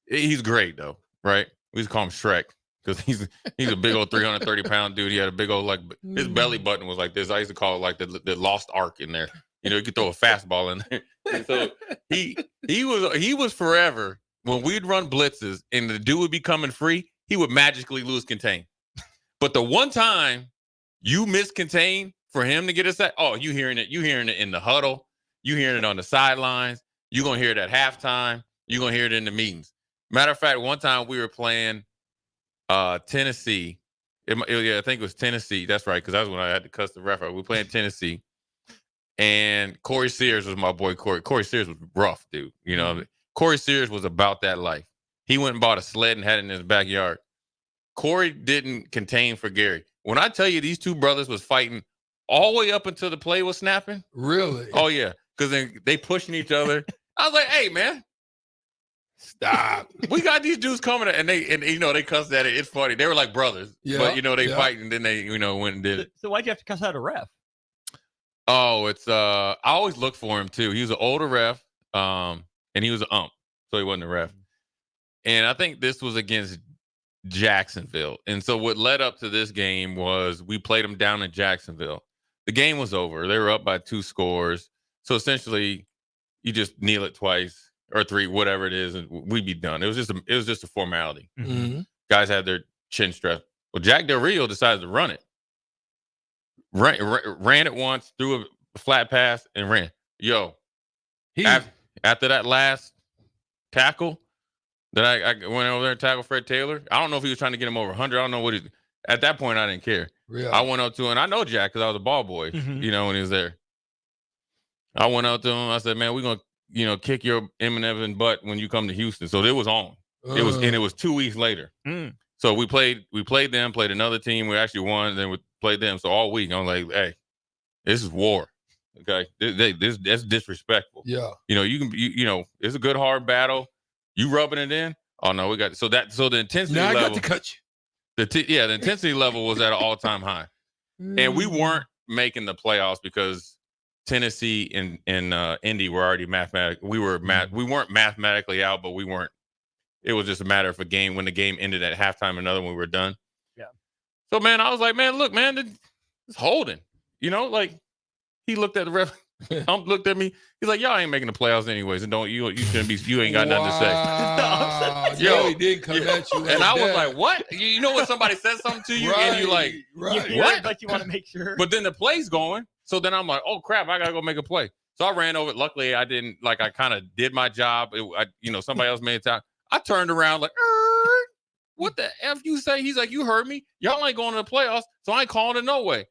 He's great though, right? We used to call him Shrek because he's a big old 330-pound dude. He had a big old his belly button was like this. I used to call it like the lost ark in there. You could throw a fastball in there. And so he was forever. When we'd run blitzes and the dude would be coming free, he would magically lose contain. But the one time you miss contain for him to get a sack, you hearing it in the huddle, you hearing it on the sidelines, you're gonna hear it at halftime, you're gonna hear it in the meetings. Matter of fact, one time we were playing Tennessee. I think it was Tennessee. That's right, because that was when I had to cuss the ref out. We were playing Tennessee. And Corey Sears was my boy. Corey Sears was rough, dude. Corey Sears was about that life. He went and bought a sled and had it in his backyard. Corey didn't contain for Gary. When I tell you these two brothers was fighting all the way up until the play was snapping. Really? Oh, yeah. Because then they pushing each other. I was like, hey, man, stop. We got these dudes coming, and they cussed at it. It's funny. They were like brothers. Yeah, but, they fight, and then they, went and did it. So why'd you have to cuss out a ref? Oh, it's I always look for him too. He was an older ref, and he was an ump, so he wasn't a ref. And I think this was against Jacksonville. And so what led up to this game was we played them down in Jacksonville. the game was over. They were up by 2 scores. So essentially, you just kneel it twice or 3, whatever it is, and we'd be done. It was just a formality. Mm-hmm. Guys had their chin strapped. Well, Jack Del Rio decided to run it. Ran it once, threw a flat pass, and ran. Yo, after that last tackle, that I went over there and tackled Fred Taylor. I don't know if he was trying to get him over 100. I don't know what he. At that point, I didn't care. Really? I went up to him, and I know Jack because I was a ball boy. When he was there. I went up to him. I said, "Man, we're gonna, kick your Eminem butt when you come to Houston." So it was on. It was 2 weeks later. So we played them, played another team. We actually won. Then we played them. So all week, I'm like, "Hey, this is war. Okay, that's disrespectful. Yeah, it's a good hard battle. You rubbing it in. Oh no, we got so the intensity now level. I got to cut you. The intensity level was at an all-time high, and we weren't making the playoffs because Tennessee and Indy were already mathematically. We weren't mathematically out, but we weren't. It was just a matter of a game. When the game ended at halftime, another one we were done. Yeah. So man, I was like, man, look, man, it's holding. He looked at the ref. Looked at me. He's like, y'all ain't making the playoffs anyways, and you shouldn't be. You ain't got nothing to say. Yo, he did come at you, and I was like, what? You know when somebody says something to you, and you like, what? Like you want to make sure. But then the play's going, so then I'm like, oh crap, I gotta go make a play. So I ran over it. Luckily, I didn't. Like I kind of did my job. Somebody else made time. I turned around like, what the f you say? He's like, you heard me. Y'all ain't going to the playoffs, so I ain't calling it no way.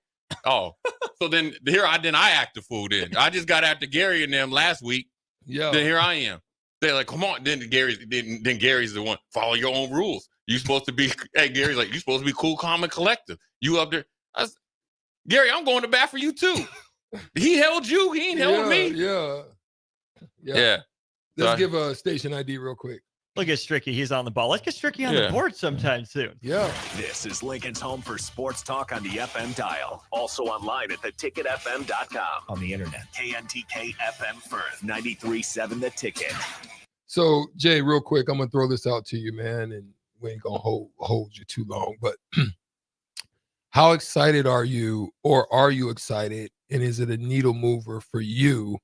Oh, so then I act the fool. Then I just got after Gary and them last week. Yeah. Then here I am. They're like, come on. Then Gary's the one. Follow your own rules. You supposed to be. Hey, Gary's like, you supposed to be cool, calm, and collective. You up there? Gary, I'm going to bat for you too. He held you. He ain't held me. Yeah. Let's give a station ID real quick. Look at Stricky. He's on the ball. Let's get Stricky on the board sometime soon. Yeah. This is Lincoln's home for sports talk on the FM dial. Also online at theticketfm.com. On the internet. KNTK FM Firth, 93.7 The Ticket. So, Jay, real quick, I'm going to throw this out to you, man, and we ain't going to hold you too long. But how excited are you, or are you excited, and is it a needle mover for you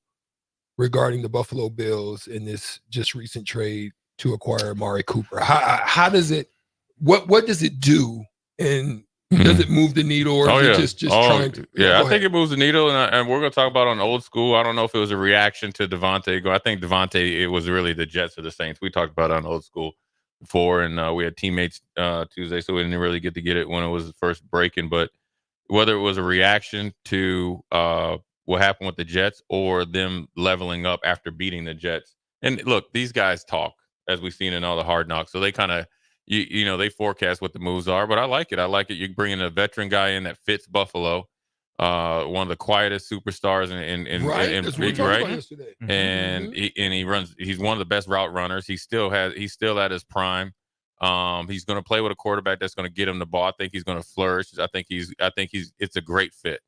regarding the Buffalo Bills in this just recent trade to acquire Amari Cooper? How does it, what does it do, and does it move the needle, or is it just trying to? Yeah, I think it moves the needle, and we're going to talk about on old school. I don't know if it was a reaction to Devontae. I think Devontae, it was really the Jets or the Saints. We talked about it on old school before, and we had teammates Tuesday, so we didn't really get it when it was first breaking. But whether it was a reaction to what happened with the Jets or them leveling up after beating the Jets, and look, these guys talk, as we've seen in all the Hard Knocks. So they kind of, they forecast what the moves are, but I like it. You bring in a veteran guy in that fits Buffalo, one of the quietest superstars That's what we talked about yesterday. And he's one of the best route runners. He's still at his prime. He's going to play with a quarterback that's going to get him the ball. I think he's going to flourish. I think it's a great fit.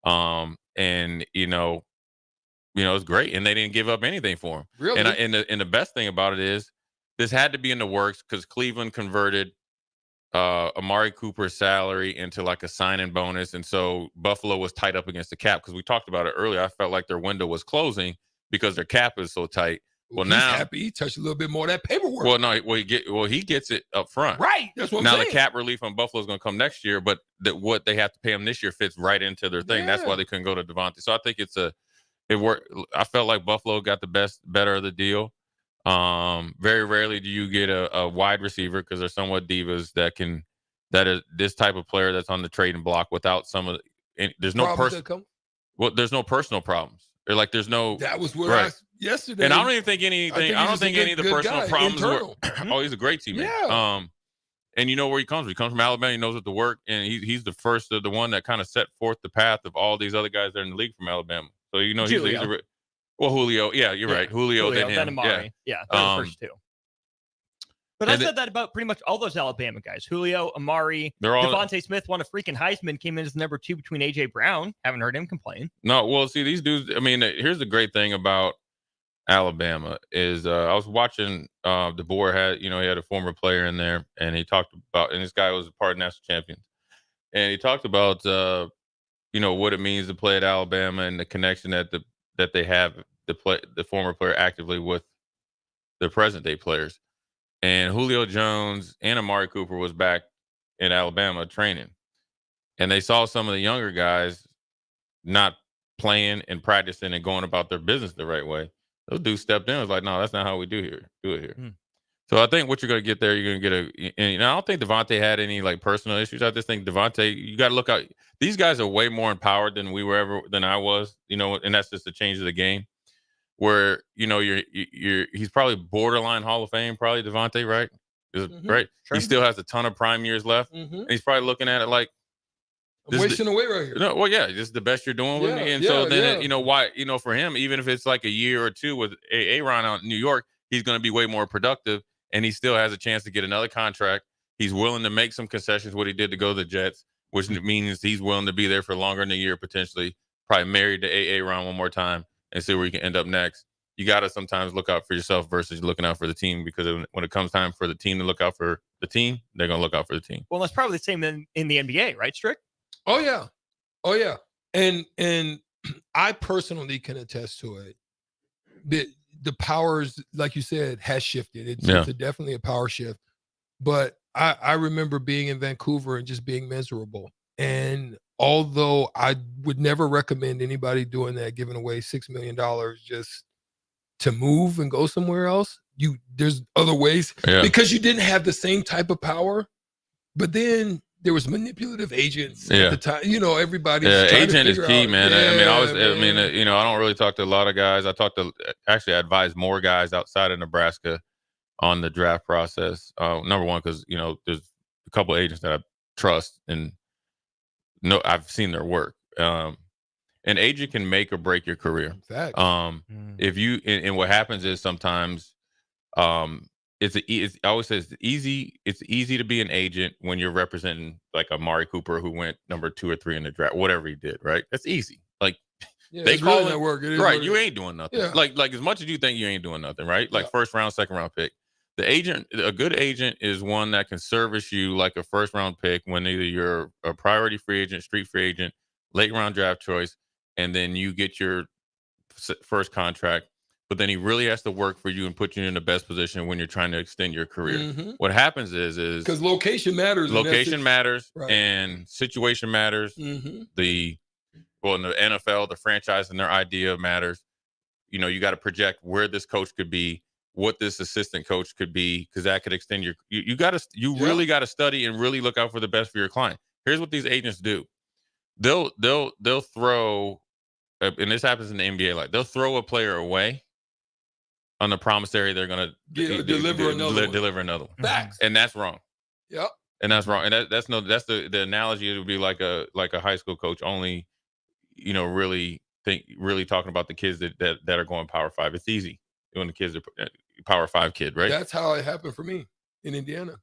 It's great, and they didn't give up anything for him. Really? And the best thing about it is this had to be in the works because Cleveland converted Amari Cooper's salary into like a sign-in bonus, and so Buffalo was tight up against the cap because we talked about it earlier. I felt like their window was closing because their cap is so tight. Well, he's now happy he touched a little bit more of that paperwork. Well, no, he gets it up front. Right. That's what I'm saying. saying. The cap relief on Buffalo is going to come next year, but what they have to pay him this year fits right into their thing. That's why they couldn't go to Devontae. So I think it worked. I felt like Buffalo got the better of the deal. Very rarely do you get a wide receiver because they're somewhat divas that is this type of player that's on the trading block without some of the, there's no there's no personal problems. Or like there's no. That was where yesterday. And I don't even think anything. I don't think any of the personal guy, problems internal. were. Oh, he's a great teammate. Yeah. And you know where he comes from. He comes from Alabama. He knows what to work, and he's the first of the one that kind of set forth the path of all these other guys that are in the league from Alabama. So he's Julio. Yeah, you're right. Julio then him. Amari. Yeah, they're the first two. But I said that about pretty much all those Alabama guys. Julio, Amari, Devontae Smith won a freaking Heisman, came in as number 2 between A.J. Brown. Haven't heard him complain. No, well, see, these dudes, I mean, here's the great thing about Alabama is I was watching DeBoer had, he had a former player in there, and he talked about, and this guy was a part of national champions. And he talked about what it means to play at Alabama and the connection that they have the former player actively with the present day players. And Julio Jones and Amari Cooper was back in Alabama training, and they saw some of the younger guys not playing and practicing and going about their business the right way. Those dudes stepped in and was like, no, that's not how we do it here. So I think what you're going to get there, you're going to get and I don't think Devontae had any like personal issues. I just think Devontae, you got to look out. These guys are way more empowered than than I was, and that's just the change of the game where, he's probably borderline Hall of Fame, probably Devontae, right? Right. Sure. He still has a ton of prime years left. And he's probably looking at it like, I'm wasting away right here. No, well, yeah, this is the best you're doing with me. And so then, why, for him, even if it's like a year or two with Aaron out in New York, he's going to be way more productive, and he still has a chance to get another contract. He's willing to make some concessions, what he did to go to the Jets, which means he's willing to be there for longer than a year, potentially, probably married to Aaron one more time and see where he can end up next. You got to sometimes look out for yourself versus looking out for the team, because when it comes time for the team to look out for the team, they're going to look out for the team. Well, that's probably the same in the NBA, right, Strick? Oh yeah. And I personally can attest to it. The powers, like you said, has shifted. It's definitely a power shift. But I remember being in Vancouver and just being miserable. And although I would never recommend anybody doing that, giving away $6 million just to move and go somewhere else, there's other ways, because you didn't have the same type of power. But then there was manipulative agents at the time. Everybody's agent is key, out. man. I don't really talk to a lot of guys. I advise more guys outside of Nebraska on the draft process. Number one, because there's a couple of agents that I trust and I've seen their work. An agent can make or break your career. If you and what happens is sometimes I always say it's easy to be an agent when you're representing like Amari Cooper, who went number 2 or 3 in the draft, whatever he did, right? That's easy. Like they call really work. Right. You ain't doing nothing. Yeah. Like as much as you think you ain't doing nothing, right? Like first round, second round pick. A good agent is one that can service you like a first round pick when either you're a priority free agent, street free agent, late round draft choice, and then you get your first contract. But then he really has to work for you and put you in the best position when you're trying to extend your career. What happens is because location matters. Location matters, and situation matters. In the NFL, the franchise and their idea matters. You got to project where this coach could be, what this assistant coach could be, because that could extend your. You really got to study and really look out for the best for your client. Here's what these agents do: they'll throw, and this happens in the NBA. Like they'll throw a player away on the promissory they're going to deliver another one. Facts. And that's wrong. Yep. And that's wrong. And that's the analogy. It would be like a high school coach only, really talking about the kids that are going Power 5. It's easy when the kids are Power 5 kid, right? That's how it happened for me in Indiana.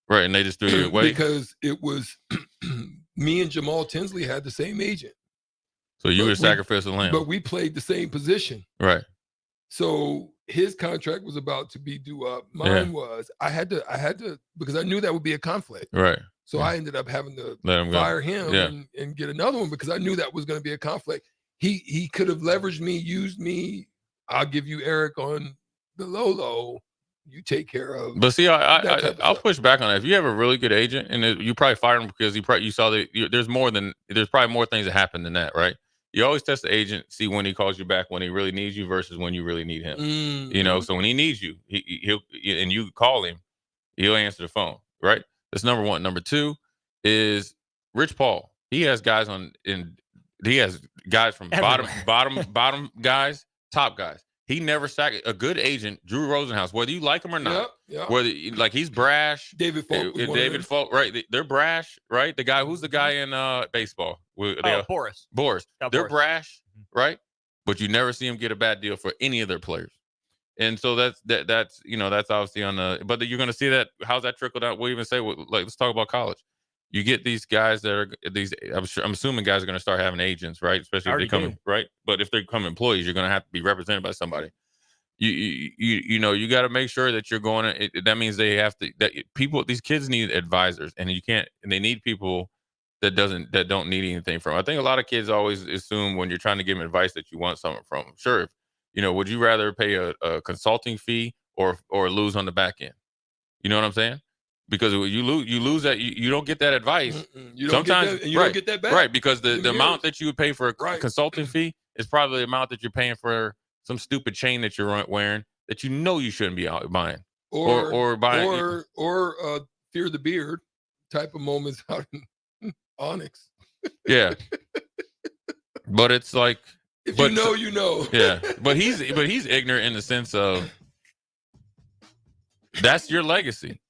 Right. And they just threw you away because it was me and Jamal Tinsley had the same agent. So you were sacrificial lamb. But we played the same position. Right. So his contract was about to be due up. Mine was. I had to because I knew that would be a conflict. Right. So I ended up having to fire him and get another one because I knew that was going to be a conflict. He could have leveraged me, used me. I'll give you Eric on the low. You take care of. But see, I'll push back on that. If you have a really good agent and you probably fired him because you saw that there's probably more things that happen than that, right? You always test the agent, see when he calls you back, when he really needs you versus when you really need him. So when he needs you, he'll and you call him, he'll answer the phone, right? That's number one. Number two is Rich Paul. He has guys from bottom guys, top guys. He never sacked a good agent, Drew Rosenhaus, whether you like him or not. Whether he's brash. David Falk, right? They're brash, right? Who's the guy in baseball? Boris. They're brash, right? But you never see him get a bad deal for any of their players. And so that's obviously on the. But you're going to see that. How's that trickle down? We'll even say, let's talk about college. You get these guys that are these. I'm assuming guys are going to start having agents, right? Especially if they come right. But if they become employees, you're going to have to be represented by somebody. You got to make sure that you're going to. That means they have to. These kids need advisors, and they need people that don't need anything from. I think a lot of kids always assume when you're trying to give them advice that you want something from them. Sure, would you rather pay a consulting fee or lose on the back end? You know what I'm saying? Because you lose that you don't get that advice. You don't Sometimes get that, and you don't get that back. Right, because the amount that you would pay for a consulting fee is probably the amount that you're paying for some stupid chain that you're wearing that you shouldn't be buying. Or buying fear the beard type of moments out in Onyx. Yeah. But it's like if you know. Yeah. But he's ignorant in the sense of that's your legacy.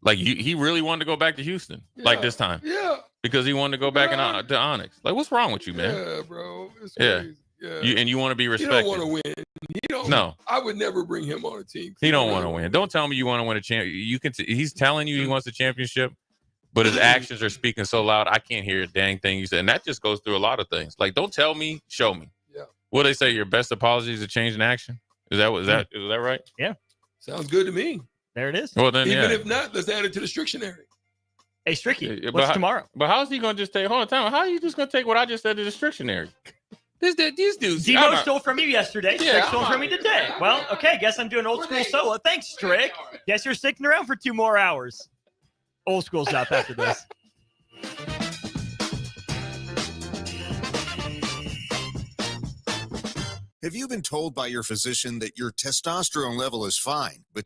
Like he really wanted to go back to Houston like this time. Yeah. Because he wanted to go back to Onyx. Like, what's wrong with you, man? Yeah, bro. It's yeah. crazy. Yeah. You want to be respected. He don't want to win. He don't. No. I would never bring him on a team. He don't want to win. Don't tell me you want to win a champ. He's telling you he wants a championship, but his actions are speaking so loud I can't hear a dang thing you said. And that just goes through a lot of things. Like, don't tell me, show me. Yeah. What they say? Your best apology is a change in action. Is that right? Yeah. Sounds good to me. There it is. Well, then, even if not, let's add it to the strictionary. Hey, Stricky, what's tomorrow? But how's he going to just take? Hold on, time. How are you just going to take what I just said to the dictionary? These dudes. Demo stole from you yesterday. Strick stole from me today. Well, okay. Guess I'm doing old school solo. Thanks, Strick. Guess you're sticking around for 2 more hours. Old school's up after this. Have you been told by your physician that your testosterone level is fine, but